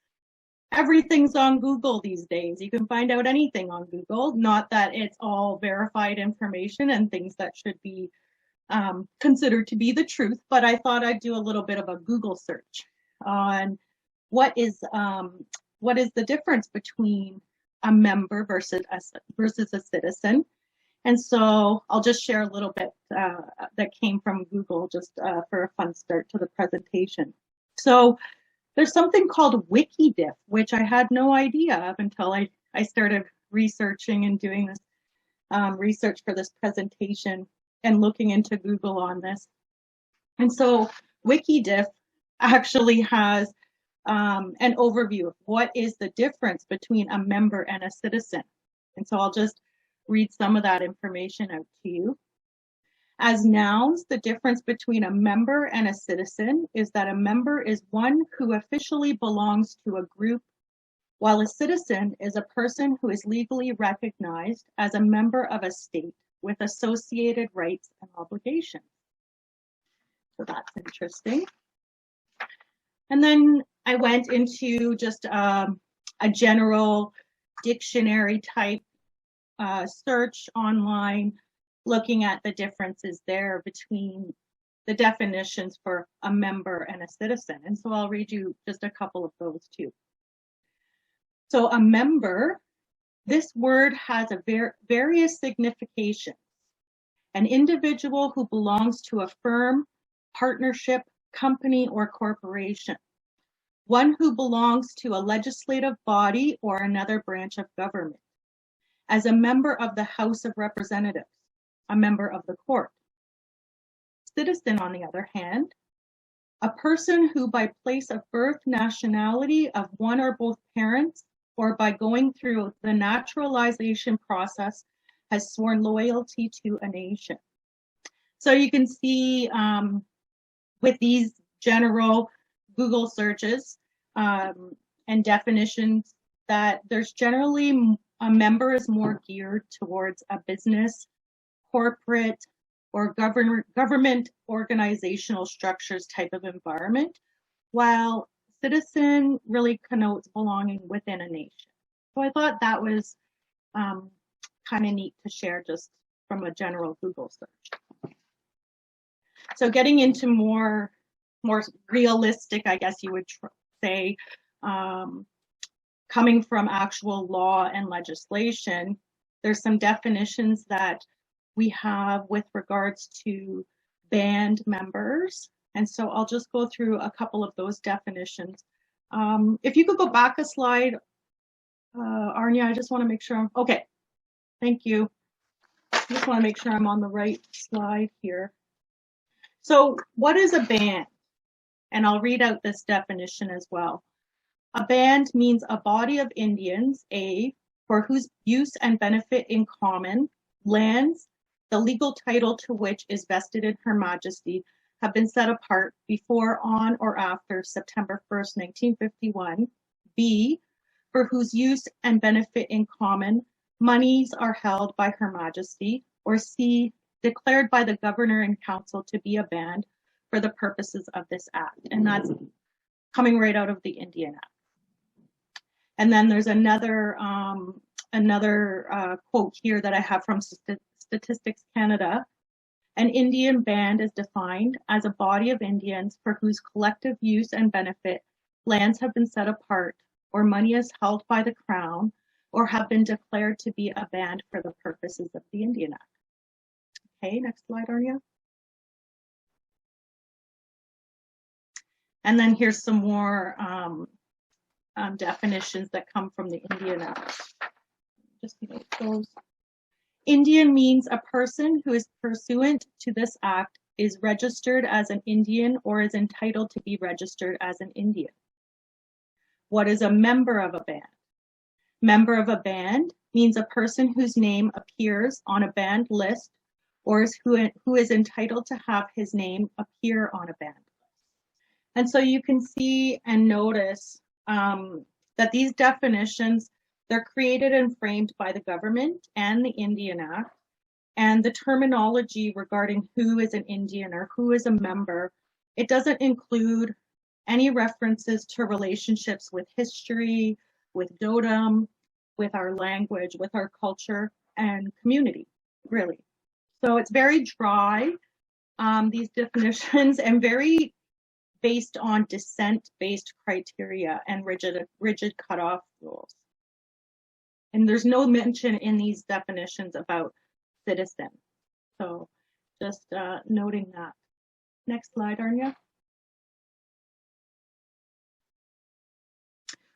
everything's on Google these days. You can find out anything on Google, not that it's all verified information and things that should be considered to be the truth, but I thought I'd do a little bit of a Google search on what is the difference between a member versus a citizen. And so I'll just share a little bit that came from Google just for a fun start to the presentation. So there's something called WikiDiff, which I had no idea of until I started researching and doing this research for this presentation and looking into Google on this. And so WikiDiff actually has an overview of what is the difference between a member and a citizen. And so I'll just read some of that information out to you. As nouns, the difference between a member and a citizen is that a member is one who officially belongs to a group, while a citizen is a person who is legally recognized as a member of a state with associated rights and obligations. So that's interesting. And then I went into just a general dictionary type search online, looking at the differences there between the definitions for a member and a citizen. And so I'll read you just a couple of those too. So a member, this word has a various significations. An individual who belongs to a firm, partnership, company, or corporation. One who belongs to a legislative body or another branch of government. As a member of the House of Representatives, a member of the court. Citizen, on the other hand, a person who by place of birth, nationality of one or both parents, or by going through the naturalization process, has sworn loyalty to a nation. So you can see with these general Google searches, and definitions that there's generally a member is more geared towards a business, corporate, or government organizational structures type of environment, while citizen really connotes belonging within a nation. So I thought that was kind of neat to share just from a general Google search. So getting into more realistic, I guess you would say, coming from actual law and legislation, there's some definitions that we have with regards to band members. And so I'll just go through a couple of those definitions. If you could go back a slide, Arnia, I just want to make sure okay. Thank you. I just want to make sure I'm on the right slide here. So what is a band? And I'll read out this definition as well. A band means a body of Indians, for whose use and benefit in common, lands, the legal title to which is vested in Her Majesty, have been set apart before, on, or after September 1st, 1951. B, for whose use and benefit in common, monies are held by Her Majesty. Or C, declared by the Governor and Council to be a band for the purposes of this Act. And that's coming right out of the Indian Act. And then there's another quote here that I have from Statistics Canada. An Indian band is defined as a body of Indians for whose collective use and benefit lands have been set apart, or money is held by the Crown, or have been declared to be a band for the purposes of the Indian Act. Okay, next slide, Arnia. And then here's some more definitions that come from the Indian Act. Just note those. Indian means a person who is pursuant to this act is registered as an Indian or is entitled to be registered as an Indian. What is a member of a band? Member of a band means a person whose name appears on a band list or who is entitled to have his name appear on a band list. And so you can see and notice that these definitions, they're created and framed by the government and the Indian Act, and the terminology regarding who is an Indian or who is a member, it doesn't include any references to relationships with history, with Totem, with our language, with our culture and community, really. So it's very dry, these definitions, and very based on descent-based criteria and rigid cutoff rules. And there's no mention in these definitions about citizen. So just noting that. Next slide, Arnia.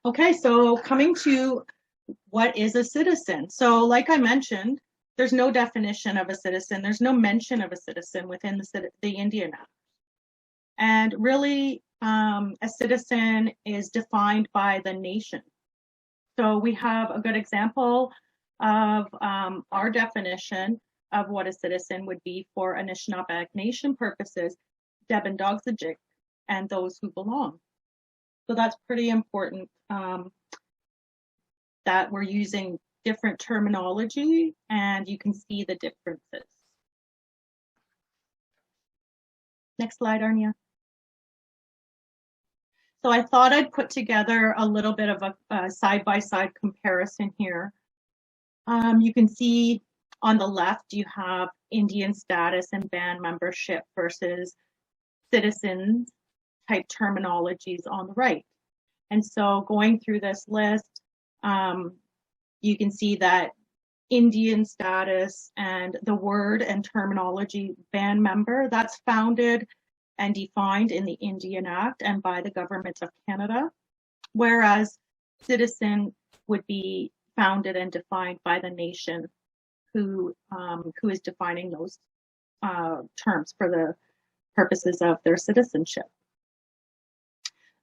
Okay, so coming to what is a citizen? So like I mentioned, there's no definition of a citizen. There's no mention of a citizen within the Indian Act. And really, a citizen is defined by the nation. So we have a good example of our definition of what a citizen would be for Anishinaabe Nation purposes, Debendogzijik, and those who belong. So that's pretty important that we're using different terminology and you can see the differences. Next slide, Arnia. So I thought I'd put together a little bit of a side-by-side comparison here. You can see on the left, you have Indian status and band membership versus citizens type terminologies on the right. And so going through this list, you can see that Indian status and the word and terminology band member, that's founded and defined in the Indian Act and by the Government of Canada, whereas citizen would be founded and defined by the nation who is defining those terms for the purposes of their citizenship.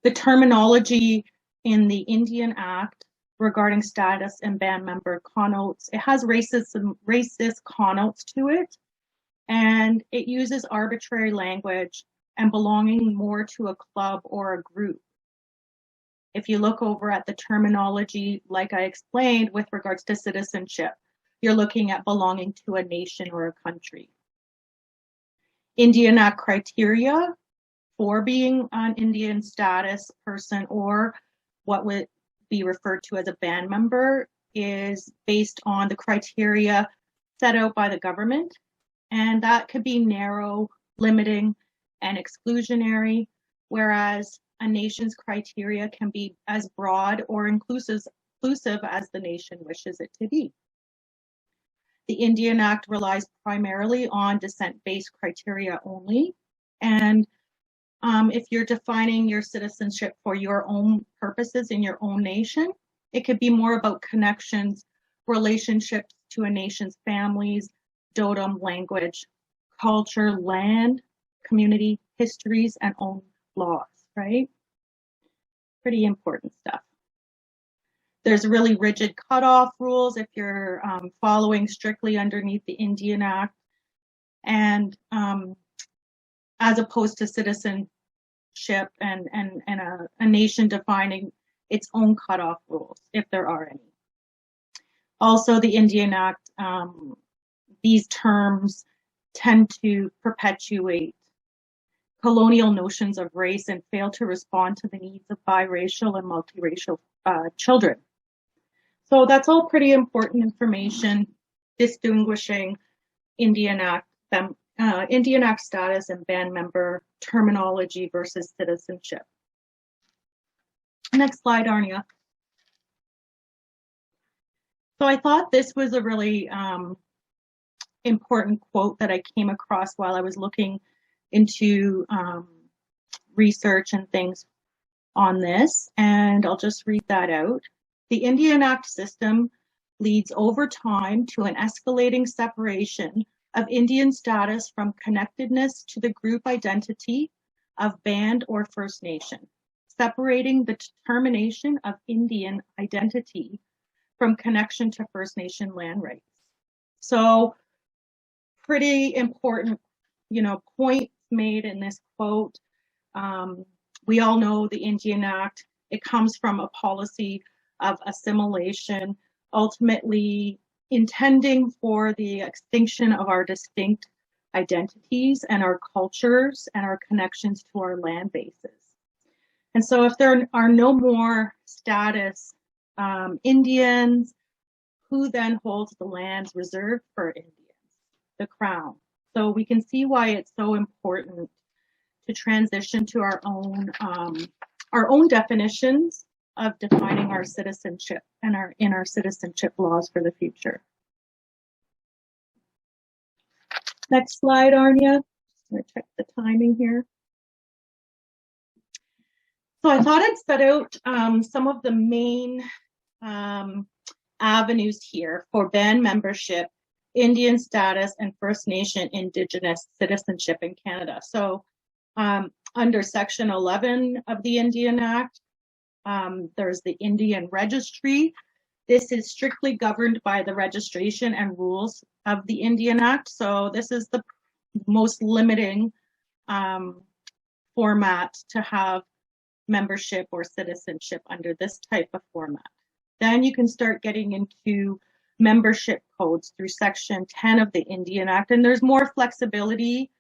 The terminology in the Indian Act regarding status and band member connotes, it has racist connotes to it, and it uses arbitrary language and belonging more to a club or a group. if you look over at the terminology, like I explained, with regards to citizenship, you're looking at belonging to a nation or a country. Indian Act criteria for being an Indian status person, or what would be referred to as a band member, is based on the criteria set out by the government. And that could be narrow, limiting, and exclusionary, whereas a nation's criteria can be as broad or inclusive as the nation wishes it to be. The Indian Act relies primarily on descent-based criteria only. And if you're defining your citizenship for your own purposes in your own nation, it could be more about connections, relationships to a nation's families, totem, language, culture, land, community, histories, and own laws, right? Pretty important stuff. There's really rigid cutoff rules if you're following strictly underneath the Indian Act, and as opposed to citizenship and a nation defining its own cutoff rules, if there are any. Also, the Indian Act, these terms tend to perpetuate colonial notions of race and fail to respond to the needs of biracial and multiracial children. So that's all pretty important information distinguishing Indian Act status and band member terminology versus citizenship. Next slide, Arnia. So I thought this was a really important quote that I came across while I was looking into research and things on this, and I'll just read that out. The Indian Act system leads over time to an escalating separation of Indian status from connectedness to the group identity of band or First Nation, separating the determination of Indian identity from connection to First Nation land rights. So pretty important, points made in this quote. We all know the Indian Act, it comes from a policy of assimilation, ultimately intending for the extinction of our distinct identities and our cultures and our connections to our land bases. And so if there are no more status Indians, who then holds the lands reserved for Indians? The Crown. So we can see why it's so important to transition to our own definitions of defining our citizenship and our citizenship laws for the future. Next slide, Arnia. Just going to check the timing here. So I thought I'd set out some of the main avenues here for band membership, Indian status, and First Nation Indigenous citizenship in Canada. So under Section 11 of the Indian Act, there's the Indian Registry. This is strictly governed by the registration and rules of the Indian Act. So this is the most limiting format to have membership or citizenship under this type of format. Then you can start getting into membership codes through Section 10 of the Indian Act, and there's more flexibility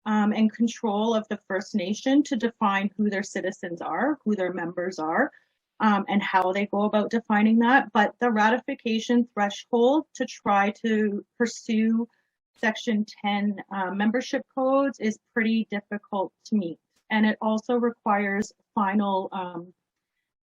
and control of the First Nation to define who their citizens are, who their members are, and how they go about defining that. But the ratification threshold to try to pursue Section 10 membership codes is pretty difficult to meet. And it also requires final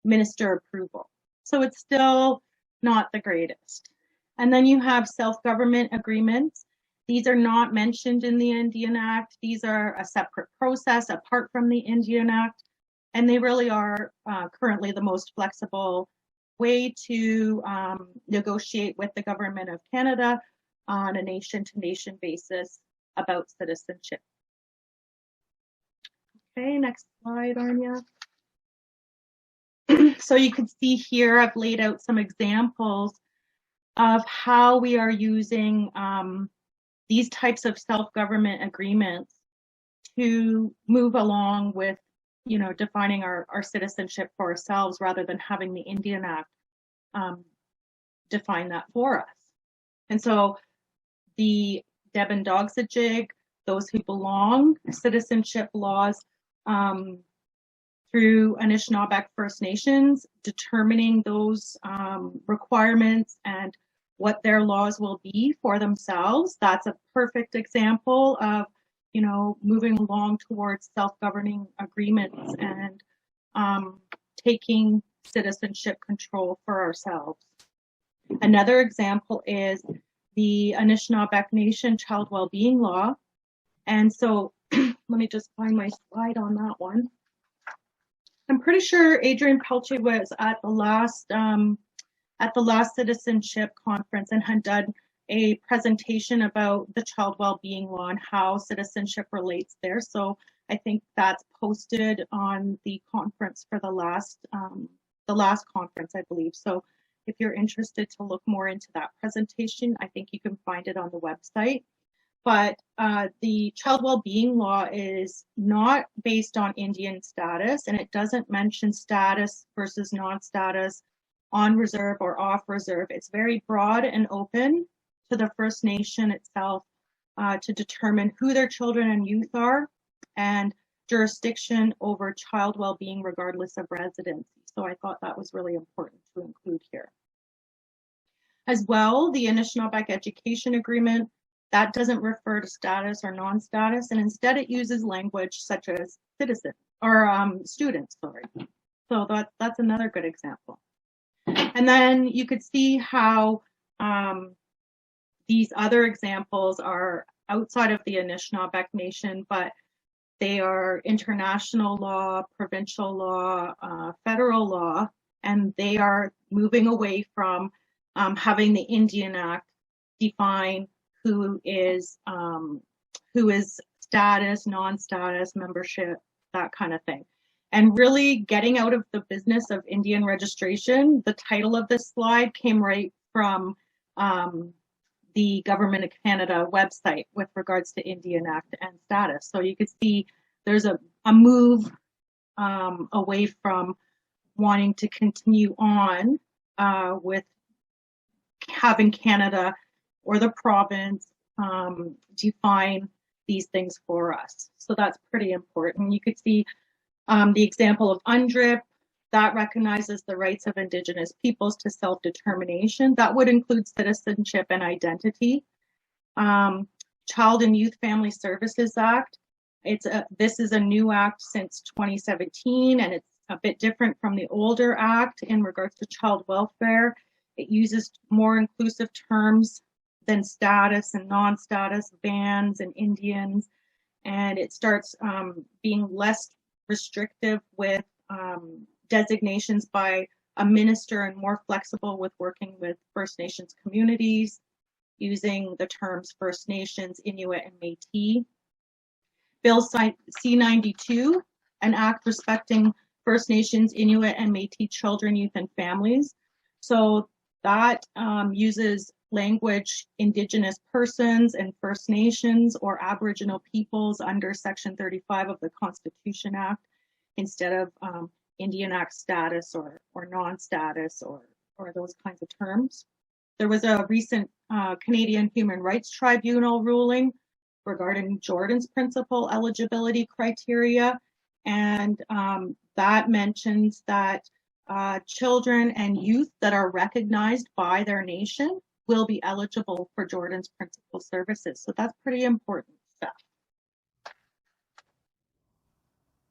minister approval. So it's still not the greatest. And then you have self-government agreements. These are not mentioned in the Indian Act. These are a separate process apart from the Indian Act. And they really are currently the most flexible way to negotiate with the Government of Canada on a nation-to-nation basis about citizenship. Okay, next slide, Arnia. So you can see here, I've laid out some examples of how we are using these types of self-government agreements to move along with defining our citizenship for ourselves rather than having the Indian Act define that for us. And so the Debendogzijig, those who belong, citizenship laws through Anishinaabeg First Nations, determining those requirements and what their laws will be for themselves. That's a perfect example of, moving along towards self-governing agreements and taking citizenship control for ourselves. Another example is the Anishinaabe Nation Child Wellbeing Law. And so let me just find my slide on that one. I'm pretty sure Adrian Pelche was at the last citizenship conference and had done a presentation about the Child Wellbeing Law and how citizenship relates there. So I think that's posted on the conference for the last conference, I believe. So if you're interested to look more into that presentation, I think you can find it on the website. But the Child Wellbeing Law is not based on Indian status, and it doesn't mention status versus non-status, on reserve or off reserve. It's very broad and open to the First Nation itself to determine who their children and youth are, and jurisdiction over child well-being regardless of residency. So I thought that was really important to include here. As well, the Anishinaabeg Education Agreement, that doesn't refer to status or non-status, and instead it uses language such as citizen or students, sorry. So that's another good example. And then you could see how these other examples are outside of the Anishinaabe Nation, but they are international law, provincial law, federal law, and they are moving away from having the Indian Act define who is status, non-status, membership, that kind of thing. And really getting out of the business of Indian registration. The title of this slide came right from the Government of Canada website with regards to Indian Act and status. So you could see there's a move away from wanting to continue on with having Canada or the province define these things for us. So that's pretty important. You could see the example of UNDRIP, that recognizes the rights of Indigenous peoples to self-determination. That would include citizenship and identity. Child and Youth Family Services Act, this is a new act since 2017, and it's a bit different from the older act in regards to child welfare. It uses more inclusive terms than status and non-status, bans and Indians, and it starts being less restrictive with designations by a minister and more flexible with working with First Nations communities, using the terms First Nations, Inuit, and Métis. Bill C-92, an act respecting First Nations, Inuit, and Métis children, youth, and families. So that uses language Indigenous persons and First Nations or Aboriginal peoples under Section 35 of the Constitution Act instead of Indian Act status or non-status or those kinds of terms. There was a recent Canadian Human Rights Tribunal ruling regarding Jordan's Principle eligibility criteria, and that mentions that children and youth that are recognized by their nation will be eligible for Jordan's Principle services. So that's pretty important stuff.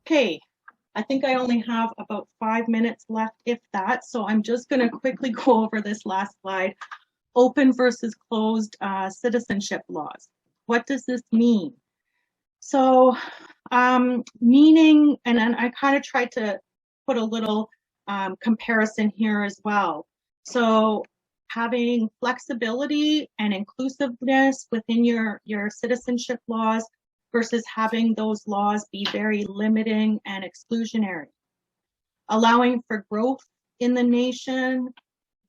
Okay, I think I only have about 5 minutes left, if that. So I'm just going to quickly go over this last slide. Open versus closed citizenship laws. What does this mean? So meaning, and then I kind of tried to put a little comparison here as well. So having flexibility and inclusiveness within your citizenship laws versus having those laws be very limiting and exclusionary. Allowing for growth in the nation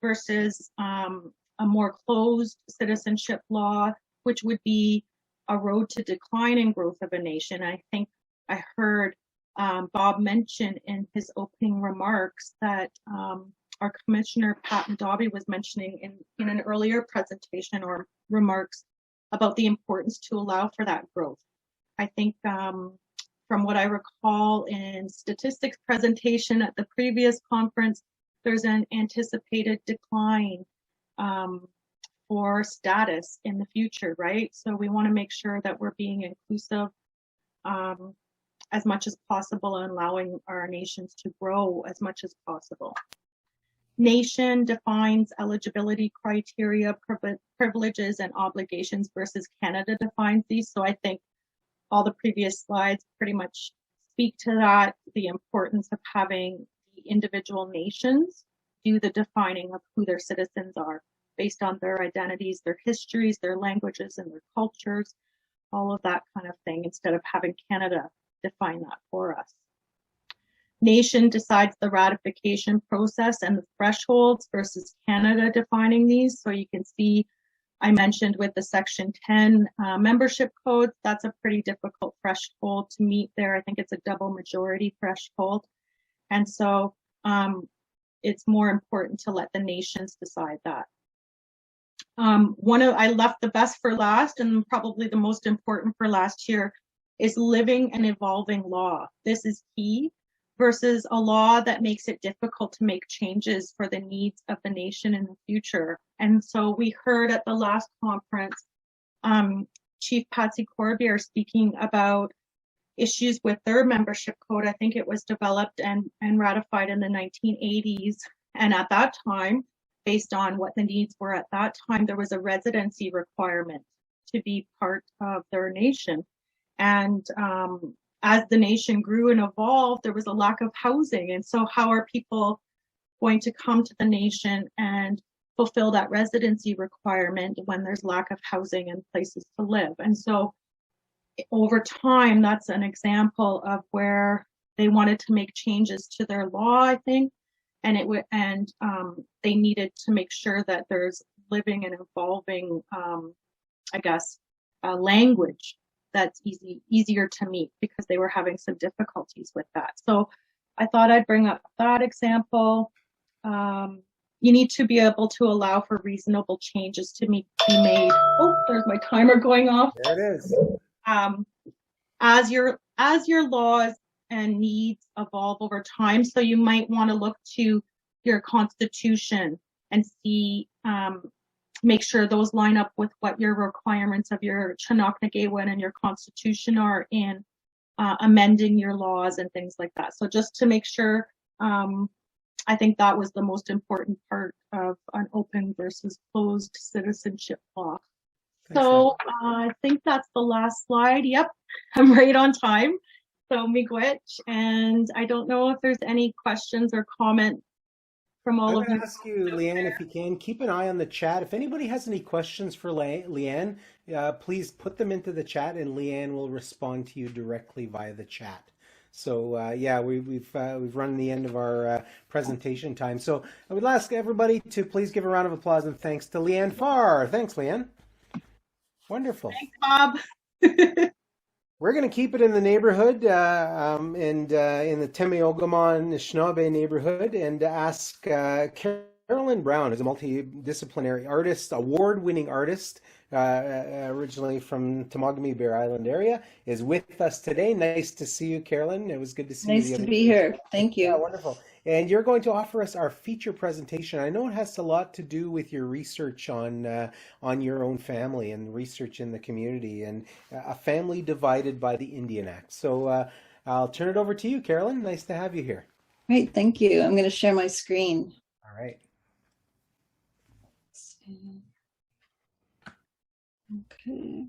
versus a more closed citizenship law, which would be a road to decline in growth of a nation. I think I heard Bob mentioned in his opening remarks that our Commissioner Pat Dobby was mentioning in an earlier presentation or remarks about the importance to allow for that growth. I think from what I recall in statistics presentation at the previous conference, there's an anticipated decline for status in the future, right? So we want to make sure that we're being inclusive as much as possible and allowing our nations to grow as much as possible. Nation defines eligibility criteria, privileges, and obligations versus Canada defines these. So I think all the previous slides pretty much speak to that, the importance of having the individual nations do the defining of who their citizens are based on their identities, their histories, their languages, and their cultures, all of that kind of thing, instead of having Canada define that for us. Nation decides the ratification process and the thresholds versus Canada defining these. So you can see I mentioned with the Section 10 membership codes, that's a pretty difficult threshold to meet there. I think it's a double majority threshold. And so it's more important to let the nations decide that. I left the best for last, and probably the most important for last here is living and evolving law. This is key versus a law that makes it difficult to make changes for the needs of the nation in the future. And so we heard at the last conference, Chief Patsy Corbiere speaking about issues with their membership code. I think it was developed and ratified in the 1980s. And at that time, based on what the needs were at that time, there was a residency requirement to be part of their nation. And as the nation grew and evolved, there was a lack of housing. And so how are people going to come to the nation and fulfill that residency requirement when there's lack of housing and places to live? And so over time, that's an example of where they wanted to make changes to their law, I think, and they needed to make sure that there's living and evolving, language that's easier to meet, because they were having some difficulties with that. So I thought I'd bring up that example. You need to be able to allow for reasonable changes to be made. Oh, there's my timer going off. There it is. As your laws and needs evolve over time, so you might want to look to your constitution and see, make sure those line up with what your requirements of your Chinoknagewin and your constitution are in amending your laws and things like that. So just to make sure, I think that was the most important part of an open versus closed citizenship law. So I think that's the last slide. Yep, I'm right on time. So miigwech, and I don't know if there's any questions or comments from all of you. I'm going to ask you, Leanne, if you can, keep an eye on the chat. If anybody has any questions for Leanne, please put them into the chat, and Leanne will respond to you directly via the chat. So yeah, we've run the end of our presentation time. So I would ask everybody to please give a round of applause and thanks to Leanne Farr. Thanks, Leanne. Wonderful. Thanks, Bob. We're going to keep it in the neighborhood and in the Temi-o-ga-mon Anishinaabe neighborhood, and ask Carolyn Brown, who's a multidisciplinary artist, award-winning artist, originally from Temagami Bear Island area, is with us today. Nice to see you, Carolyn. It was good to see you. Nice to be here. Thank you. Yeah, wonderful. And you're going to offer us our feature presentation. I know it has a lot to do with your research on your own family and research in the community, and a family divided by the Indian Act. So I'll turn it over to you, Carolyn. Nice to have you here. Great, thank you. I'm going to share my screen. All right. Okay.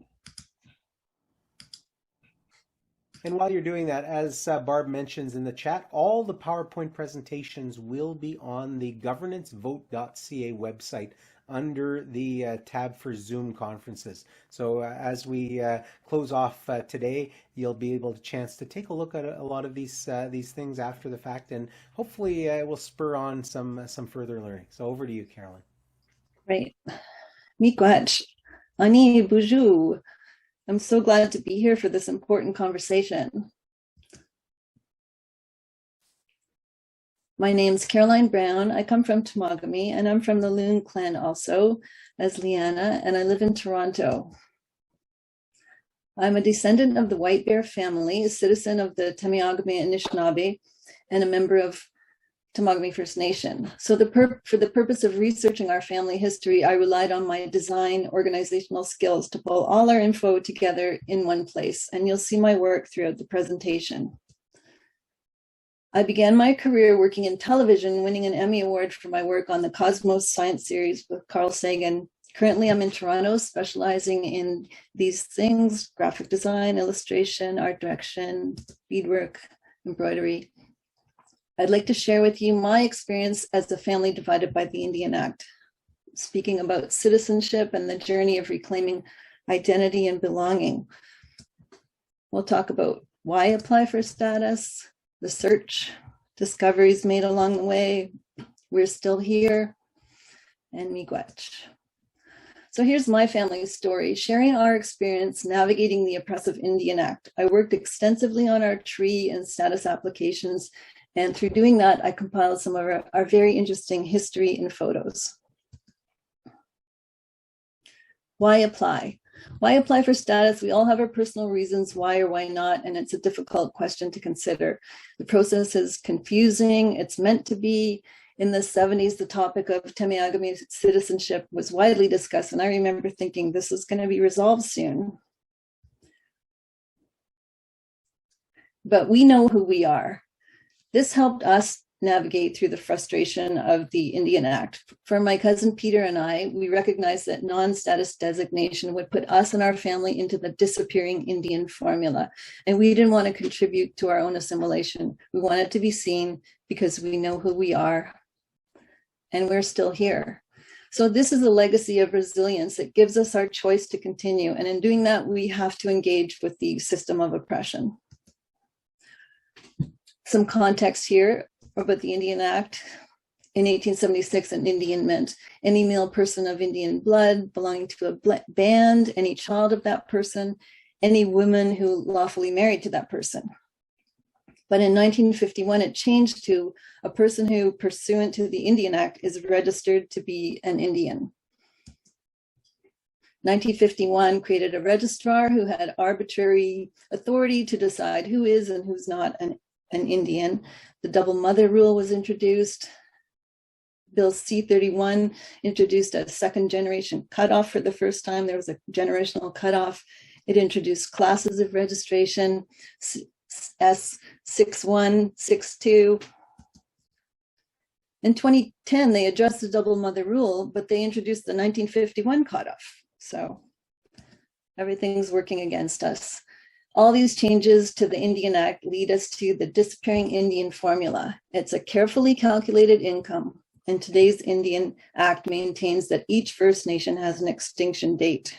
And while you're doing that, as Barb mentions in the chat, all the PowerPoint presentations will be on the governanceboat.ca website under the tab for Zoom conferences. So as we close off today, you'll be able to chance to take a look at a lot of these things after the fact, and hopefully it will spur on some further learning. So over to you, Carolyn. Right. Miigwech. Ani Buju. I'm so glad to be here for this important conversation. My name's Caroline Brown. I come from Temagami, and I'm from the Loon clan also, as Leanna, and I live in Toronto. I'm a descendant of the White Bear family, a citizen of the Temiagami Anishinaabe, and a member of Temagami First Nation. So for the purpose of researching our family history, I relied on my design organizational skills to pull all our info together in one place, and you'll see my work throughout the presentation. I began my career working in television, winning an Emmy Award for my work on the Cosmos Science series with Carl Sagan. Currently, I'm in Toronto, specializing in these things: graphic design, illustration, art direction, beadwork, embroidery. I'd like to share with you my experience as a family divided by the Indian Act, speaking about citizenship and the journey of reclaiming identity and belonging. We'll talk about why apply for status, the search, discoveries made along the way, we're still here, and miigwech. So here's my family's story, sharing our experience navigating the oppressive Indian Act. I worked extensively on our tree and status applications, and through doing that, I compiled some of our very interesting history and photos. Why apply? Why apply for status? We all have our personal reasons why or why not, and it's a difficult question to consider. The process is confusing, it's meant to be. In the 70s, the topic of Temiagami citizenship was widely discussed, and I remember thinking this is going to be resolved soon. But we know who we are. This helped us navigate through the frustration of the Indian Act. For my cousin Peter and I, we recognized that non-status designation would put us and our family into the disappearing Indian formula. And we didn't want to contribute to our own assimilation. We wanted to be seen because we know who we are. And we're still here. So this is a legacy of resilience that gives us our choice to continue. And in doing that, we have to engage with the system of oppression. Some context here about the Indian Act. In 1876, an Indian meant any male person of Indian blood belonging to a band, any child of that person, any woman who lawfully married to that person. But in 1951, it changed to a person who, pursuant to the Indian Act, is registered to be an Indian. 1951 created a registrar who had arbitrary authority to decide who is and who's not an Indian. The double mother rule was introduced. Bill C-31 introduced a second generation cutoff for the first time. There was a generational cutoff. It introduced classes of registration, S61, 62. In 2010, they addressed the double mother rule, but they introduced the 1951 cutoff. So everything's working against us. All these changes to the Indian Act lead us to the disappearing Indian formula. It's a carefully calculated income, and today's Indian Act maintains that each First Nation has an extinction date.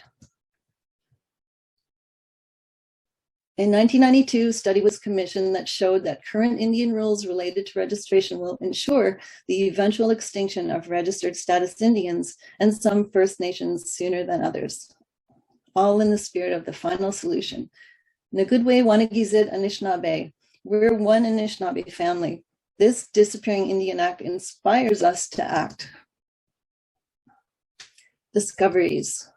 In 1992, a study was commissioned that showed that current Indian rules related to registration will ensure the eventual extinction of registered status Indians and some First Nations sooner than others, all in the spirit of the final solution. Nagudwe Wanagizit Anishinaabe. We're one Anishinaabe family. This disappearing Indian Act inspires us to act. Discoveries.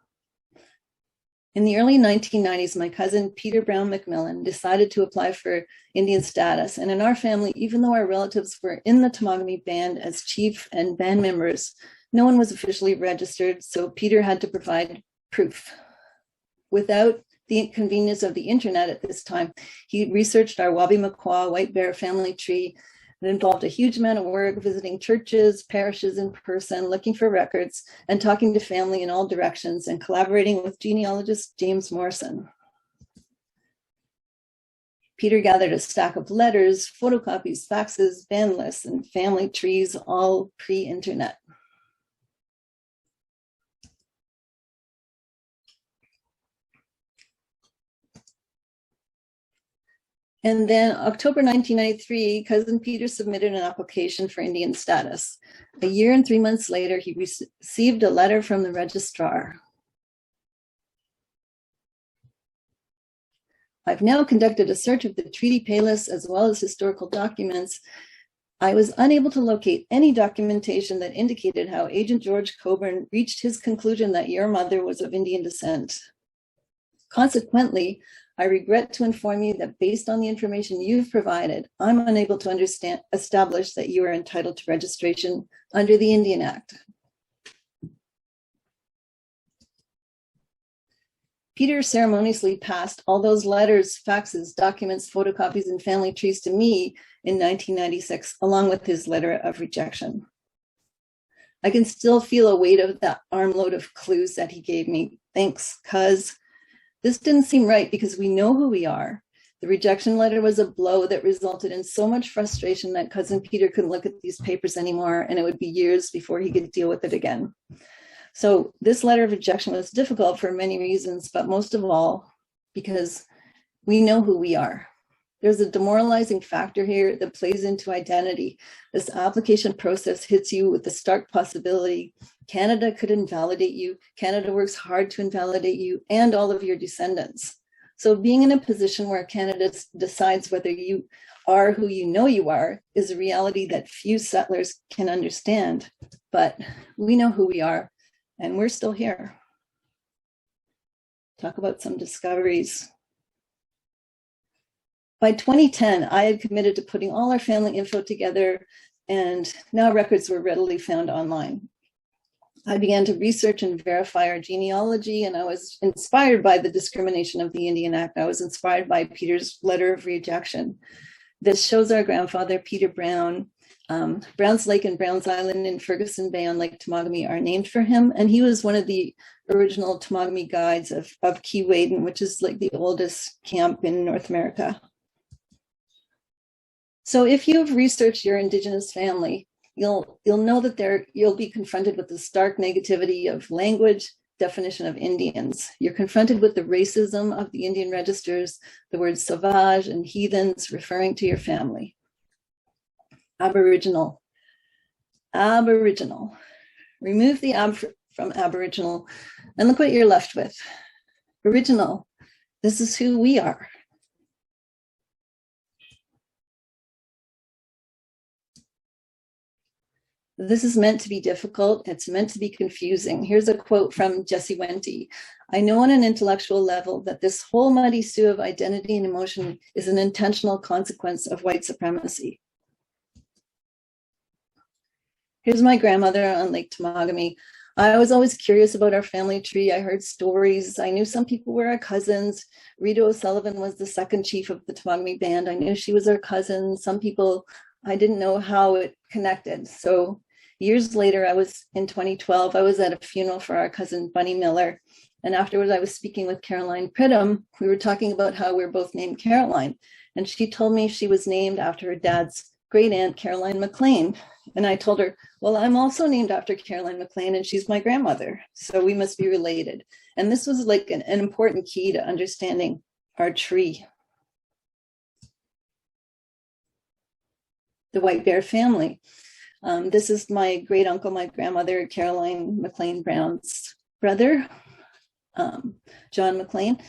In the early 1990s, my cousin Peter Brown McMillan decided to apply for Indian status. And in our family, even though our relatives were in the Temagami band as chief and band members, no one was officially registered, so Peter had to provide proof. Without the convenience of the internet at this time, he researched our Wabi-Makwa White Bear family tree. It involved a huge amount of work, visiting churches, parishes in person, looking for records, and talking to family in all directions, and collaborating with genealogist James Morrison. Peter gathered a stack of letters, photocopies, faxes, band lists, and family trees, all pre-internet. And then October 1993, cousin Peter submitted an application for Indian status. A year and 3 months later, he received a letter from the registrar. I've now conducted a search of the treaty payless as well as historical documents I was unable to locate any documentation that indicated how Agent George Coburn reached his conclusion that your mother was of Indian descent. Consequently, I regret to inform you that based on the information you've provided, I'm unable to establish that you are entitled to registration under the Indian Act. Peter ceremoniously passed all those letters, faxes, documents, photocopies, and family trees to me in 1996, along with his letter of rejection. I can still feel a weight of that armload of clues that he gave me. Thanks, cuz this didn't seem right because we know who we are. The rejection letter was a blow that resulted in so much frustration that Cousin Peter couldn't look at these papers anymore, and it would be years before he could deal with it again. So this letter of rejection was difficult for many reasons, but most of all, because we know who we are. There's a demoralizing factor here that plays into identity. This application process hits you with the stark possibility Canada could invalidate you. Canada works hard to invalidate you and all of your descendants. So being in a position where Canada decides whether you are who you know you are is a reality that few settlers can understand, but we know who we are. And we're still here. Talk about some discoveries. By 2010, I had committed to putting all our family info together, and now records were readily found online. I began to research and verify our genealogy, and I was inspired by the discrimination of the Indian Act. I was inspired by Peter's letter of rejection. This shows our grandfather, Peter Brown. Browns Lake and Browns Island in Ferguson Bay on Lake Temagami are named for him. And he was one of the original Temagami guides of Keewaydin, which is like the oldest camp in North America. So if you've researched your Indigenous family, you'll know that you'll be confronted with the stark negativity of language, definition of Indians. You're confronted with the racism of the Indian registers, the words sauvage and heathens referring to your family. Aboriginal. Remove the ab from Aboriginal and look what you're left with. Original. This is who we are. This is meant to be difficult. It's meant to be confusing. Here's a quote from Jesse Wente. I know on an intellectual level that this whole muddy stew of identity and emotion is an intentional consequence of white supremacy. Here's my grandmother on Lake Temagami. I was always curious about our family tree. I heard stories. I knew some people were our cousins. Rita O'Sullivan was the second chief of the Temagami band. I knew she was our cousin. Some people, I didn't know how it connected. So years later, in 2012, I was at a funeral for our cousin Bunny Miller. And afterwards, I was speaking with Caroline Pridham. We were talking about how we're both named Caroline. And she told me she was named after her dad's great aunt, Caroline McLean. And I told her, well, I'm also named after Caroline McLean and she's my grandmother. So we must be related. And this was like an important key to understanding our tree. The White Bear family. This is my great uncle, my grandmother, Caroline McLean Brown's brother, John McLean.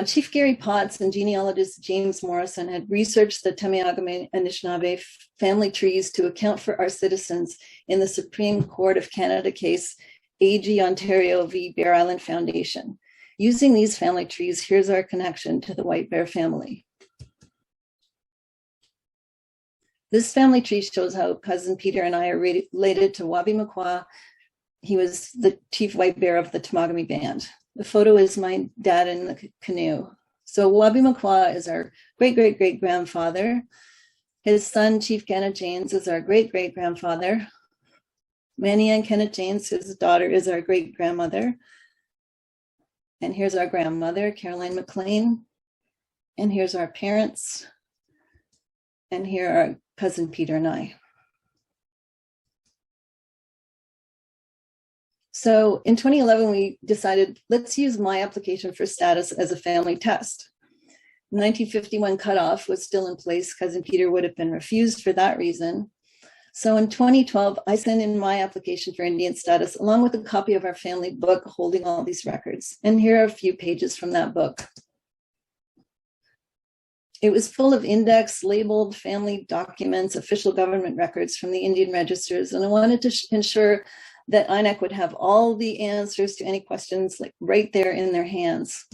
Chief Gary Potts and genealogist James Morrison had researched the Temiagame Anishinaabe family trees to account for our citizens in the Supreme Court of Canada case AG Ontario v. Bear Island Foundation. Using these family trees, here's our connection to the White Bear family. This family tree shows how Cousin Peter and I are related to Wabi Makwa. He was the chief white bear of the Temagami band. The photo is my dad in the canoe. So Wabi Makwa is our great-great-great-grandfather. His son, Chief Kenneth James, is our great-great-grandfather. Manny Ann Kenneth James, his daughter, is our great-grandmother. And here's our grandmother, Caroline McLean. And here's our parents. And here are Cousin Peter and I. So in 2011, we decided, let's use my application for status as a family test. 1951 cutoff was still in place. Cousin Peter would have been refused for that reason. So in 2012, I sent in my application for Indian status along with a copy of our family book holding all these records. And here are a few pages from that book. It was full of index labeled family documents, official government records from the Indian registers. And I wanted to ensure that INEC would have all the answers to any questions like right there in their hands.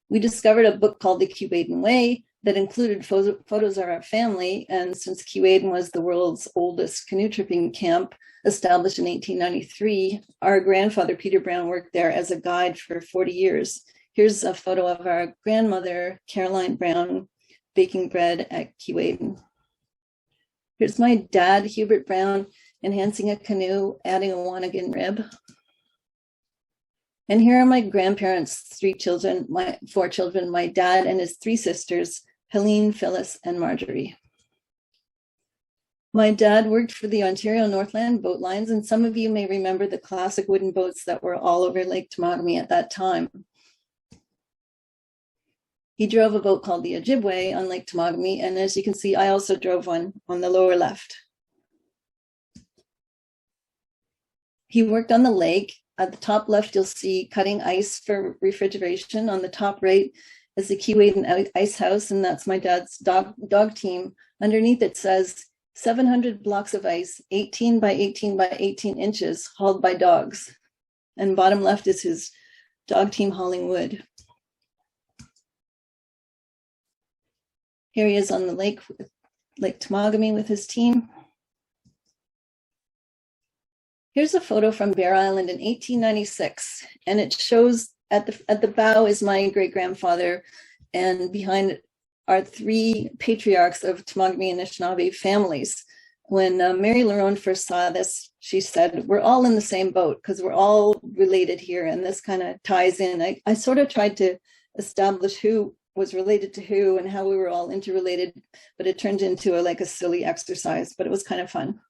We discovered a book called The Keewaydin Way that included photos of our family. And since Keewaydin was the world's oldest canoe tripping camp, established in 1893, our grandfather, Peter Brown, worked there as a guide for 40 years. Here's a photo of our grandmother, Caroline Brown, baking bread at Keewaydin. Here's my dad, Hubert Brown, enhancing a canoe, adding a Wanagan rib. And here are my grandparents' four children, my dad and his three sisters, Helene, Phyllis, and Marjorie. My dad worked for the Ontario Northland Boat Lines, and some of you may remember the classic wooden boats that were all over Lake Temagami at that time. He drove a boat called the Ojibwe on Lake Temagami, and as you can see, I also drove one on the lower left. He worked on the lake. At the top left, you'll see cutting ice for refrigeration. On the top right is the Keewaydin Ice House, and that's my dad's dog team. Underneath it says 700 blocks of ice, 18 by 18 by 18 inches, hauled by dogs. And bottom left is his dog team hauling wood. Here he is on the lake, Lake Temagami with his team. Here's a photo from Bear Island in 1896, and it shows at the bow is my great-grandfather, and behind are three patriarchs of Temagami and Anishinaabe families. When Mary Lerone first saw this, she said, "We're all in the same boat because we're all related here," and this kind of ties in. I sort of tried to establish who was related to who and how we were all interrelated, but it turned into a silly exercise, but it was kind of fun.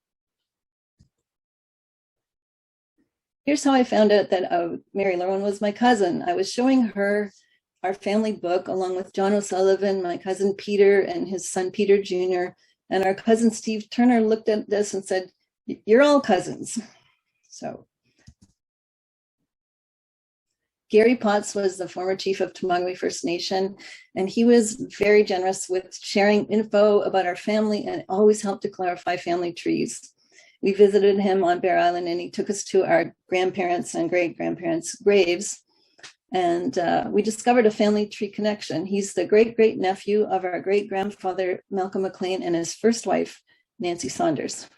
Here's how I found out that Mary Lerone was my cousin. I was showing her our family book along with John O'Sullivan, my cousin Peter, and his son Peter Jr. And our cousin Steve Turner looked at this and said, "You're all cousins." So Gary Potts was the former chief of Temagami First Nation, and he was very generous with sharing info about our family and always helped to clarify family trees. We visited him on Bear Island, and he took us to our grandparents' and great-grandparents' graves, and we discovered a family tree connection. He's the great-great-nephew of our great-grandfather, Malcolm McLean, and his first wife, Nancy Saunders.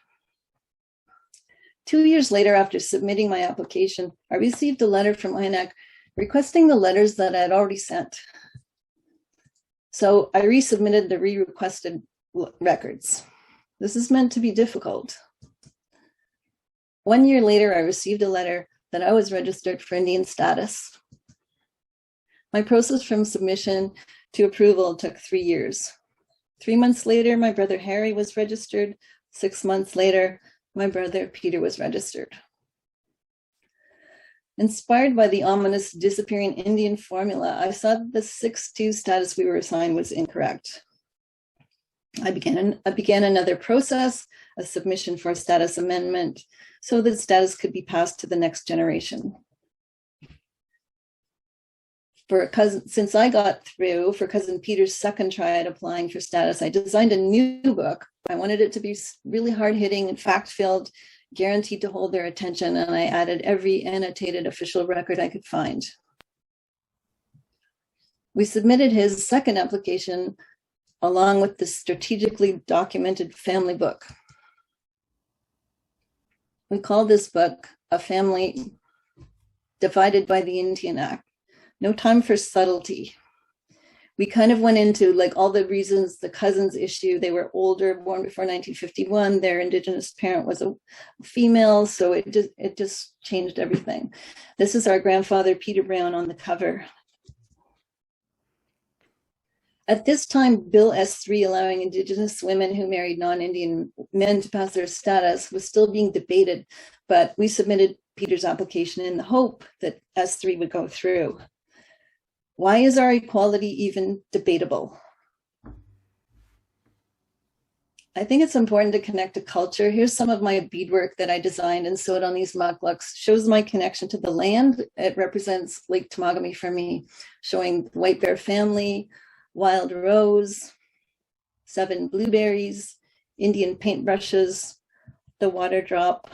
2 years later, after submitting my application, I received a letter from INEC requesting the letters that I had already sent. So I resubmitted the re-requested records. This is meant to be difficult. 1 year later, I received a letter that I was registered for Indian status. My process from submission to approval took 3 years. 3 months later, my brother Harry was registered. 6 months later, my brother Peter was registered. Inspired by the ominous disappearing Indian formula, I saw that the 6-2 status we were assigned was incorrect. I began another process, a submission for a status amendment, so that status could be passed to the next generation. Since I got through, for cousin Peter's second try at applying for status, I designed a new book. I wanted it to be really hard-hitting and fact-filled, guaranteed to hold their attention, and I added every annotated official record I could find. We submitted his second application along with the strategically documented family book. We called this book A Family Divided by the Indian Act. No time for subtlety. We kind of went into all the reasons the cousins issue. They were older, born before 1951. Their Indigenous parent was a female, so it just changed everything. This is our grandfather, Peter Brown, on the cover. At this time, Bill S3, allowing Indigenous women who married non-Indian men to pass their status, was still being debated, but we submitted Peter's application in the hope that S3 would go through. Why is our equality even debatable? I think it's important to connect to culture. Here's some of my beadwork that I designed and sewed on these mukluks. Shows my connection to the land. It represents Lake Temagami for me, showing the White Bear family, wild rose, 7 blueberries, Indian paintbrushes, the water drop,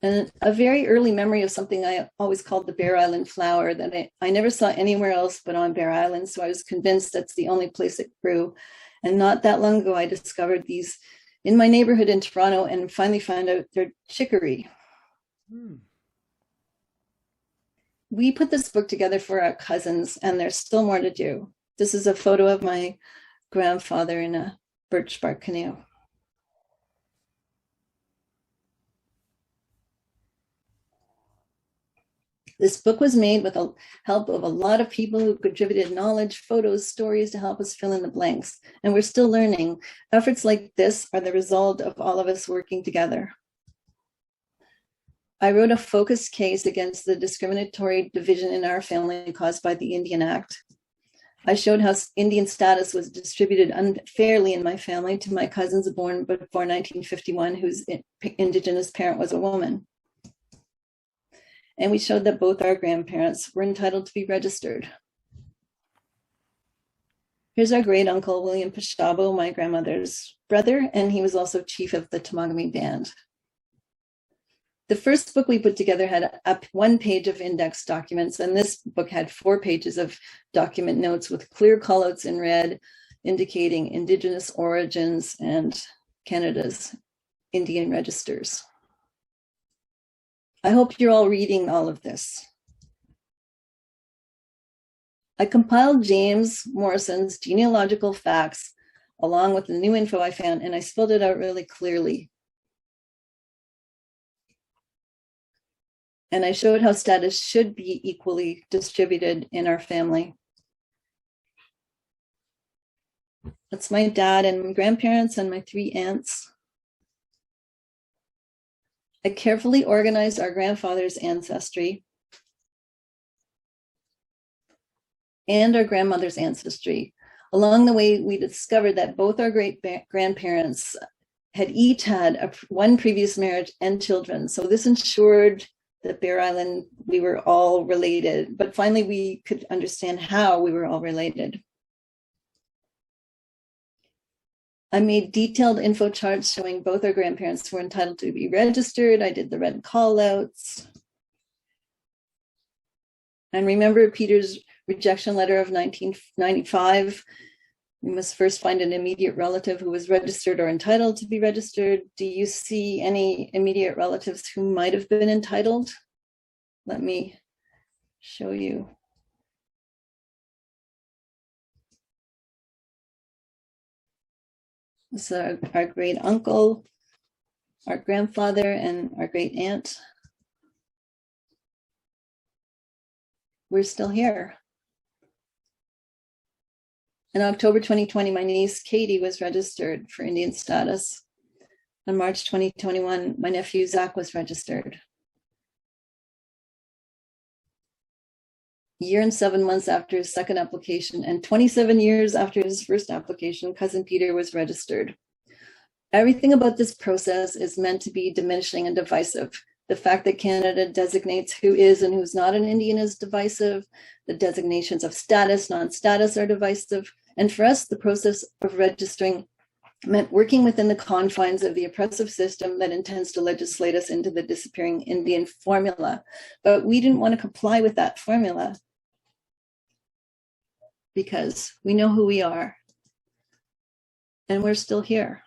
and a very early memory of something I always called the Bear Island flower that I never saw anywhere else but on Bear Island. So I was convinced that's the only place it grew. And not that long ago, I discovered these in my neighborhood in Toronto and finally found out they're chicory. We put this book together for our cousins, and there's still more to do. This is a photo of my grandfather in a birch bark canoe. This book was made with the help of a lot of people who contributed knowledge, photos, stories to help us fill in the blanks. And we're still learning. Efforts like this are the result of all of us working together. I wrote a focused case against the discriminatory division in our family caused by the Indian Act. I showed how Indian status was distributed unfairly in my family to my cousins born before 1951, whose Indigenous parent was a woman. And we showed that both our grandparents were entitled to be registered. Here's our great uncle, William Pashabo, my grandmother's brother, and he was also chief of the Temagami band. The first book we put together had up 1 page of index documents, and this book had 4 pages of document notes with clear callouts in red, indicating Indigenous origins and Canada's Indian registers. I hope you're all reading all of this. I compiled James Morrison's genealogical facts along with the new info I found, and I spelled it out really clearly. And I showed how status should be equally distributed in our family. That's my dad and my grandparents and my 3 aunts. I carefully organized our grandfather's ancestry and our grandmother's ancestry. Along the way, we discovered that both our great-grandparents had each had 1 previous marriage and children. So this ensured that Bear Island, we were all related, but finally we could understand how we were all related. I made detailed info charts showing both our grandparents were entitled to be registered. I did the red callouts. And remember Peter's rejection letter of 1995. We must first find an immediate relative who was registered or entitled to be registered. Do you see any immediate relatives who might have been entitled? Let me show you. This is our great uncle, our grandfather, and our great aunt. We're still here. In October 2020, my niece Katie was registered for Indian status. In March 2021, my nephew Zach was registered. A year and 7 months after his second application and 27 years after his first application, cousin Peter was registered. Everything about this process is meant to be diminishing and divisive. The fact that Canada designates who is and who's not an Indian is divisive. The designations of status, non-status are divisive. And for us, the process of registering meant working within the confines of the oppressive system that intends to legislate us into the disappearing Indian formula. But we didn't want to comply with that formula because we know who we are and we're still here.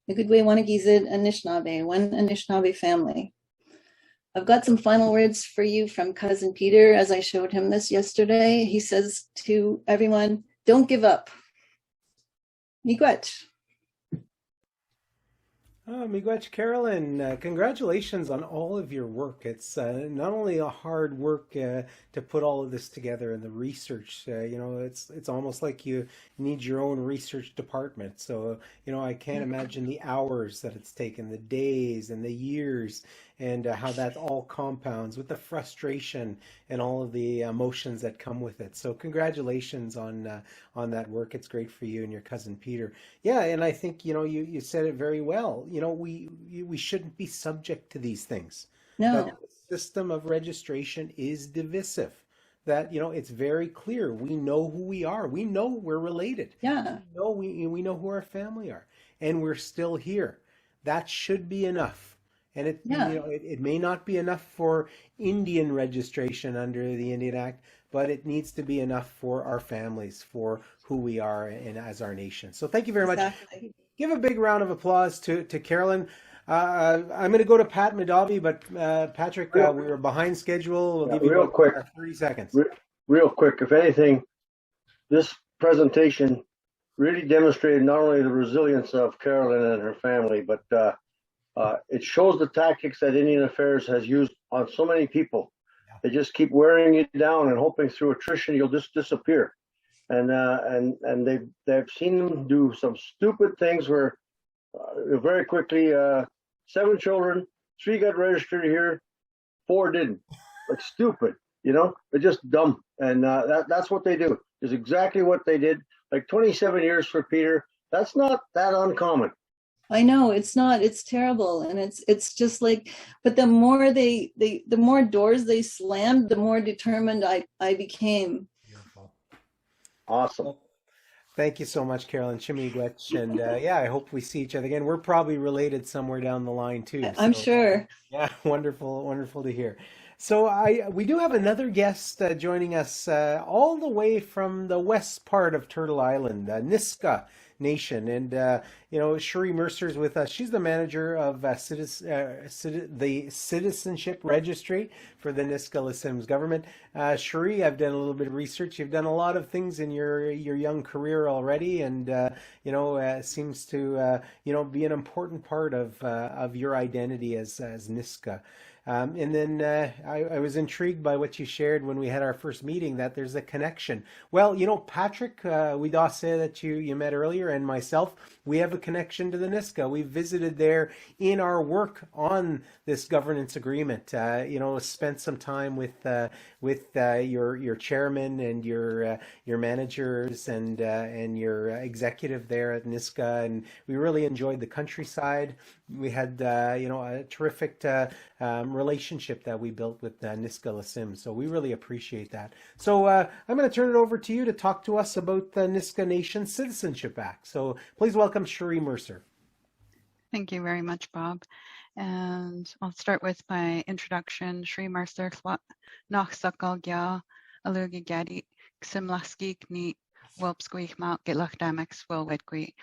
Igudwe Wanagizid Anishinaabe, one Anishinaabe family. I've got some final words for you from cousin Peter as I showed him this yesterday. He says to everyone, don't give up. Miigwech. Miigwech Carolyn, congratulations on all of your work. It's not only a hard work to put all of this together and the research. It's almost like you need your own research department. So I can't imagine the hours that it's taken, the days and the years, and how that all compounds with the frustration and all of the emotions that come with it. So congratulations on that work. It's great for you and your cousin Peter. Yeah, and I think you said it very well. We shouldn't be subject to these things. That No, the system of registration is divisive. That it's very clear. We know who we are. We know we're related. yeah, We know who our family are, and we're still here. That should be enough. And yeah. it may not be enough for Indian registration under the Indian Act, but it needs to be enough for our families, for who we are and as our nation. So thank you very much. Exactly. Give a big round of applause to Carolyn. I'm going to go to Pat Madavi, but Patrick, we were behind schedule. We'll give you real about quick. 30 seconds. Real quick, if anything, this presentation really demonstrated not only the resilience of Carolyn and her family, but it shows the tactics that Indian Affairs has used on so many people. They just keep wearing you down and hoping through attrition you'll just disappear. And they've seen them do some stupid things where very quickly 7 children, 3 got registered here, 4 didn't. Like stupid, they're just dumb. And that's what they do. Is exactly what they did. Like 27 years for Peter. That's not that uncommon. I know it's not. It's terrible, and it's just like. But the more the more doors they slammed, the more determined I became. Beautiful. Awesome. Well, thank you so much, Carolyn. Chimigwech. And yeah, I hope we see each other again. We're probably related somewhere down the line too. I'm So sure. yeah, wonderful to hear. So we do have another guest joining us all the way from the west part of Turtle Island, Niska Nation, and Cherie Mercer's with us. She's the manager of the Citizenship Registry for the Niska Lasims government. Cherie, I've done a little bit of research. You've done a lot of things in your young career already, and seems to be an important part of your identity as Niska. And then I was intrigued by what you shared when we had our first meeting, that there's a connection. Well, Patrick Widase that you met earlier, and myself, we have a connection to the Niska. We visited there in our work on this governance agreement. Spent some time with your chairman and your managers and your executive there at Niska, and we really enjoyed the countryside. We had a terrific relationship that we built with Niska Lasims, so we really appreciate that. So I'm going to turn it over to you to talk to us about the Niska Nation Citizenship Act. So please welcome Cherie Mercer. Thank you very much, Bob. And I'll start with my introduction. Cherie Mercer, nach Sakalgya, Alugi Gadi, Ximlaski Kni, Wilpsqueak Mount Gitlachdamix, Wilwitgui.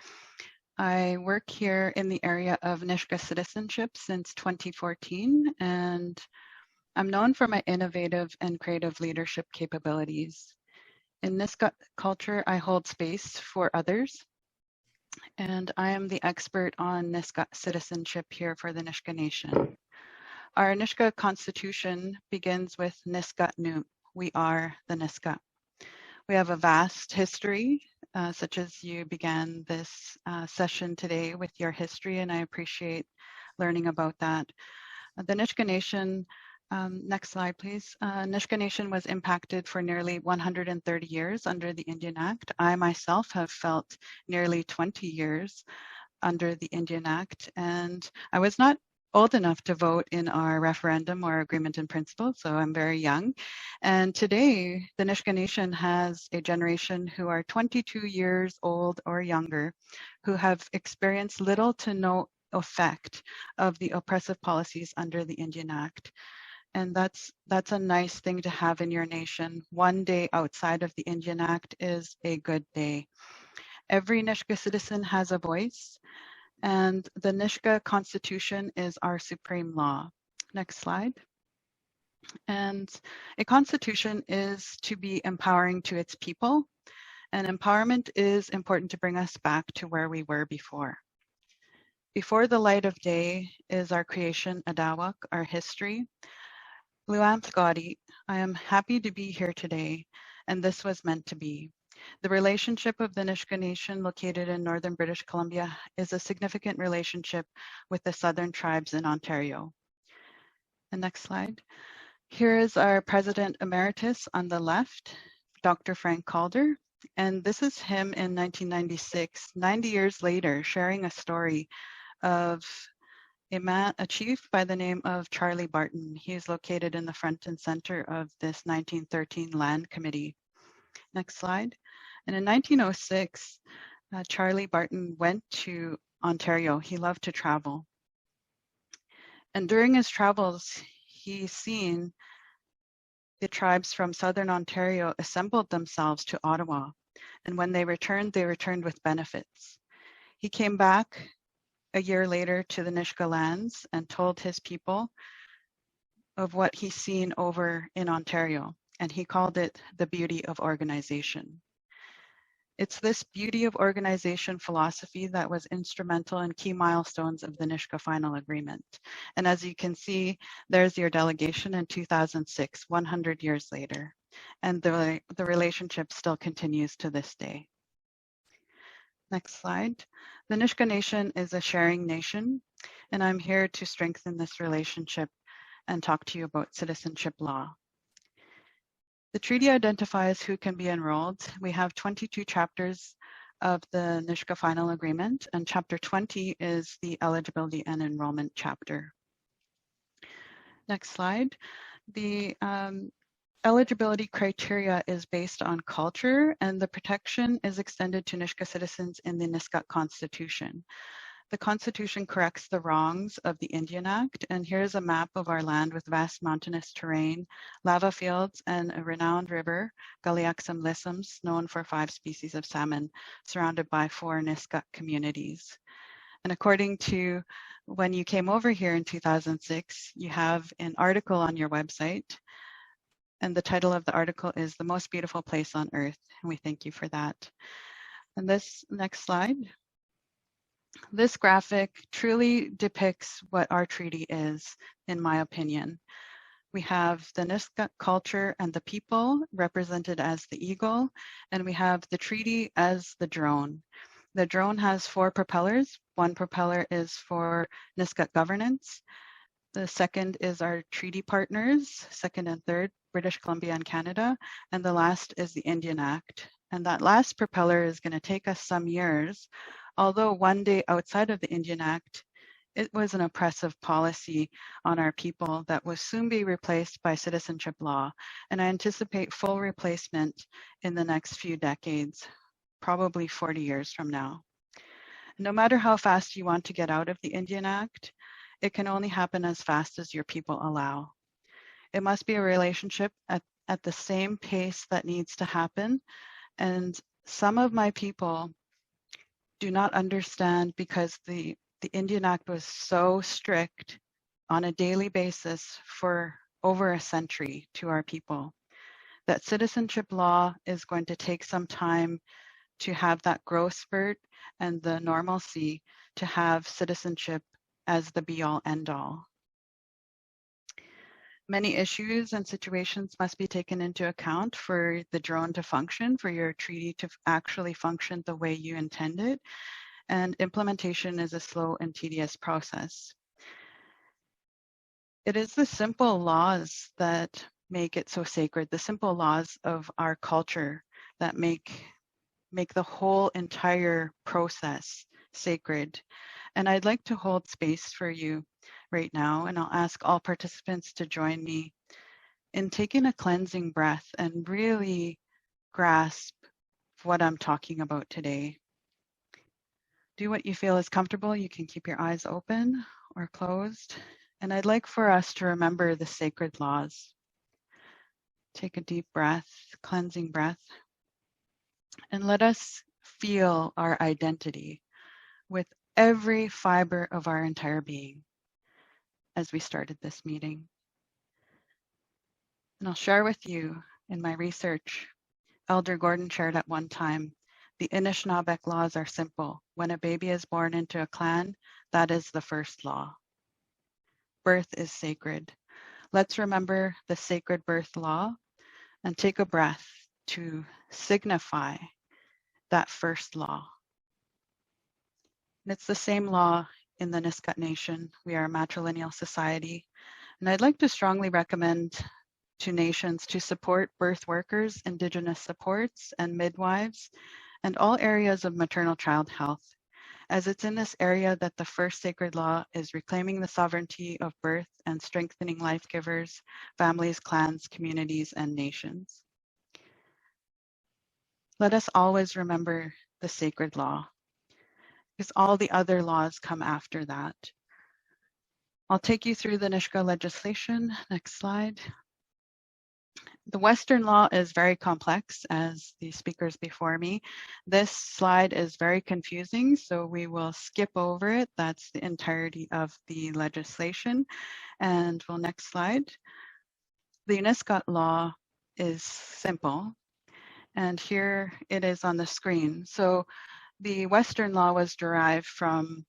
I work here in the area of Nisga'a citizenship since 2014, and I'm known for my innovative and creative leadership capabilities. In Nisga'a culture, I hold space for others, and I am the expert on Nisga'a citizenship here for the Nisga'a Nation. Our Nisga'a constitution begins with Nisga'a Num. We are the Nisga'a. We have a vast history, such as you began this session today with your history, and I appreciate learning about that. The Nisga'a Nation, next slide please. Nisga'a Nation was impacted for nearly 130 years under the Indian Act. I myself have felt nearly 20 years under the Indian Act, and I was not old enough to vote in our referendum or agreement in principle, so I'm very young. And today, the Nisga'a Nation has a generation who are 22 years old or younger, who have experienced little to no effect of the oppressive policies under the Indian Act. And that's a nice thing to have in your nation. One day outside of the Indian Act is a good day. Every Nisga'a citizen has a voice, and the Nisga'a Constitution is our supreme law. Next slide. And a constitution is to be empowering to its people, and empowerment is important to bring us back to where we were before. Before the light of day is our creation, Adawak, our history. Luamth Gadi, I am happy to be here today, and this was meant to be. The relationship of the Nisga'a Nation located in northern British Columbia is a significant relationship with the southern tribes in Ontario. The next slide. Here is our President Emeritus on the left, Dr. Frank Calder, and this is him in 1996, 90 years later, sharing a story of a chief by the name of Charlie Barton. He is located in the front and center of this 1913 Land Committee. Next slide. And in 1906, Charlie Barton went to Ontario. He loved to travel. And during his travels, he's seen the tribes from Southern Ontario assembled themselves to Ottawa. And when they returned with benefits. He came back a year later to the Nisga'a lands and told his people of what he's seen over in Ontario. And he called it the beauty of organization. It's this beauty of organization philosophy that was instrumental in key milestones of the Nisga'a Final Agreement. And as you can see, there's your delegation in 2006, 100 years later. And the relationship still continues to this day. Next slide. The Nisga'a Nation is a sharing nation, and I'm here to strengthen this relationship and talk to you about citizenship law. The treaty identifies who can be enrolled. We have 22 chapters of the Nisga'a Final Agreement, and chapter 20 is the eligibility and enrollment chapter. Next slide. The eligibility criteria is based on culture, and the protection is extended to Nisga'a citizens in the Nisga'a Constitution. The Constitution corrects the wrongs of the Indian Act, and here's a map of our land with vast mountainous terrain, lava fields, and a renowned river, Galiaxum Lissums, known for 5 species of salmon, surrounded by 4 Nisga'a communities. And according to when you came over here in 2006, you have an article on your website, and the title of the article is The Most Beautiful Place on Earth, and we thank you for that. And this next slide. This graphic truly depicts what our treaty is, in my opinion. We have the Nisga'a culture and the people represented as the eagle, and we have the treaty as the drone. The drone has 4 propellers. 1 propeller is for Nisga'a governance. The second is our treaty partners, 2nd and 3rd, British Columbia and Canada, and the last is the Indian Act. And that last propeller is going to take us some years, although one day outside of the Indian Act, it was an oppressive policy on our people that will soon be replaced by citizenship law. And I anticipate full replacement in the next few decades, probably 40 years from now. No matter how fast you want to get out of the Indian Act, it can only happen as fast as your people allow. It must be a relationship at the same pace that needs to happen. And some of my people do not understand, because the Indian Act was so strict on a daily basis for over a century to our people, that citizenship law is going to take some time to have that growth spurt and the normalcy to have citizenship as the be-all end-all. Many issues and situations must be taken into account for the drone to function, for your treaty to actually function the way you intend it. And implementation is a slow and tedious process. It is the simple laws that make it so sacred, the simple laws of our culture that make the whole entire process sacred. And I'd like to hold space for you right now, and I'll ask all participants to join me in taking a cleansing breath and really grasp what I'm talking about today. Do what you feel is comfortable. You can keep your eyes open or closed. And I'd like for us to remember the sacred laws. Take a deep breath, cleansing breath, and let us feel our identity with every fiber of our entire being as we started this meeting. And I'll share with you in my research, Elder Gordon shared at one time, the Anishinaabeg laws are simple. When a baby is born into a clan, That is the first law. Birth is sacred. Let's remember the sacred birth law and take a breath to signify that first law. And it's the same law in the Nisga'a Nation. We are a matrilineal society. And I'd like to strongly recommend to nations to support birth workers, Indigenous supports, and midwives, and all areas of maternal child health, as it's in this area that the first sacred law is reclaiming the sovereignty of birth and strengthening life givers, families, clans, communities, and nations. Let us always remember the sacred law, because all the other laws come after that. I'll take you through the Nisga'a legislation. Next slide. The Western law is very complex, as the speakers before me. This slide is very confusing, so we will skip over it. That's the entirety of the legislation. And we'll next slide. The Nisga'a law is simple, and here it is on the screen. So the Western law was derived from,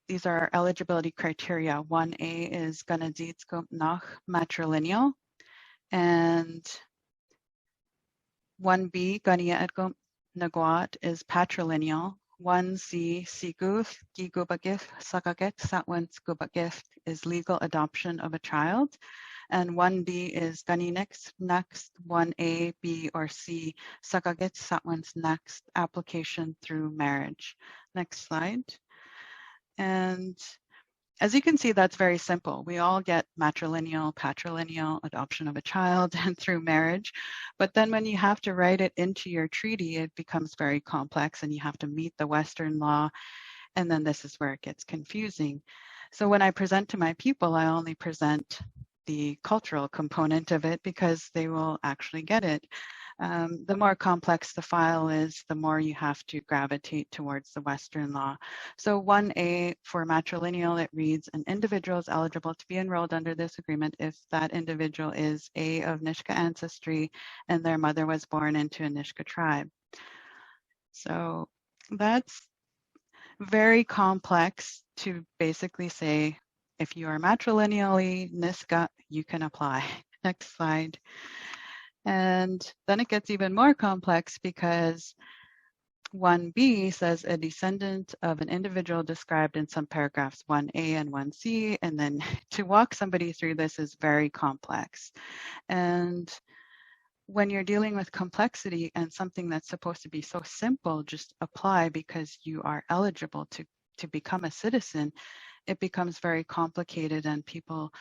these are eligibility criteria. 1A is Ganaditsko nach matrilineal, and 1B, Gania Edgum Naguat, is patrilineal. 1C, Siguth, Gigubagif, Sakagek, Satwens Gubagif, is legal adoption of a child. And 1D is Ganinix, next, 1A, B, or C, Sakagek, Satwens, next, application through marriage. Next slide. And as you can see, that's very simple. We all get matrilineal, patrilineal, adoption of a child, and through marriage. But then when you have to write it into your treaty, it becomes very complex and you have to meet the Western law. And then this is where it gets confusing. So when I present to my people, I only present the cultural component of it because they will actually get it. The more complex the file is, the more you have to gravitate towards the Western law. So 1A for matrilineal, it reads, an individual is eligible to be enrolled under this agreement if that individual is A, of Nisga'a ancestry and their mother was born into a Nisga'a tribe. So that's very complex to basically say, if you are matrilineally Nisga'a, you can apply. Next slide. And then it gets even more complex because 1B says a descendant of an individual described in some paragraphs 1A and 1C, and then to walk somebody through this is very complex. And when you're dealing with complexity and something that's supposed to be so simple, just apply because you are eligible to become a citizen, it becomes very complicated and people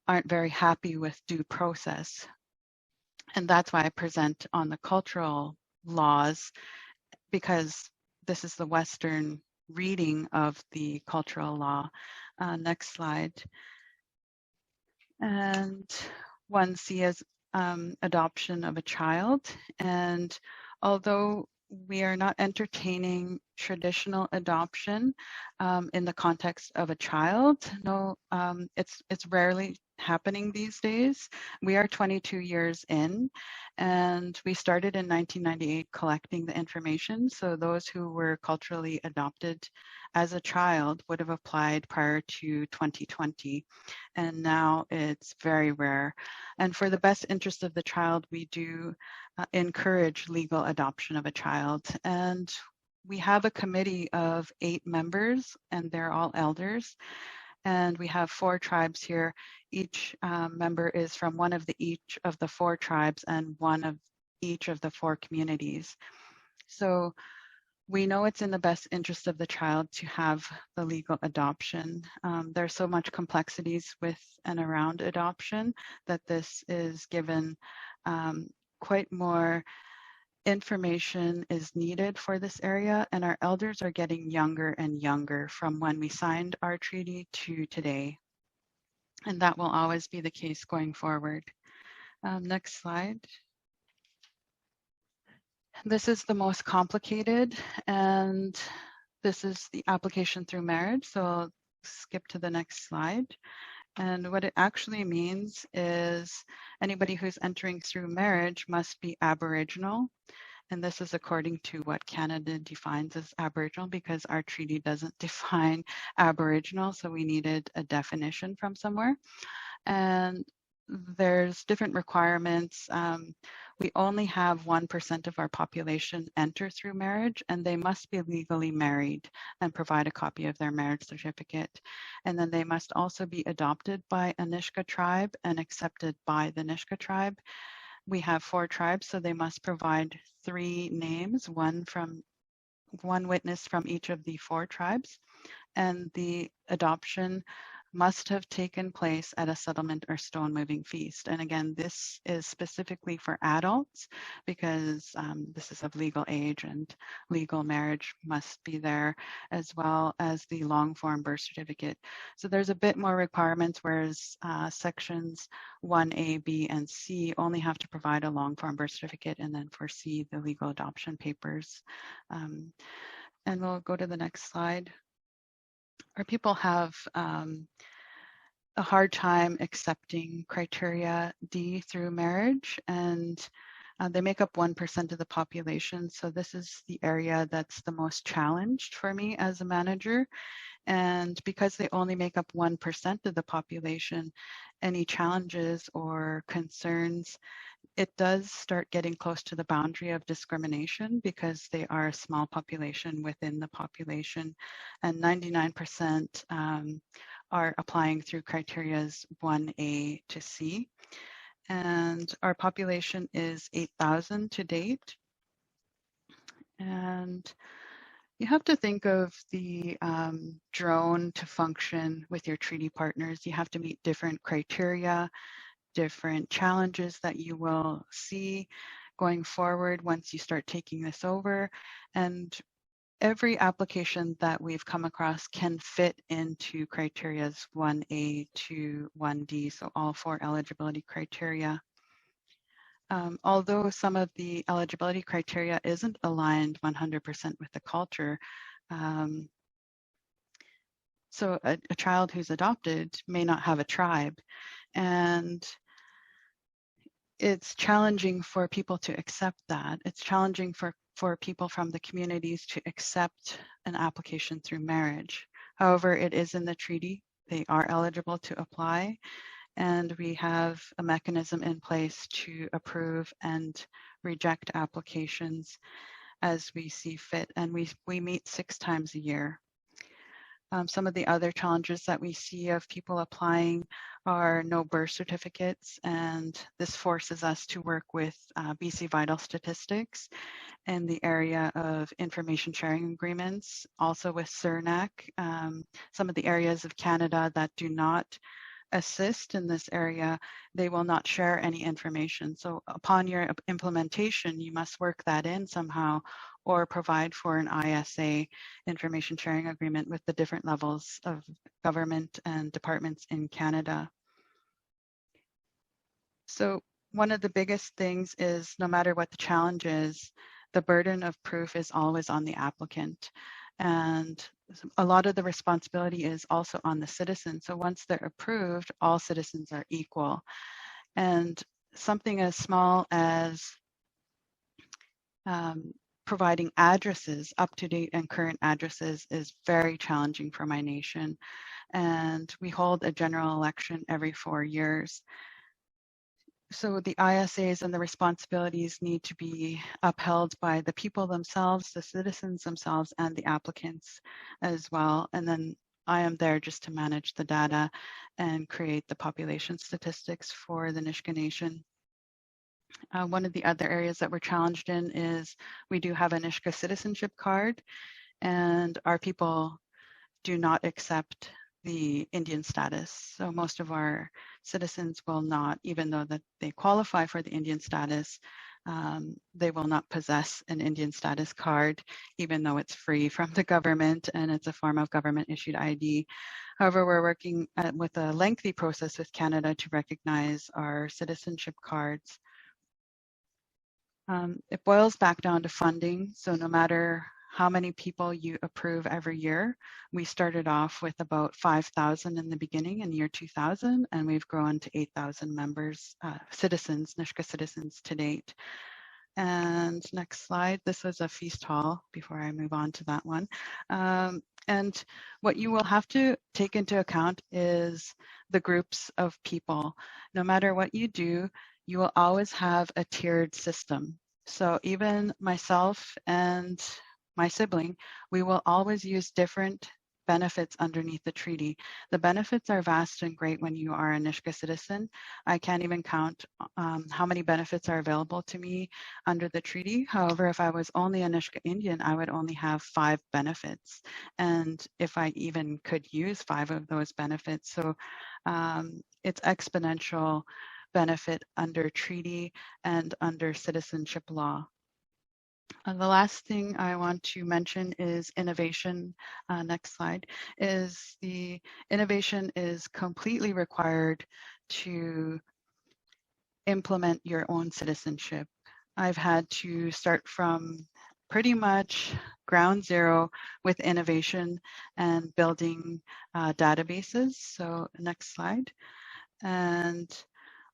aren't very happy with due process. And that's why I present on the cultural laws, because this is the Western reading of the cultural law. Next slide. And 1C is adoption of a child. And although we are not entertaining traditional adoption in the context of a child, no, it's rarely happening these days. We are 22 years in, and we started in 1998 collecting the information. So those who were culturally adopted as a child would have applied prior to 2020, and now it's very rare. And for the best interest of the child, we do encourage legal adoption of a child. And we have a committee of 8 members, and they're all elders. And we have 4 tribes here. Each member is from one of each of the 4 tribes and one of each of the 4 communities. So we know it's in the best interest of the child to have the legal adoption. There's so much complexities with and around adoption that this is given quite more information is needed for this area, and our elders are getting younger and younger from when we signed our treaty to today. And that will always be the case going forward. Next slide. This is the most complicated, and this is the application through marriage. So I'll skip to the next slide. And what it actually means is anybody who's entering through marriage must be Aboriginal And this is according to what Canada defines as Aboriginal, because our treaty doesn't define Aboriginal, so we needed a definition from somewhere. And there's different requirements. We only have 1% of our population enter through marriage, and they must be legally married and provide a copy of their marriage certificate. And then they must also be adopted by a Nisga'a tribe and accepted by the Nisga'a tribe. We have 4 tribes, so they must provide 3 names, one witness from each of the 4 tribes, and the adoption must have taken place at a settlement or stone moving feast. And again, this is specifically for adults because this is of legal age and legal marriage must be there, as well as the long form birth certificate. So there's a bit more requirements, whereas sections 1A, B, and C only have to provide a long form birth certificate, and then for C, the legal adoption papers. And we'll go to the next slide. Our people have a hard time accepting criteria D through marriage, and they make up 1% of the population. So this is the area that's the most challenged for me as a manager. And because they only make up 1% of the population, any challenges or concerns, it does start getting close to the boundary of discrimination because they are a small population within the population, and 99% are applying through criterias 1A to C. And our population is 8,000 to date. And you have to think of the drone to function with your treaty partners. You have to meet different criteria, different challenges that you will see going forward once you start taking this over. And every application that we've come across can fit into criterias 1A to 1D, so all 4 eligibility criteria. Although some of the eligibility criteria isn't aligned 100% with the culture, so a child who's adopted may not have a tribe, and it's challenging for people to accept that. It's challenging for people from the communities to accept an application through marriage. However, it is in the treaty. They are eligible to apply, and we have a mechanism in place to approve and reject applications as we see fit, and we meet 6 times a year. Some of the other challenges that we see of people applying are no birth certificates, and this forces us to work with BC Vital Statistics in the area of information sharing agreements, also with CERNAC. Some of the areas of Canada that do not assist in this area, they will not share any information. So upon your implementation, you must work that in somehow or provide for an ISA, information sharing agreement, with the different levels of government and departments in Canada. So one of the biggest things is, no matter what the challenge is, the burden of proof is always on the applicant. And a lot of the responsibility is also on the citizen. So once they're approved, all citizens are equal. And something as small as providing addresses, up-to-date and current addresses, is very challenging for my nation. And we hold a general election every 4 years. So the ISAs and the responsibilities need to be upheld by the people themselves, the citizens themselves, and the applicants as well. And then I am there just to manage the data and create the population statistics for the Nisga'a Nation. One of the other areas that we're challenged in is we do have a Nisga'a citizenship card, and our people do not accept the Indian status. So most of our citizens will not, even though that they qualify for the Indian status, they will not possess an Indian status card, even though it's free from the government and it's a form of government issued ID. However, we're working with a lengthy process with Canada to recognize our citizenship cards. It boils back down to funding. So no matter how many people you approve every year, we started off with about 5,000 in the beginning in year 2000, and we've grown to 8,000 members, citizens, Nisga'a citizens to date. And next slide, this was a feast hall before I move on to that one. And what you will have to take into account is the groups of people. No matter what you do, you will always have a tiered system. So even myself and my sibling, we will always use different benefits underneath the treaty. The benefits are vast and great when you are a Nisga'a citizen. I can't even count how many benefits are available to me under the treaty. However, if I was only a Nisga'a Indian, I would only have 5 benefits. And if I even could use 5 of those benefits. So it's exponential benefit under treaty and under citizenship law. And the last thing I want to mention is innovation. Next slide. Is the innovation is completely required to implement your own citizenship. I've had to start from pretty much ground zero with innovation and building databases. So next slide. And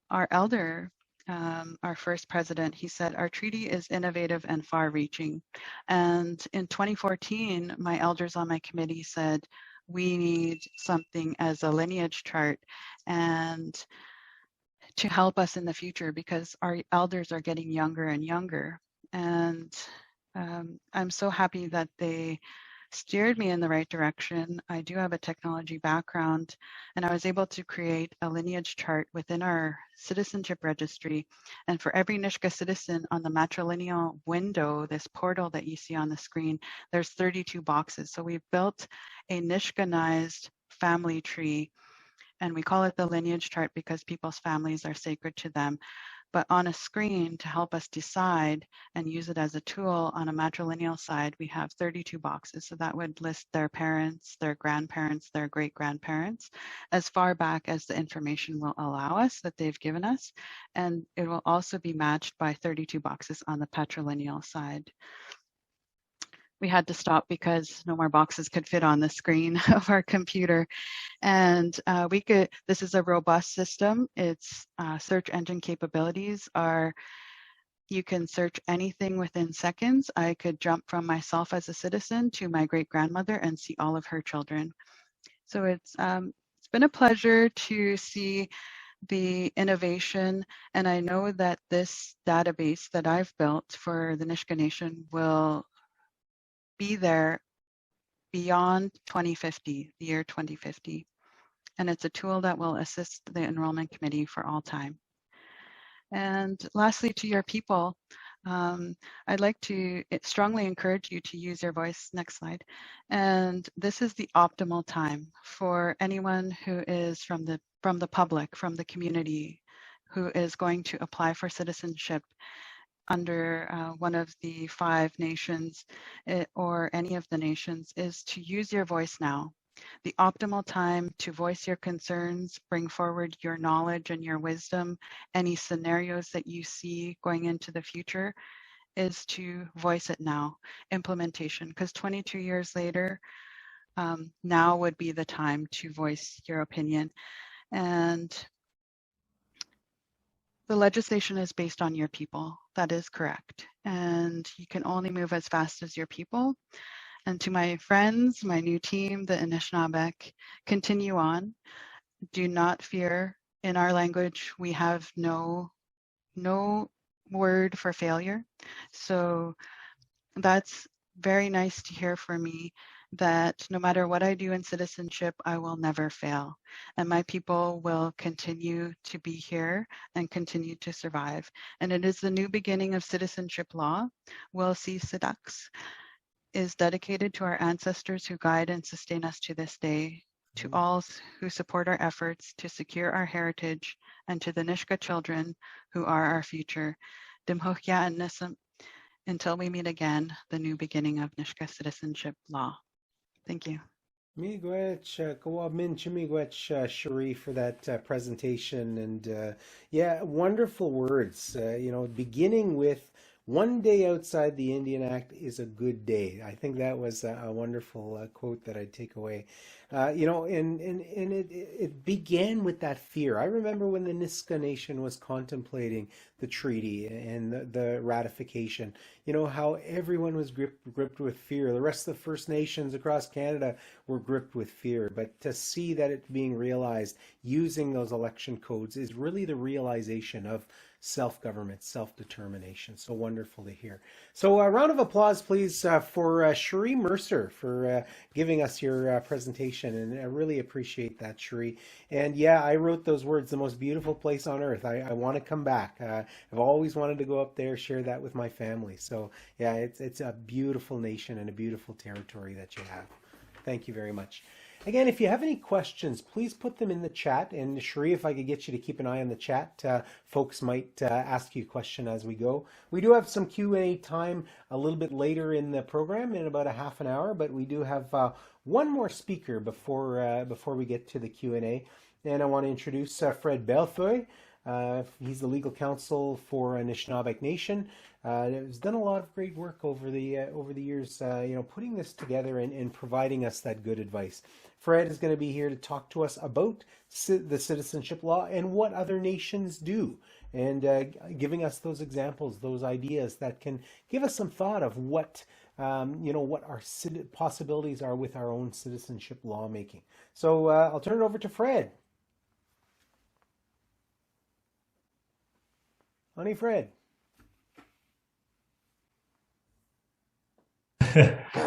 our elder, our first president, he said, our treaty is innovative and far-reaching. And in 2014, my elders on my committee said, we need something as a lineage chart and to help us in the future because our elders are getting younger and younger. And I'm so happy that they steered me in the right direction. I do have a technology background, and I was able to create a lineage chart within our citizenship registry. And for every Nisga'a citizen on the matrilineal window, this portal that you see on the screen, there's 32 boxes. So we've built a Nisgaa'nized family tree, and we call it the lineage chart because people's families are sacred to them. But on a screen to help us decide and use it as a tool on a matrilineal side, we have 32 boxes. So that would list their parents, their grandparents, their great-grandparents, as far back as the information will allow us that they've given us. And it will also be matched by 32 boxes on the patrilineal side. We had to stop because no more boxes could fit on the screen of our computer. And this is a robust system. Its search engine capabilities are, you can search anything within seconds. I could jump from myself as a citizen to my great-grandmother and see all of her children. So it's been a pleasure to see the innovation. And I know that this database that I've built for the Nisga'a Nation will be there beyond 2050, the year 2050. And it's a tool that will assist the enrollment committee for all time. And lastly, to your people, I'd like to strongly encourage you to use your voice. Next slide. And this is the optimal time for anyone who is from the public, from the community, who is going to apply for citizenship under one of the 5 nations or any of the nations, is to use your voice now. The optimal time to voice your concerns, bring forward your knowledge and your wisdom, any scenarios that you see going into the future, is to voice it now. Implementation, because 22 years later, now would be the time to voice your opinion. And the legislation is based on your people. That is correct. And you can only move as fast as your people. And to my friends, my new team, the Anishinaabeg, continue on. Do not fear. In our language, we have no word for failure. So that's very nice to hear from me, that no matter what I do in citizenship, I will never fail. And my people will continue to be here and continue to survive. And it is the new beginning of citizenship law. Will C. Sidaks is dedicated to our ancestors who guide and sustain us to this day, to all who support our efforts to secure our heritage, and to the Nisga'a children who are our future. Dimhochya and Nissim, until we meet again, the new beginning of Nisga'a citizenship law. Thank you. Miigwech, Kawabmin Chimigwech, Cherie, for that presentation. And yeah, wonderful words. Beginning with one day outside the Indian Act is a good day. I think that was a wonderful quote that I take away. And it began with that fear. I remember when the Niska Nation was contemplating the treaty and the ratification, how everyone was gripped with fear. The rest of the First Nations across Canada were gripped with fear. But to see that it's being realized using those election codes is really the realization of self-government, self-determination. So wonderful to hear. So a round of applause, please, for Cherie Mercer for giving us your presentation. And I really appreciate that, Cherie. And yeah, I wrote those words, the most beautiful place on earth. I want to come back. I've always wanted to go up there, share that with my family. So yeah, it's a beautiful nation and a beautiful territory that you have. Thank you very much. Again, if you have any questions, please put them in the chat. And Cherie, if I could get you to keep an eye on the chat, folks might ask you a question as we go. We do have some Q&A time a little bit later in the program, in about a half an hour, but we do have one more speaker before we get to the Q&A. And I want to introduce Fred Bellefeuille. He's the legal counsel for Anishinaabeg Nation. Has done a lot of great work over the years, putting this together and providing us that good advice. Fred is going to be here to talk to us about the citizenship law and what other nations do, and giving us those examples, those ideas that can give us some thought of what our possibilities are with our own citizenship lawmaking. So I'll turn it over to Fred. Honey Fred.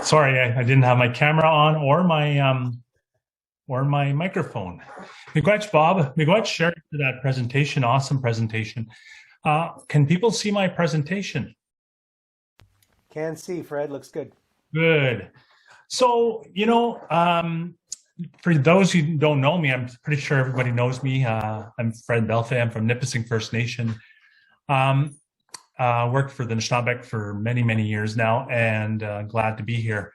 Sorry, I didn't have my camera on or my microphone. Miigwech, Bob. Miigwech, share that presentation. Awesome presentation. Can people see my presentation? Can see, Fred. Looks good. Good. So, for those who don't know me, I'm pretty sure everybody knows me. I'm Fred Bellefeuille. I'm from Nipissing First Nation. Worked for the Anishinaabeg for many, many years now, and glad to be here.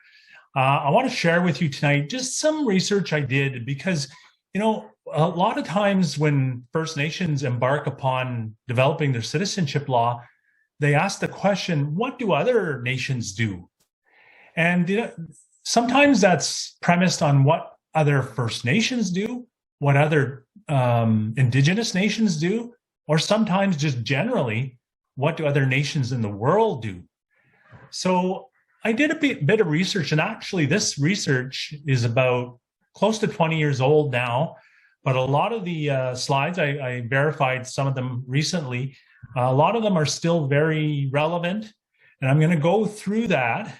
I want to share with you tonight just some research I did because, a lot of times when First Nations embark upon developing their citizenship law, they ask the question, what do other nations do? And sometimes that's premised on what other First Nations do, what other Indigenous nations do, or sometimes just generally, what do other nations in the world do? So I did a bit of research, and actually this research is about close to 20 years old now, but a lot of the slides, I verified some of them recently. A lot of them are still very relevant, and I'm going to go through that.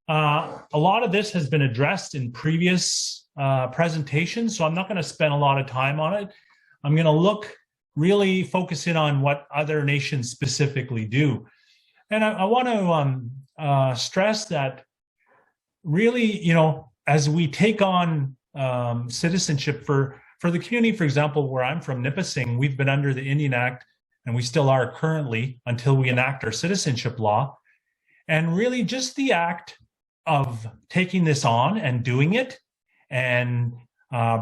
A lot of this has been addressed in previous presentations, so I'm not going to spend a lot of time on it. I'm going to really focus in on what other nations specifically do. And I want to stress that really, as we take on citizenship for the community, for example, where I'm from, Nipissing, we've been under the Indian Act, and we still are currently until we enact our citizenship law. And really just the act of taking this on and doing it and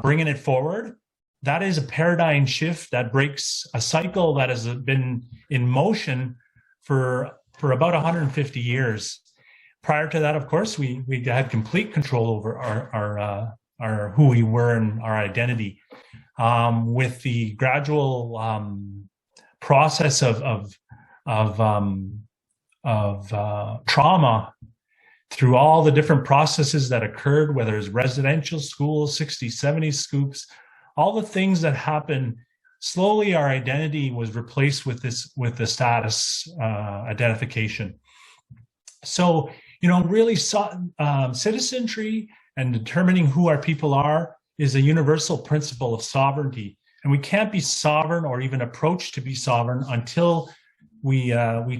bringing it forward, that is a paradigm shift that breaks a cycle that has been in motion for about 150 years. Prior to that, of course, we had complete control over our who we were and our identity. With the gradual process of trauma through all the different processes that occurred, whether it's residential schools, 60s, 70s scoops, all the things that happen, slowly our identity was replaced with the status identification. So, really citizenry and determining who our people are is a universal principle of sovereignty. And we can't be sovereign or even approach to be sovereign until we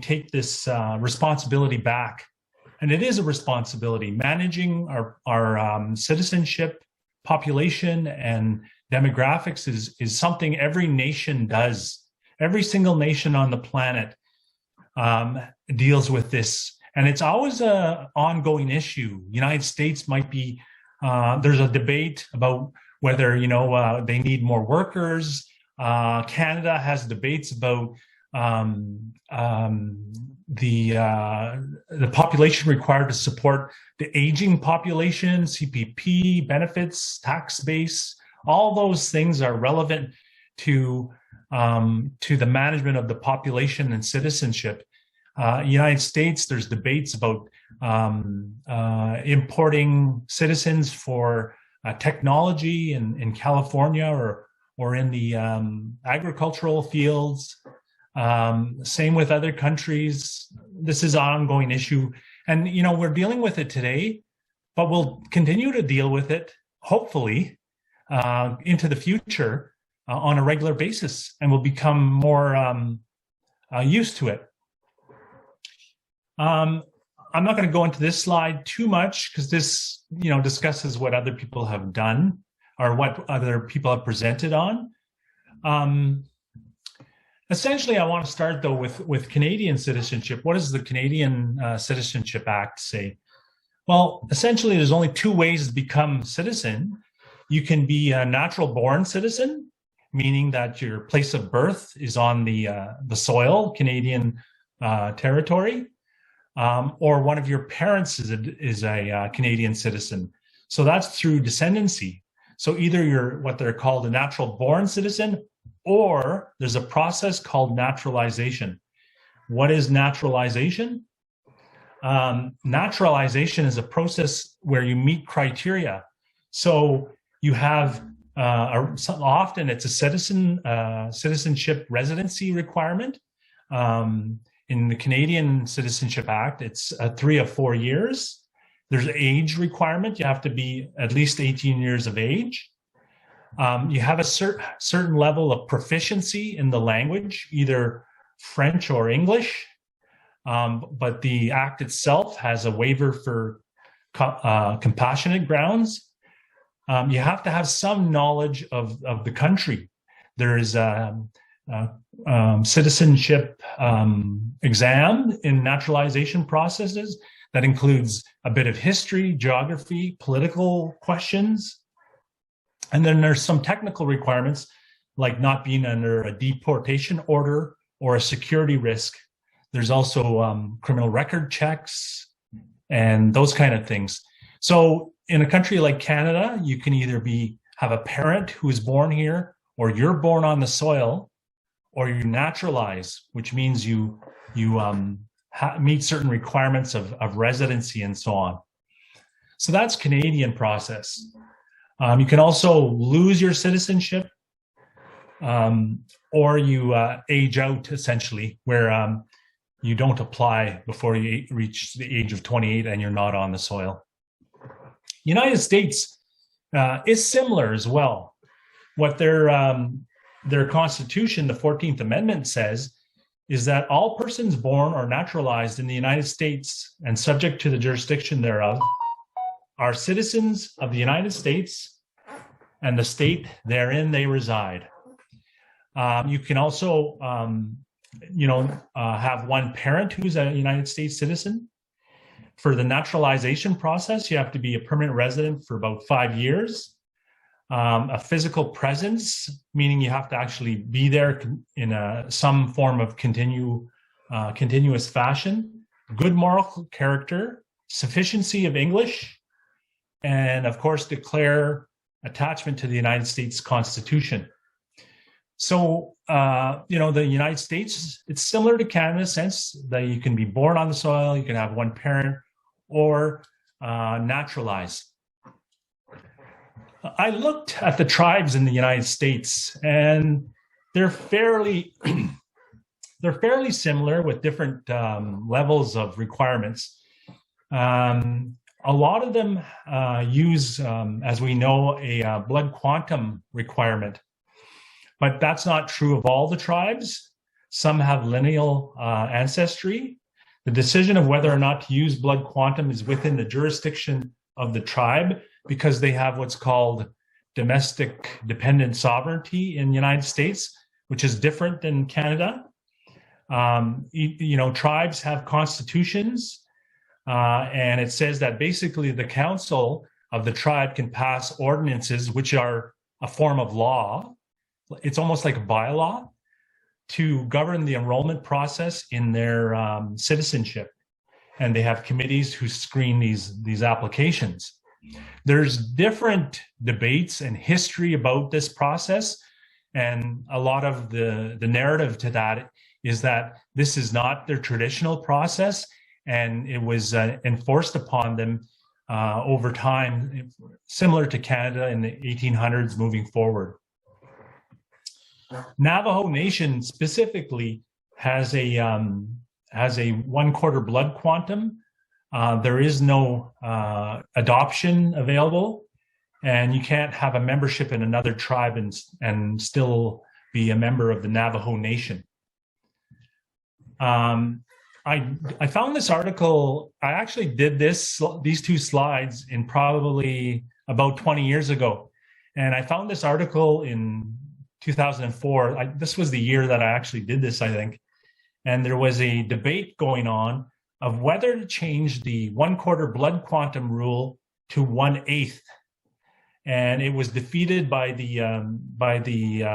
take this responsibility back. And it is a responsibility. Managing our citizenship, population, and demographics is something every nation does. Every single nation on the planet deals with this. And it's always an ongoing issue. United States might be, there's a debate about whether, they need more workers. Canada has debates about the population required to support the aging population, CPP, benefits, tax base, all those things are relevant to the management of the population and citizenship. United States, there's debates about importing citizens for technology in California or in the agricultural fields. Same with other countries. This is an ongoing issue. And, we're dealing with it today, but we'll continue to deal with it, hopefully, into the future on a regular basis, and we'll become more used to it. I'm not going to go into this slide too much because this, discusses what other people have done or what other people have presented on. Essentially, I want to start, though, with Canadian citizenship. What does the Canadian Citizenship Act say? Well, essentially, there's only two ways to become citizen. You can be a natural-born citizen, meaning that your place of birth is on the soil, Canadian territory, or one of your parents is a Canadian citizen. So that's through descendancy. So either you're what they're called a natural-born citizen, or there's a process called naturalization. What is naturalization? Naturalization is a process where you meet criteria. So you have often it's a citizenship residency requirement. In the Canadian Citizenship Act, it's 3 of 4 years. There's an age requirement. You have to be at least 18 years of age. You have a certain level of proficiency in the language, either French or English. But the act itself has a waiver for compassionate grounds. You have to have some knowledge of the country. There is a citizenship exam in naturalization processes that includes a bit of history, geography, political questions. And then there's some technical requirements like not being under a deportation order or a security risk. There's also criminal record checks and those kind of things. So in a country like Canada, you can either have a parent who is born here, or you're born on the soil, or you naturalize, which means you meet certain requirements of residency and so on. So that's Canadian process. You can also lose your citizenship, or you age out, essentially, where you don't apply before you reach the age of 28 and you're not on the soil. United States is similar as well. What their Constitution, the 14th Amendment, says is that all persons born or naturalized in the United States and subject to the jurisdiction thereof are citizens of the United States and the state therein they reside. You can also, have one parent who's a United States citizen. For the naturalization process, you have to be a permanent resident for about 5 years. A physical presence, meaning you have to actually be there in some form of continuous fashion. Good moral character, sufficiency of English, and of course declare attachment to the United States Constitution. So, the United States, it's similar to Canada in the sense that you can be born on the soil, you can have one parent, or naturalize. I looked at the tribes in the United States, and they're fairly similar with different levels of requirements. A lot of them use, as we know, a blood quantum requirement, but that's not true of all the tribes. Some have lineal ancestry. The decision of whether or not to use blood quantum is within the jurisdiction of the tribe because they have what's called domestic dependent sovereignty in the United States, which is different than Canada. Tribes have constitutions, and it says that basically the council of the tribe can pass ordinances, which are a form of law. It's almost like a bylaw to govern the enrollment process in their citizenship. And they have committees who screen these applications. There's different debates and history about this process. And a lot of the narrative to that is that this is not their traditional process, and it was enforced upon them over time, similar to Canada in the 1800s moving forward. Navajo Nation specifically has a 1/4 blood quantum. There is no adoption available, and you can't have a membership in another tribe and still be a member of the Navajo Nation. I found this article. I actually did these two slides in probably about 20 years ago, and I found this article in 2004. This was the year that I actually did this, I think. And there was a debate going on of whether to change the 1/4 blood quantum rule to 1/8. And it was defeated by the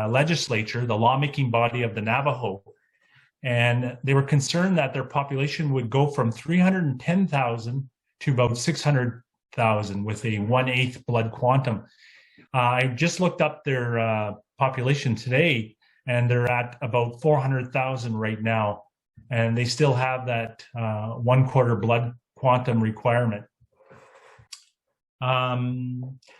legislature, the lawmaking body of the Navajo. And they were concerned that their population would go from 310,000 to about 600,000 with a 1/8 blood quantum. I just looked up their population today, and they're at about 400,000 right now. And they still have that 1/4 blood quantum requirement.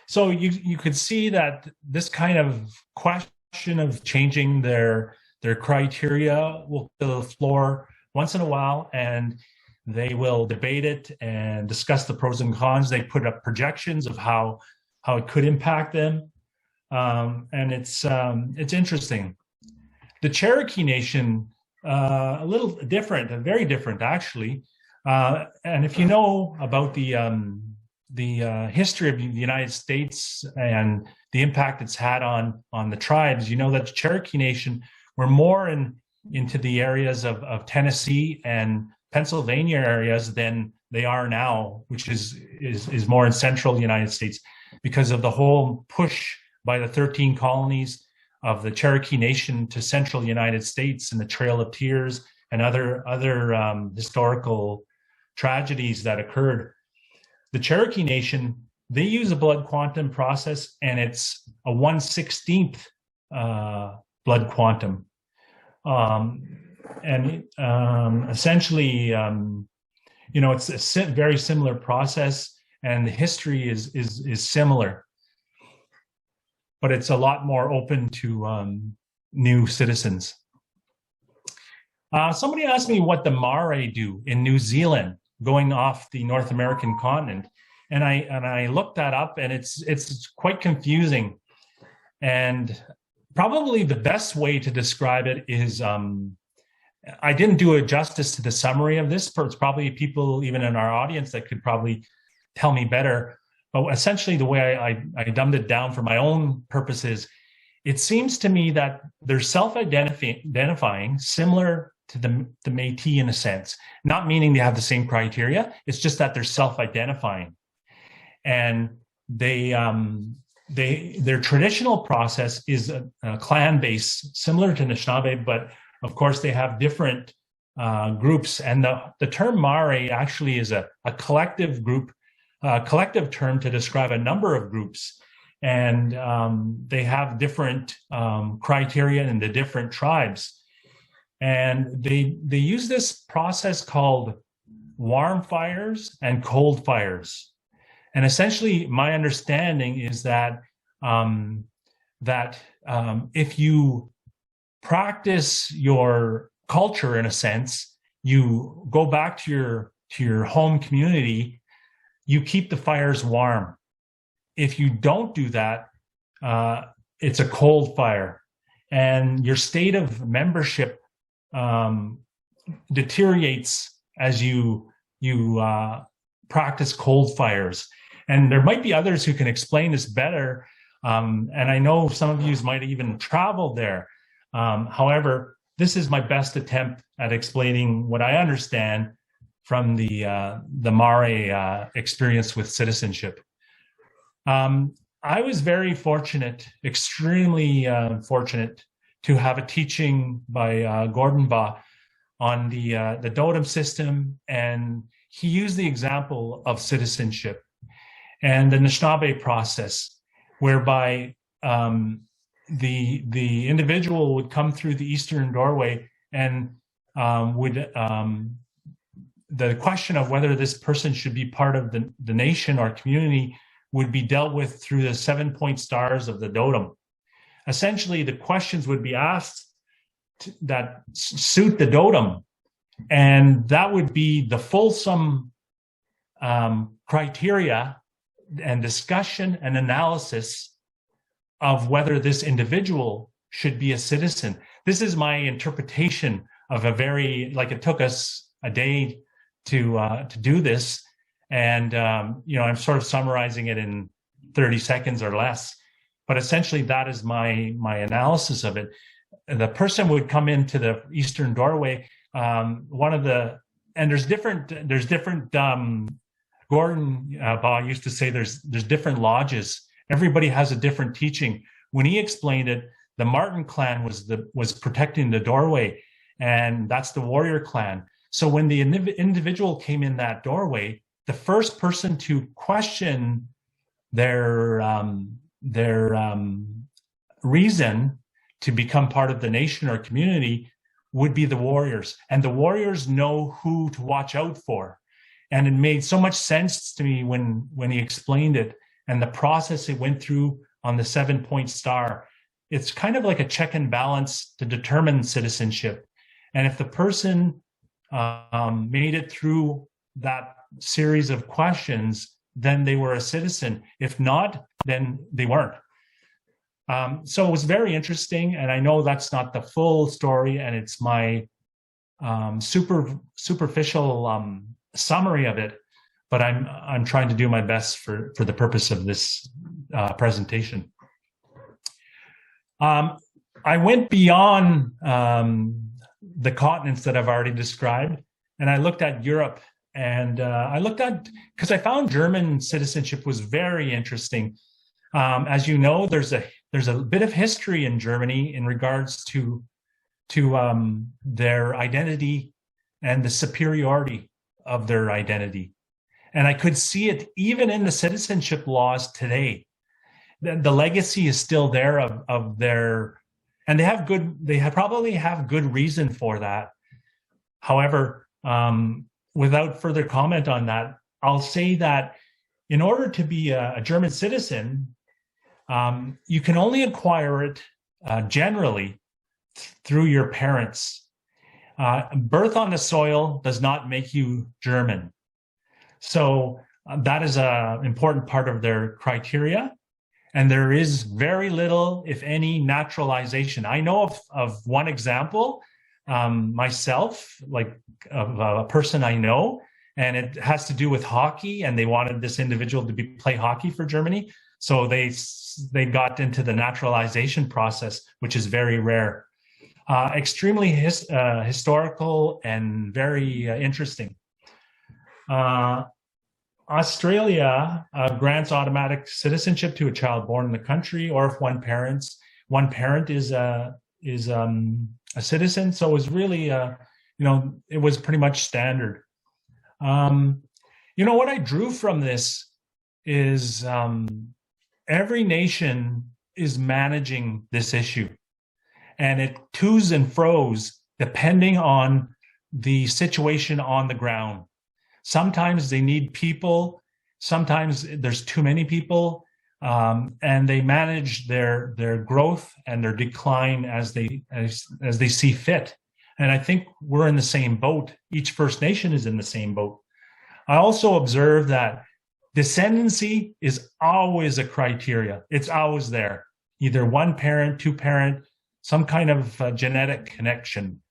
So you could see that this kind of question of changing their criteria will fill the floor once in a while, and they will debate it and discuss the pros and cons. They put up projections of how it could impact them, and it's interesting. The Cherokee Nation, a little different, very different actually. And if you know about the history of the United States and the impact it's had on the tribes, you know that the Cherokee Nation were more into the areas of Tennessee and Pennsylvania areas than they are now, which is more in central United States, because of the whole push by the 13 colonies of the Cherokee Nation to central United States and the Trail of Tears and other historical tragedies that occurred. The Cherokee Nation, they use a blood quantum process, and it's a 1/16 blood quantum. Essentially, it's a very similar process, and the history is similar, but it's a lot more open to new citizens. Somebody asked me what the Maori do in New Zealand, going off the North American continent, and I looked that up, and it's quite confusing. And probably the best way to describe it is, I didn't do it justice to the summary of this. It's probably people even in our audience that could probably tell me better. But essentially, the way I dumbed it down for my own purposes, it seems to me that they're self-identifying, similar to the Métis in a sense, not meaning they have the same criteria. It's just that they're self-identifying, and their traditional process is a clan-based, similar to Anishinaabe, but of course they have different groups. And the term Maori actually is a collective group, collective term to describe a number of groups. And they have different criteria in the different tribes. And they use this process called warm fires and cold fires. And essentially, my understanding is that if you practice your culture in a sense, you go back to your home community, you keep the fires warm. If you don't do that, it's a cold fire, and your state of membership deteriorates as you practice cold fires. And there might be others who can explain this better. And I know some of you might even travel there. However, this is my best attempt at explaining what I understand from the Maori experience with citizenship. I was very fortunate, extremely fortunate, to have a teaching by Gordon Baugh on the Totem system, and he used the example of citizenship and the Anishinaabe process, whereby the individual would come through the eastern doorway and the question of whether this person should be part of the nation or community would be dealt with through the 7-point stars of the totem. Essentially, the questions would be asked that suit the totem, and that would be the fulsome criteria and discussion and analysis of whether this individual should be a citizen. This is my interpretation of a very, like, it took us a day to do this, and I'm sort of summarizing it in 30 seconds or less. But essentially, that is my analysis of it. The person would come into the eastern doorway. There's different. Gordon Baugh used to say there's different lodges. Everybody has a different teaching. When he explained it, the Martin clan was protecting the doorway, and that's the warrior clan. So when the individual came in that doorway, the first person to question their reason to become part of the nation or community would be the warriors. And the warriors know who to watch out for. And it made so much sense to me when he explained it and the process it went through on the 7-point star. It's kind of like a check and balance to determine citizenship. And if the person made it through that series of questions, then they were a citizen. If not, then they weren't. So it was very interesting, and I know that's not the full story, and it's my superficial summary of it, but I'm trying to do my best for the purpose of this presentation. I went beyond the continents that I've already described, and I looked at Europe, and I looked at, because I found German citizenship was very interesting. As you know, there's a bit of history in Germany in regards to their identity and the superiority of their identity. And I could see it even in the citizenship laws today. The legacy is still there of their, and they probably have good reason for that. However, without further comment on that, I'll say that in order to be a German citizen, you can only acquire it generally through your parents. Birth on the soil does not make you German. So that is an important part of their criteria. And there is very little, if any, naturalization. I know of one example myself, like of a person I know, and it has to do with hockey, and they wanted this individual to play hockey for Germany. So they got into the naturalization process, which is very rare. Extremely historical and very interesting. Australia grants automatic citizenship to a child born in the country, or if one parent is a citizen. So it was really, it was pretty much standard. What I drew from this is every nation is managing this issue, and it to's and fro's depending on the situation on the ground. Sometimes they need people, sometimes there's too many people, and they manage their growth and their decline as they see fit. And I think we're in the same boat. Each First Nation is in the same boat. I also observe that descendancy is always a criteria. It's always there. Either one parent, two parent, some kind of genetic connection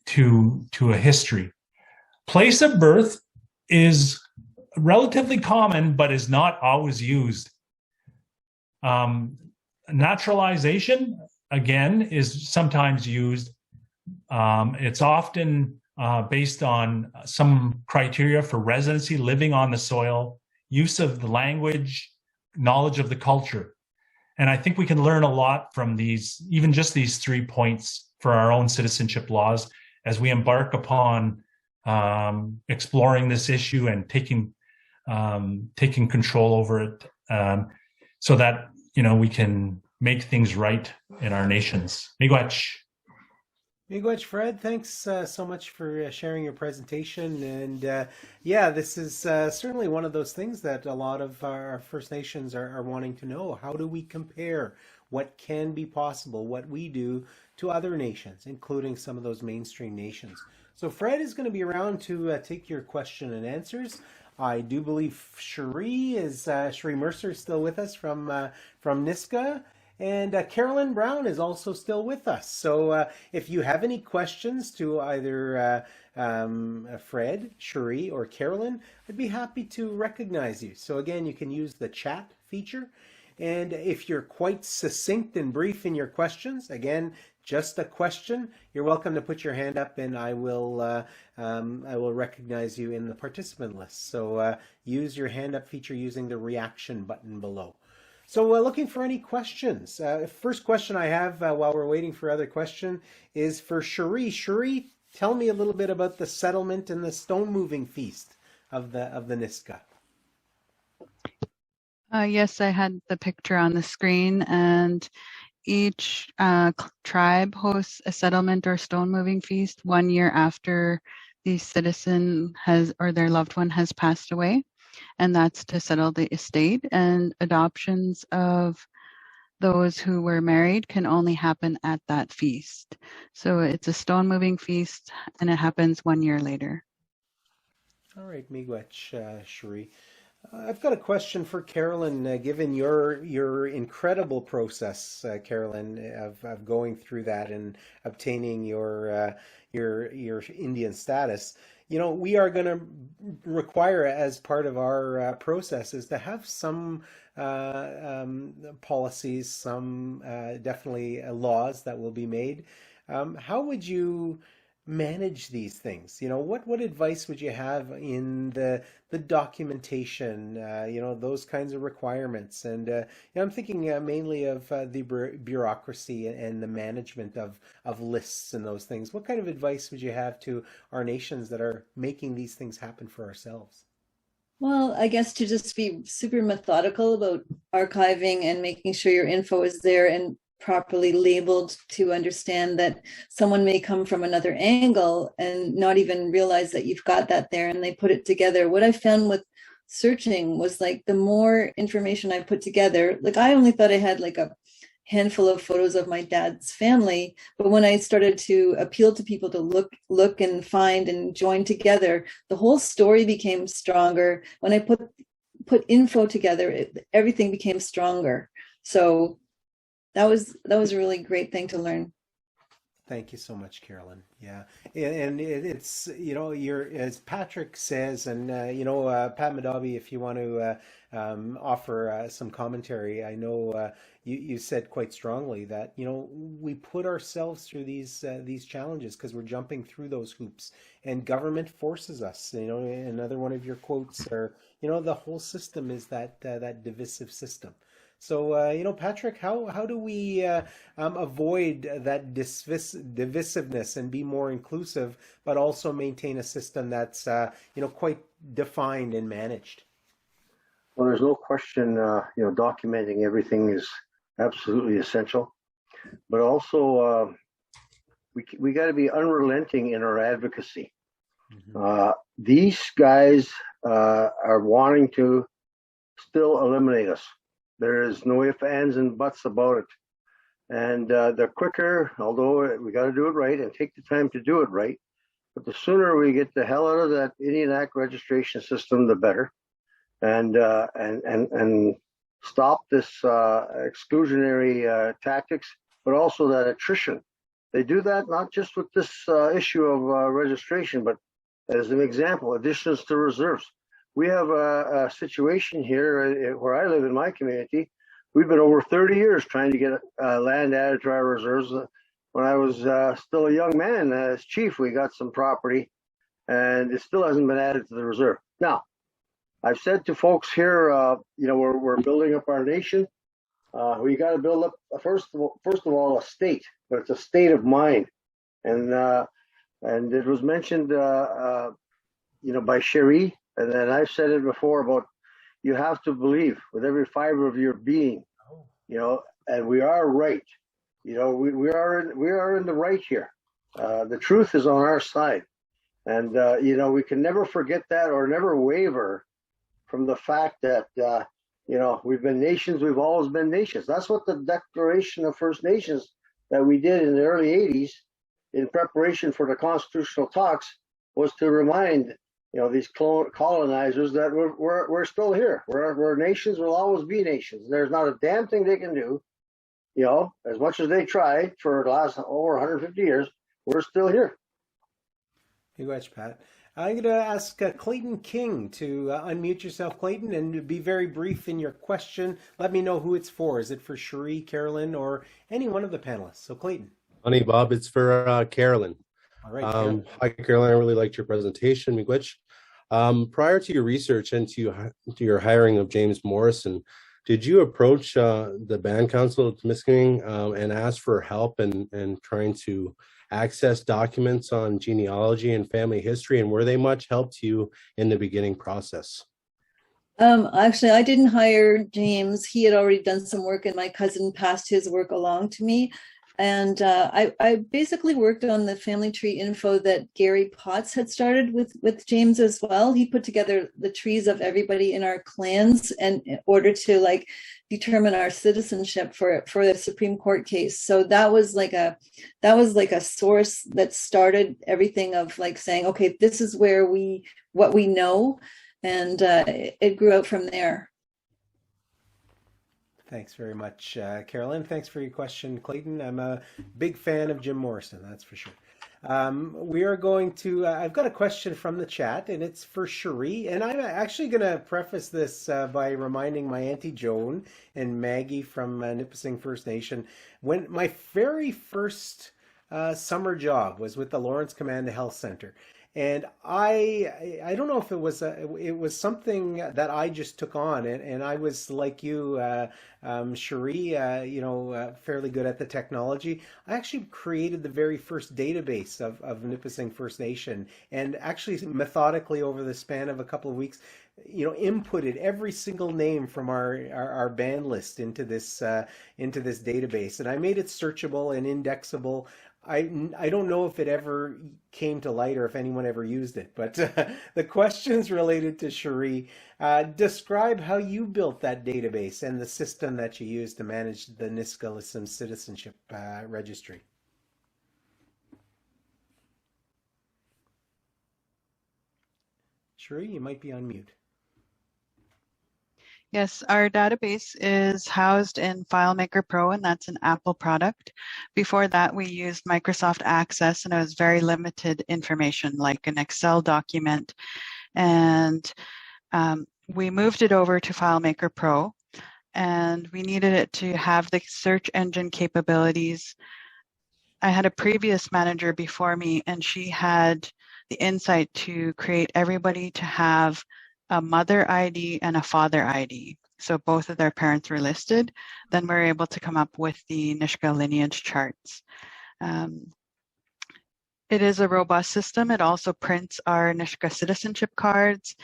to a history. Place of birth is relatively common, but is not always used. Naturalization, again, is sometimes used. It's often based on some criteria for residency, living on the soil, use of the language, knowledge of the culture. And I think we can learn a lot from these, even just these 3 points for our own citizenship laws as we embark upon exploring this issue and taking control over it, so that we can make things right in our nations. Miigwech. Miigwech, Fred, thanks so much for sharing your presentation. And yeah, this is certainly one of those things that a lot of our First Nations are wanting to know. How do we compare what can be possible, what we do, to other nations, including some of those mainstream nations? So Fred is going to be around to take your question and answers. I do believe Cherie Mercer is still with us from Nisga'a. And Carolyn Brown is also still with us. So if you have any questions to either Fred, Cherie, or Carolyn, I'd be happy to recognize you. So again, you can use the chat feature. And if you're quite succinct and brief in your questions, again, just a question, you're welcome to put your hand up and I will recognize you in the participant list. So use your hand up feature using the reaction button below. So looking for any questions. First question I have while we're waiting for other question is for Cherie. Cherie, tell me a little bit about the settlement and the stone moving feast of the Nisga'a. Yes, I had the picture on the screen, and each tribe hosts a settlement or stone moving feast 1 year after the citizen has or their loved one has passed away. And that's to settle the estate, and adoptions of those who were married can only happen at that feast. So it's a stone moving feast and it happens 1 year later. All right, Miigwech, Cherie. I've got a question for Carolyn, given your incredible process, Carolyn, of going through that and obtaining your Indian status. We are going to require, as part of our processes, to have some policies, some definitely laws that will be made. How would you manage these things? What advice would you have in the documentation, those kinds of requirements? And I'm thinking mainly of the bureaucracy and the management of lists and those things. What kind of advice would you have to our nations that are making these things happen for ourselves? Well, I guess to just be super methodical about archiving and making sure your info is there and properly labeled, to understand that someone may come from another angle and not even realize that you've got that there, and they put it together. What I found with searching was, like, the more information I put together, like, I only thought I had like a handful of photos of my dad's family, but when I started to appeal to people to look and find and join together, the whole story became stronger. When I put info together, everything became stronger. So that was a really great thing to learn. Thank you so much, Carolyn. Yeah, and it's you're, as Patrick says, and Pat Madabi, if you want to offer some commentary, I know you said quite strongly that we put ourselves through these challenges because we're jumping through those hoops, and government forces us. Another one of your quotes are, the whole system is that divisive system. So, Patrick, how do we avoid that divisiveness and be more inclusive, but also maintain a system that's, quite defined and managed? Well, there's no question, documenting everything is absolutely essential, but also we got to be unrelenting in our advocacy. Mm-hmm. These guys are wanting to still eliminate us. There is no ifs, ands, and buts about it. And the quicker, although we got to do it right and take the time to do it right, but the sooner we get the hell out of that Indian Act registration system, the better. And stop this exclusionary tactics, but also that attrition. They do that not just with this issue of registration, but as an example, additions to reserves. We have a situation here where I live in my community. We've been over 30 years trying to get land added to our reserves. When I was still a young man as chief, we got some property, and it still hasn't been added to the reserve. Now, I've said to folks here, we're building up our nation. We got to build up first of all a state, but it's a state of mind, and it was mentioned, by Cherie, and I've said it before about you have to believe with every fiber of your being, and we are right. We are in the right here. The truth is on our side, and we can never forget that or never waver from the fact that we've been nations. We've always been nations. That's what the Declaration of First Nations that we did in the early '80s, in preparation for the constitutional talks, was to remind these colonizers that we're still here. We're nations. We'll always be nations. There's not a damn thing they can do. As much as they tried for the last over 150 years, we're still here. You watch, Pat. I'm going to ask Clayton King to unmute yourself, Clayton, and be very brief in your question. Let me know who it's for. Is it for Cherie, Carolyn, or any one of the panelists? So, Clayton. Honey, Bob, it's for Carolyn. All right. Carolyn. Hi, Carolyn. I really liked your presentation, Miigwech. Prior to your research and to your hiring of James Morrison, did you approach the Band Council of Temiskaming and ask for help in trying to access documents on genealogy and family history, and were they much help to you in the beginning process? Actually, I didn't hire James. He had already done some work, and my cousin passed his work along to me. And I basically worked on the family tree info that Gary Potts had started with James as well. He put together the trees of everybody in our clans and in order to determine our citizenship for the Supreme Court case. So that was like a source that started everything of saying, okay, this is what we know, and it grew out from there. Thanks very much, Carolyn. Thanks for your question, Clayton. I'm a big fan of Jim Morrison, that's for sure. We are going to, I've got a question from the chat, and it's for Cherie. And I'm actually going to preface this by reminding my Auntie Joan and Maggie from Nipissing First Nation, when my very first summer job was with the Lawrence Command Health Center. And I don't know if it was something that I just took on, and I was like you, Cherie, fairly good at the technology. I actually created the very first database of Nipissing First Nation, and actually methodically over the span of a couple of weeks, inputted every single name from our band list into this database, and I made it searchable and indexable. I don't know if it ever came to light or if anyone ever used it, but the questions related to Cherie. Describe how you built that database and the system that you used to manage the Nisga'a Citizenship Registry. Cherie, you might be on mute. Yes, our database is housed in FileMaker Pro, and that's an Apple product. Before that, we used Microsoft Access, and it was very limited information, like an Excel document. And we moved it over to FileMaker Pro, and we needed it to have the search engine capabilities. I had a previous manager before me, and she had the insight to create everybody to have a mother ID and a father ID. So both of their parents were listed. Then we're able to come up with the Nisga'a lineage charts. It is a robust system. It also prints our Nisga'a citizenship cards.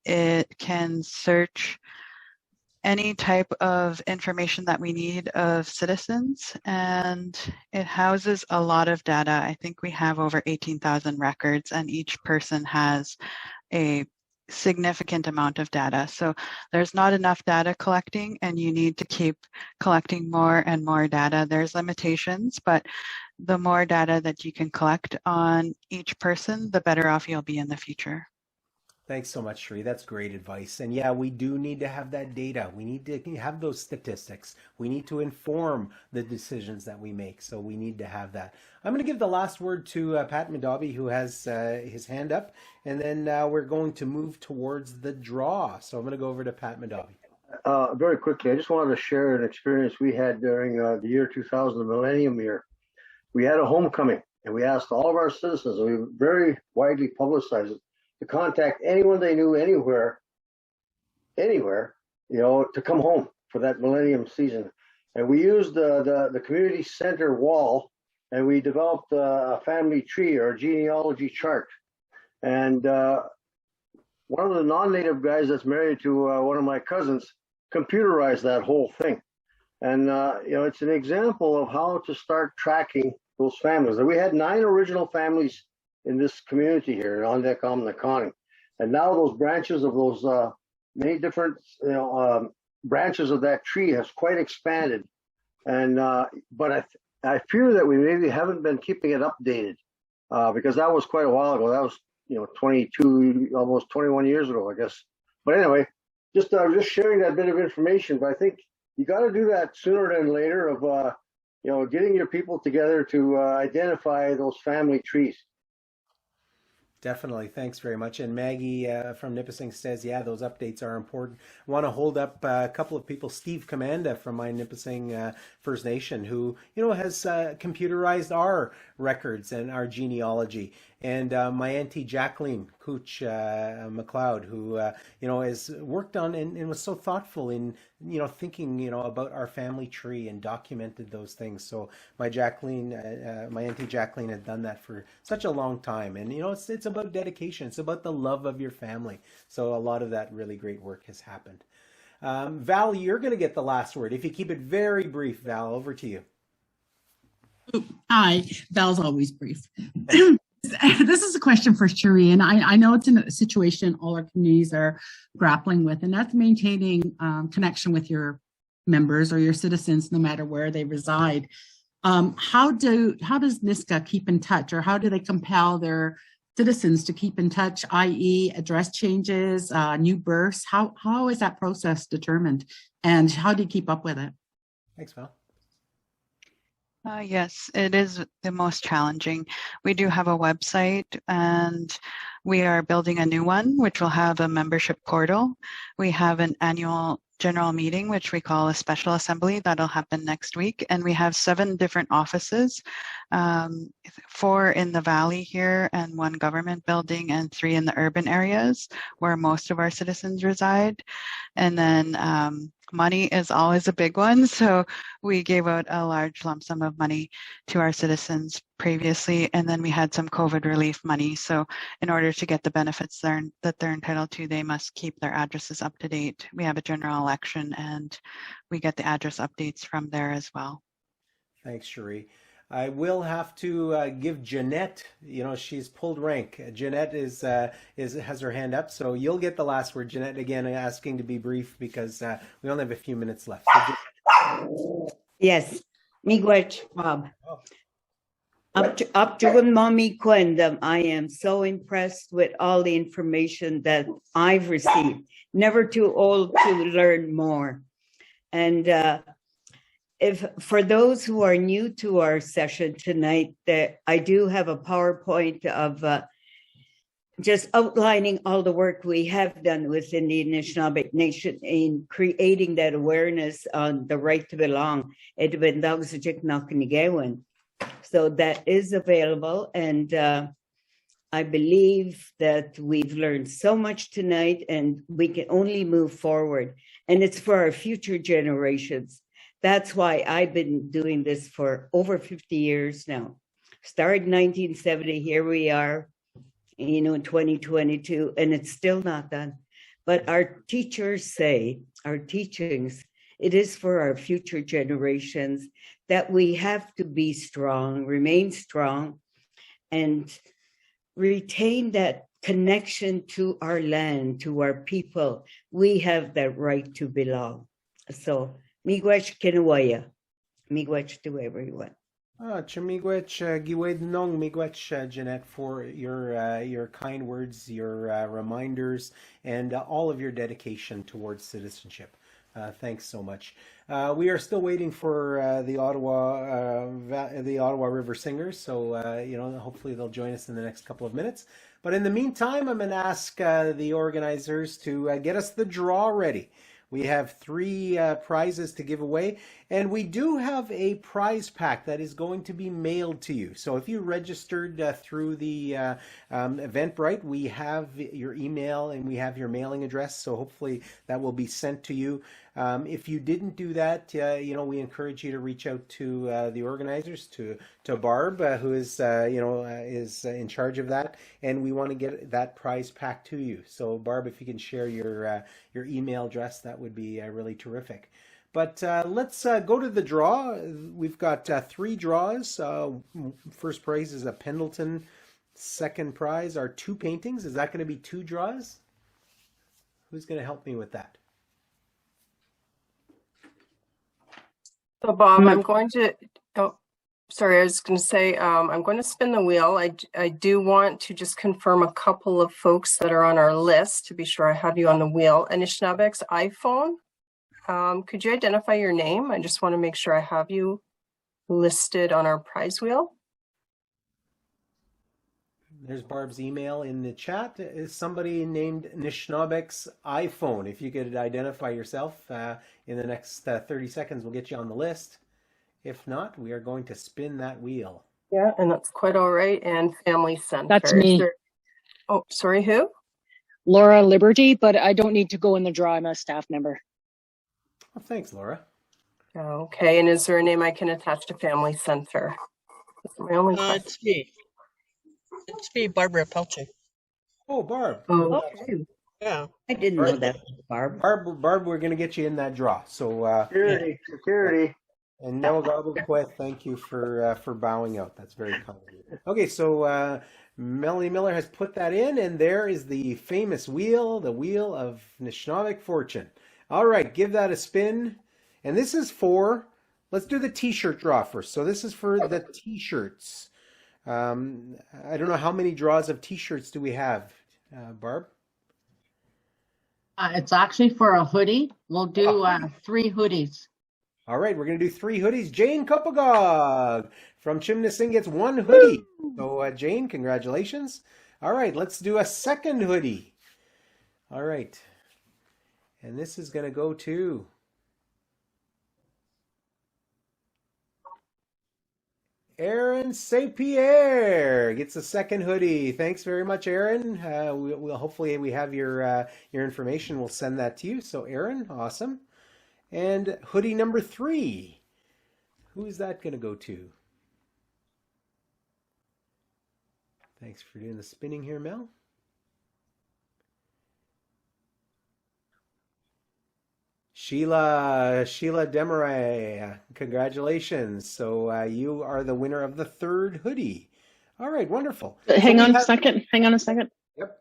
It can search any type of information that we need of citizens, and it houses a lot of data. I think we have over 18,000 records, and each person has a significant amount of data. So there's not enough data collecting, and you need to keep collecting more and more data. There's limitations, but the more data that you can collect on each person, the better off you'll be in the future. Thanks so much, Cherie. That's great advice. And yeah, we do need to have that data. We need to have those statistics. We need to inform the decisions that we make. So we need to have that. I'm going to give the last word to Pat Madabi, who has his hand up. And then we're going to move towards the draw. So I'm going to go over to Pat Madabi. Very quickly, I just wanted to share an experience we had during the year 2000, the millennium year. We had a homecoming, and we asked all of our citizens, and we very widely publicized it, to contact anyone they knew anywhere, to come home for that millennium season. And we used the community center wall, and we developed a family tree or a genealogy chart. And one of the non-native guys that's married to one of my cousins computerized that whole thing. And it's an example of how to start tracking those families. And we had 9 original families in this community here in Ondeck-Amnakani. And now those branches of those many different branches of that tree has quite expanded. And but I fear that we maybe haven't been keeping it updated because that was quite a while ago. That was 22, almost 21 years ago, I guess. But anyway, just sharing that bit of information. But I think you got to do that sooner than later of getting your people together to identify those family trees. Definitely. Thanks very much. And Maggie from Nipissing says, yeah, those updates are important. I want to hold up a couple of people. Steve Commanda from my Nipissing First Nation, who, has computerized our records and our genealogy. And my auntie Jacqueline Cooch McLeod, who, has worked on and was so thoughtful in, thinking, about our family tree and documented those things. So my auntie Jacqueline had done that for such a long time. And, it's about dedication. It's about the love of your family. So a lot of that really great work has happened. Val, you're going to get the last word. If you keep it very brief, Val, over to you. Hi, Val's always brief. This is a question for Cherie, and I know it's a situation all our communities are grappling with, and that's maintaining connection with your members or your citizens, no matter where they reside. How does NISCA keep in touch, or how do they compel their citizens to keep in touch, i.e. address changes, new births? How is that process determined, and how do you keep up with it? Thanks, Val. Yes, it is the most challenging. We do have a website, and we are building a new one, which will have a membership portal. We have an annual general meeting, which we call a special assembly. That'll happen next week. And we have 7 different offices, 4 in the valley here and 1 government building, and 3 in the urban areas where most of our citizens reside. And then money is always a big one. So we gave out a large lump sum of money to our citizens previously, and then we had some COVID relief money. So in order to get the benefits that they're entitled to, they must keep their addresses up to date. We have a general election, and we get the address updates from there as well. Thanks, Cherie. I will have to give Jeanette, she's pulled rank. Jeanette has her hand up, so you'll get the last word. Jeanette, again, asking to be brief because we only have a few minutes left. Yes, miigwech, Bob. Up to mommy Quendam, I am so impressed with all the information that I've received. Never too old to learn more. And if for those who are new to our session tonight, that I do have a PowerPoint of just outlining all the work we have done within the Anishinaabe Nation in creating that awareness on the right to belong. So that is available, and I believe that we've learned so much tonight, and we can only move forward. And it's for our future generations. That's why I've been doing this for over 50 years now. Started in 1970, here we are, in 2022, and it's still not done. But our teachers say, our teachings, it is for our future generations that we have to be strong, remain strong, and retain that connection to our land, to our people. We have that right to belong. So, miigwech kinawaya, miigwech to everyone. Miigwech giwed nong miigwech, Jeanette, for your kind words, your reminders, and all of your dedication towards citizenship. Thanks so much. We are still waiting for the Ottawa River Singers, so hopefully they'll join us in the next couple of minutes. But in the meantime, I'm going to ask the organizers to get us the draw ready. We have 3 prizes to give away, And we do have a prize pack that is going to be mailed to you. So if you registered through the Eventbrite, we have your email and we have your mailing address. So hopefully that will be sent to you. If you didn't do that, we encourage you to reach out to the organizers, to Barb, who is is in charge of that, and we want to get that prize pack to you. So Barb, if you can share your email address, that would be really terrific. But let's go to the draw. We've got 3 draws. First prize is a Pendleton. Second prize are 2 paintings. Is that going to be 2 draws? Who's going to help me with that? So Bob, I'm going to, oh, sorry, I was going to say, I'm going to spin the wheel. I do want to just confirm a couple of folks that are on our list to be sure I have you on the wheel. Anishinaabeg's iPhone. Could you identify your name? I just want to make sure I have you listed on our prize wheel. There's Barb's email in the chat. Is somebody named Anishinaabeg's iPhone? If you could identify yourself in the next 30 seconds, we'll get you on the list. If not, we are going to spin that wheel. Yeah, and that's quite all right. And Family Center. That's me. Oh, sorry, who? Laura Liberty, but I don't need to go in the draw. I'm a staff member. Well, thanks, Laura. Okay, and is there a name I can attach to Family Center? That's my only question. It's me. It's me, Barbara Pelche. Oh, Barb. Oh, okay. Yeah. I didn't know that, Barb. Barb, we're going to get you in that draw. So Security. And Noah Garbuquet, thank you for bowing out. That's very kind of you. Okay, so Melanie Miller has put that in, and there is the famous wheel, the Wheel of Anishinaabeg Fortune. All right, give that a spin. And this is for, let's do the t-shirt draw first. So this is for the t-shirts. I don't know how many draws of t-shirts do we have, Barb? It's actually for a hoodie. We'll do 3 hoodies. All right, we're going to do 3 hoodies. Jane Kopagog from Chimnasing gets 1 hoodie. So Jane, congratulations. All right, let's do a second hoodie. All right. And this is going to go to Aaron St. Pierre gets a second hoodie. Thanks very much, Aaron. We'll hopefully we have your information. We'll send that to you. So Aaron, awesome. And hoodie number 3. Who is that going to go to? Thanks for doing the spinning here, Mel. Sheila Demaray, congratulations. So you are the winner of the 3rd hoodie. All right, wonderful. Hang on a second. Yep.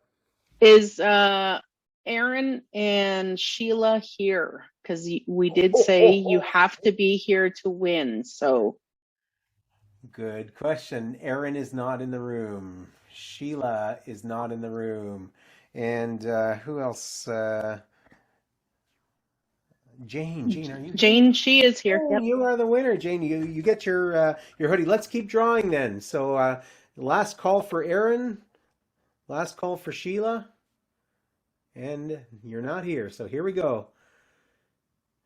Is Aaron and Sheila here? Because we did say you have to be here to win. So good question. Aaron is not in the room. Sheila is not in the room. And who else? Jane, are you? Jane, she is here. Oh, yep. You are the winner, Jane. You get your hoodie. Let's keep drawing then. So last call for Aaron, last call for Sheila, and you're not here. So here we go.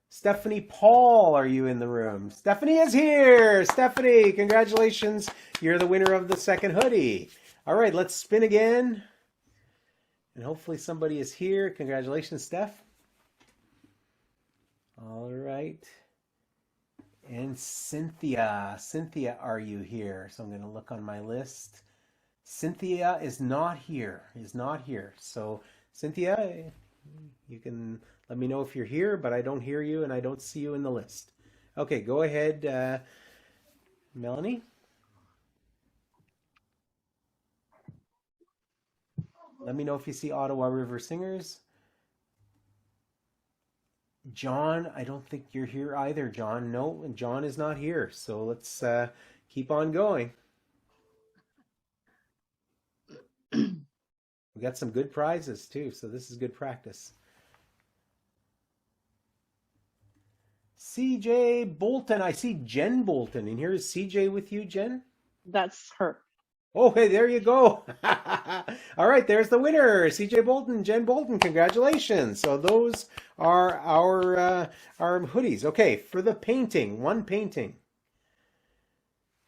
Stephanie Paul, are you in the room? Stephanie is here. Stephanie, congratulations. You're the winner of the 2nd hoodie. All right, let's spin again. And hopefully somebody is here. Congratulations, Steph. All right. And Cynthia, are you here? So I'm going to look on my list. Cynthia is not here. So Cynthia, you can let me know if you're here, but I don't hear you and I don't see you in the list. Okay, go ahead, Melanie. Let me know if you see Ottawa River Singers. John, I don't think you're here either, John. No, John is not here. So let's keep on going. We got some good prizes too, so this is good practice. CJ Bolton, I see Jen Bolton. And here is CJ with you, Jen? that's her. Okay, there you go. All right, there's the winner, CJ Bolton, Jen Bolton. Congratulations. So those are our hoodies. Okay, for the painting, one painting.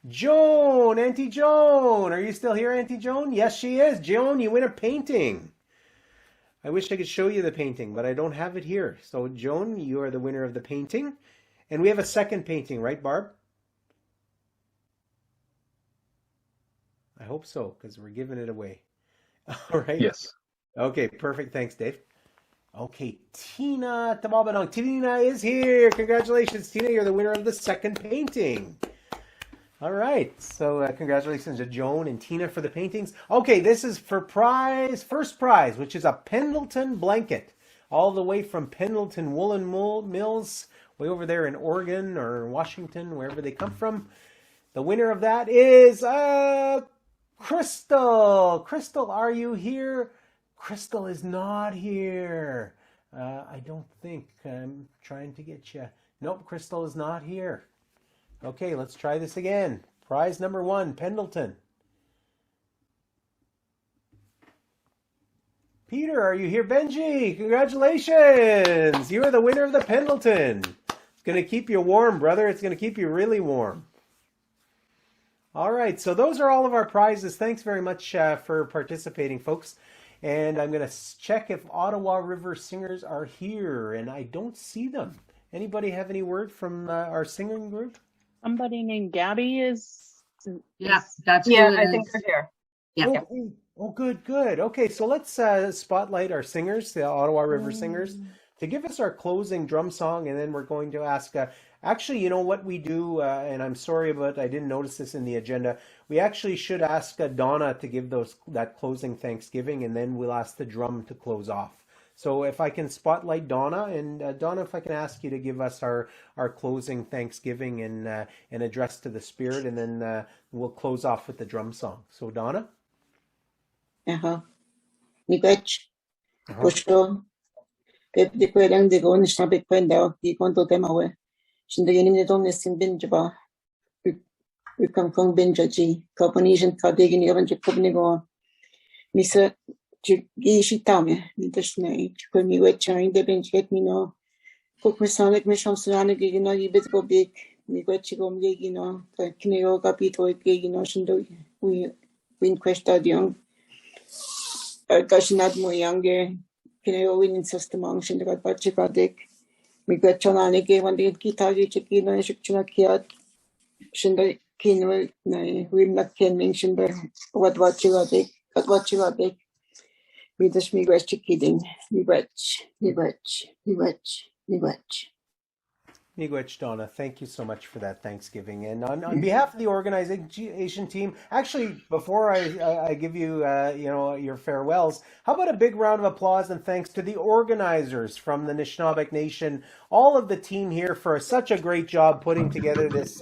Joan, Auntie Joan. Are you still here, Auntie Joan? Yes, she is. Joan, you win a painting. I wish I could show you the painting, but I don't have it here. So Joan, you are the winner of the painting. And we have a second painting, right, Barb? I hope so, because we're giving it away. All right. Yes. Okay, perfect. Thanks, Dave. Okay, Tina Tamabanong. Tina is here. Congratulations, Tina. You're the winner of the second painting. All right. So congratulations to Joan and Tina for the paintings. Okay, this is for first prize, which is a Pendleton blanket, all the way from Pendleton Woolen Mills, way over there in Oregon or Washington, wherever they come from. The winner of that is Crystal. Crystal, are you here? Crystal is not here. I don't think. I'm trying to get you. Nope, Crystal is not here. Okay, let's try this again. Prize number 1, Pendleton. Peter, are you here? Benji, congratulations. You are the winner of the Pendleton. It's going to keep you warm, brother. It's going to keep you really warm. All right, so those are all of our prizes. Thanks very much for participating, folks. And I'm going to check if Ottawa River Singers are here, and I don't see them. Anybody have any word from our singing group? Somebody named Gabby is. Yeah, that's Yeah, who it I is. think they're here. Yeah. Oh, good, good. Okay, so let's spotlight our singers, the Ottawa River Singers, to give us our closing drum song, and then we're going to ask. Actually, you know what we do, and I'm sorry about I didn't notice this in the agenda. We actually should ask Donna to give that closing Thanksgiving, and then we'll ask the drum to close off. So if I can spotlight Donna, and Donna, if I can ask you to give us our closing Thanksgiving and address to the Spirit, and then we'll close off with the drum song. So Donna? Miigwech, Pushto, Pep de Querang de Gon, Snapik Quendao, the Conto Temawe, Shindaginim de Domnes in Binjaba, we come from Benjaji, Copenhagen, Cardigin, Evan Jacobnigo, Mr. Gishitame, Nitashne, Miigwech, in the bench, let me know. Cook Masonic Mission Surana Gigino, you better go big, Miigwechigom Gigino, Kineo Capito, Gigino, Shindo, we win question. Kashinat mo younger, kinayawin in system shindagat bachikadik. Migat chananike when they kitagi chikino and shikchinakiat. Shinda kino na wim not kenning shinda what chigadik, but what chigadik. We just miigwech chikiding, miigwech. Miigwech, Donna, thank you so much for that Thanksgiving. And on behalf of the organization team, actually, before I give you your farewells, how about a big round of applause and thanks to the organizers from the Anishinaabeg Nation, all of the team here for such a great job putting together this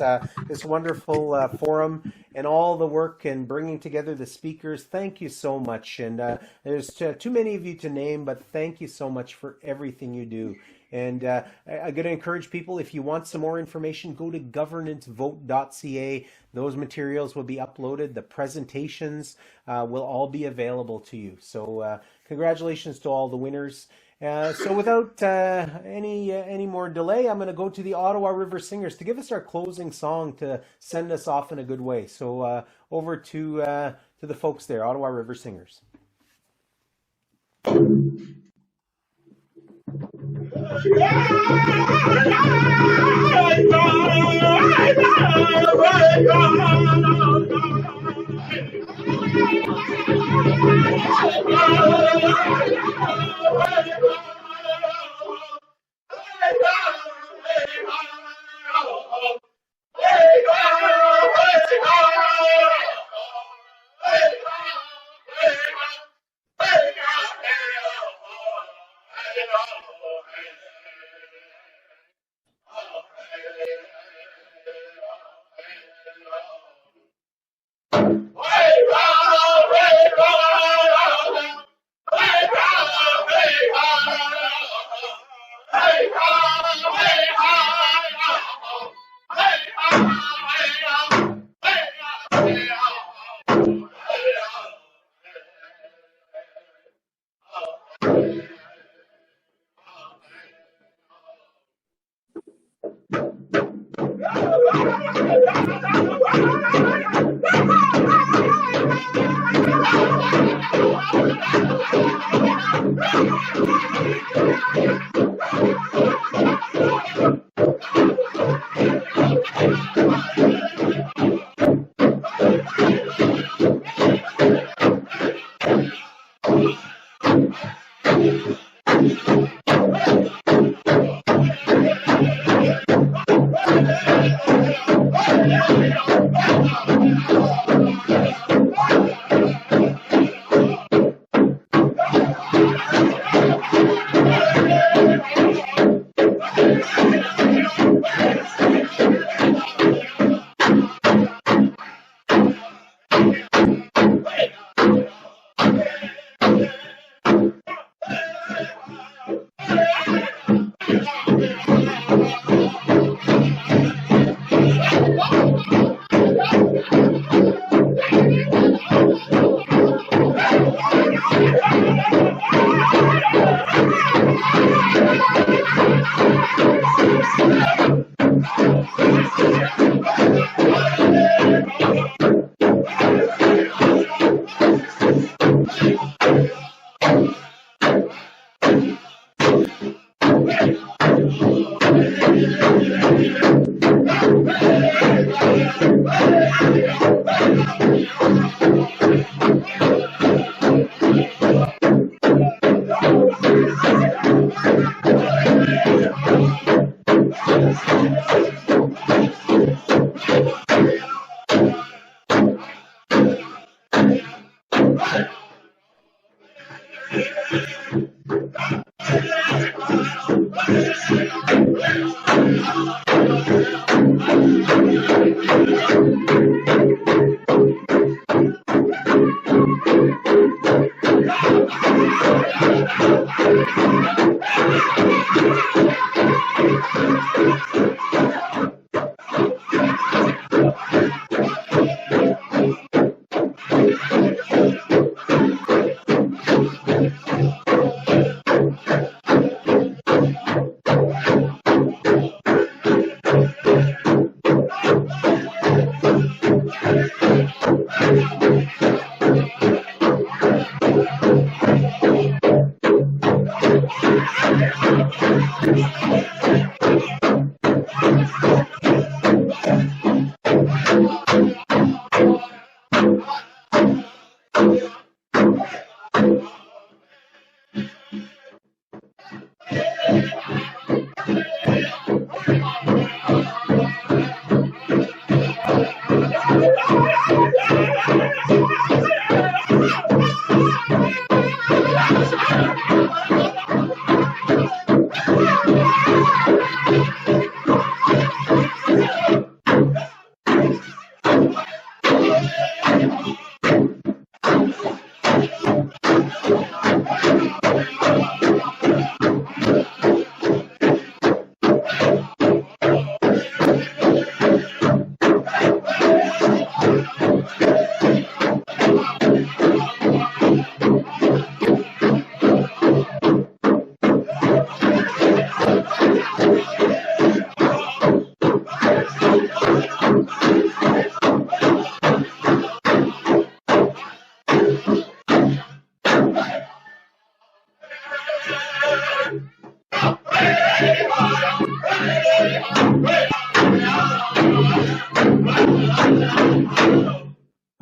wonderful forum and all the work and bringing together the speakers. Thank you so much. And there's too many of you to name, but thank you so much for everything you do. And I'm going to encourage people, if you want some more information, go to governancevote.ca. Those materials will be uploaded. The presentations will all be available to you. So congratulations to all the winners. So without any more delay, I'm going to go to the Ottawa River Singers to give us our closing song to send us off in a good way. So over to the folks there, Ottawa River Singers.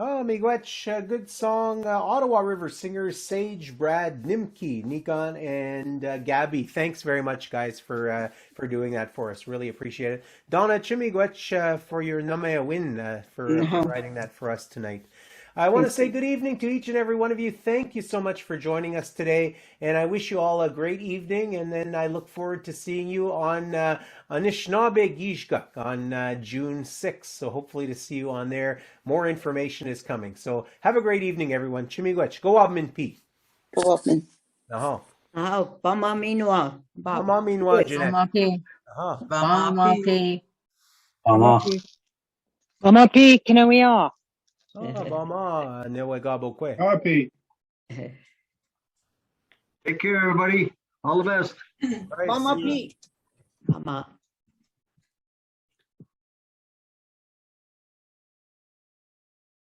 Oh, miigwech, good song. Ottawa River singers Sage, Brad, Nimki, Nikon, and Gabby. Thanks very much, guys, for doing that for us. Really appreciate it. Donna, chimigwech for your namaya win for writing that for us tonight. I want to say good evening to each and every one of you. Thank you so much for joining us today, and I wish you all a great evening. And then I look forward to seeing you on Anishinaabe Gishgak on June 6th. So hopefully to see you on there. More information is coming. So have a great evening, everyone. Chimigwech. Go Abmin P. Go Abmin. Bama minwa. Bama minwa, Jeanette. Bama P. Bama P. Kinawia. Bama Newegabo Kwe. Happy. Take care, everybody. All the best. Mama P. Mama.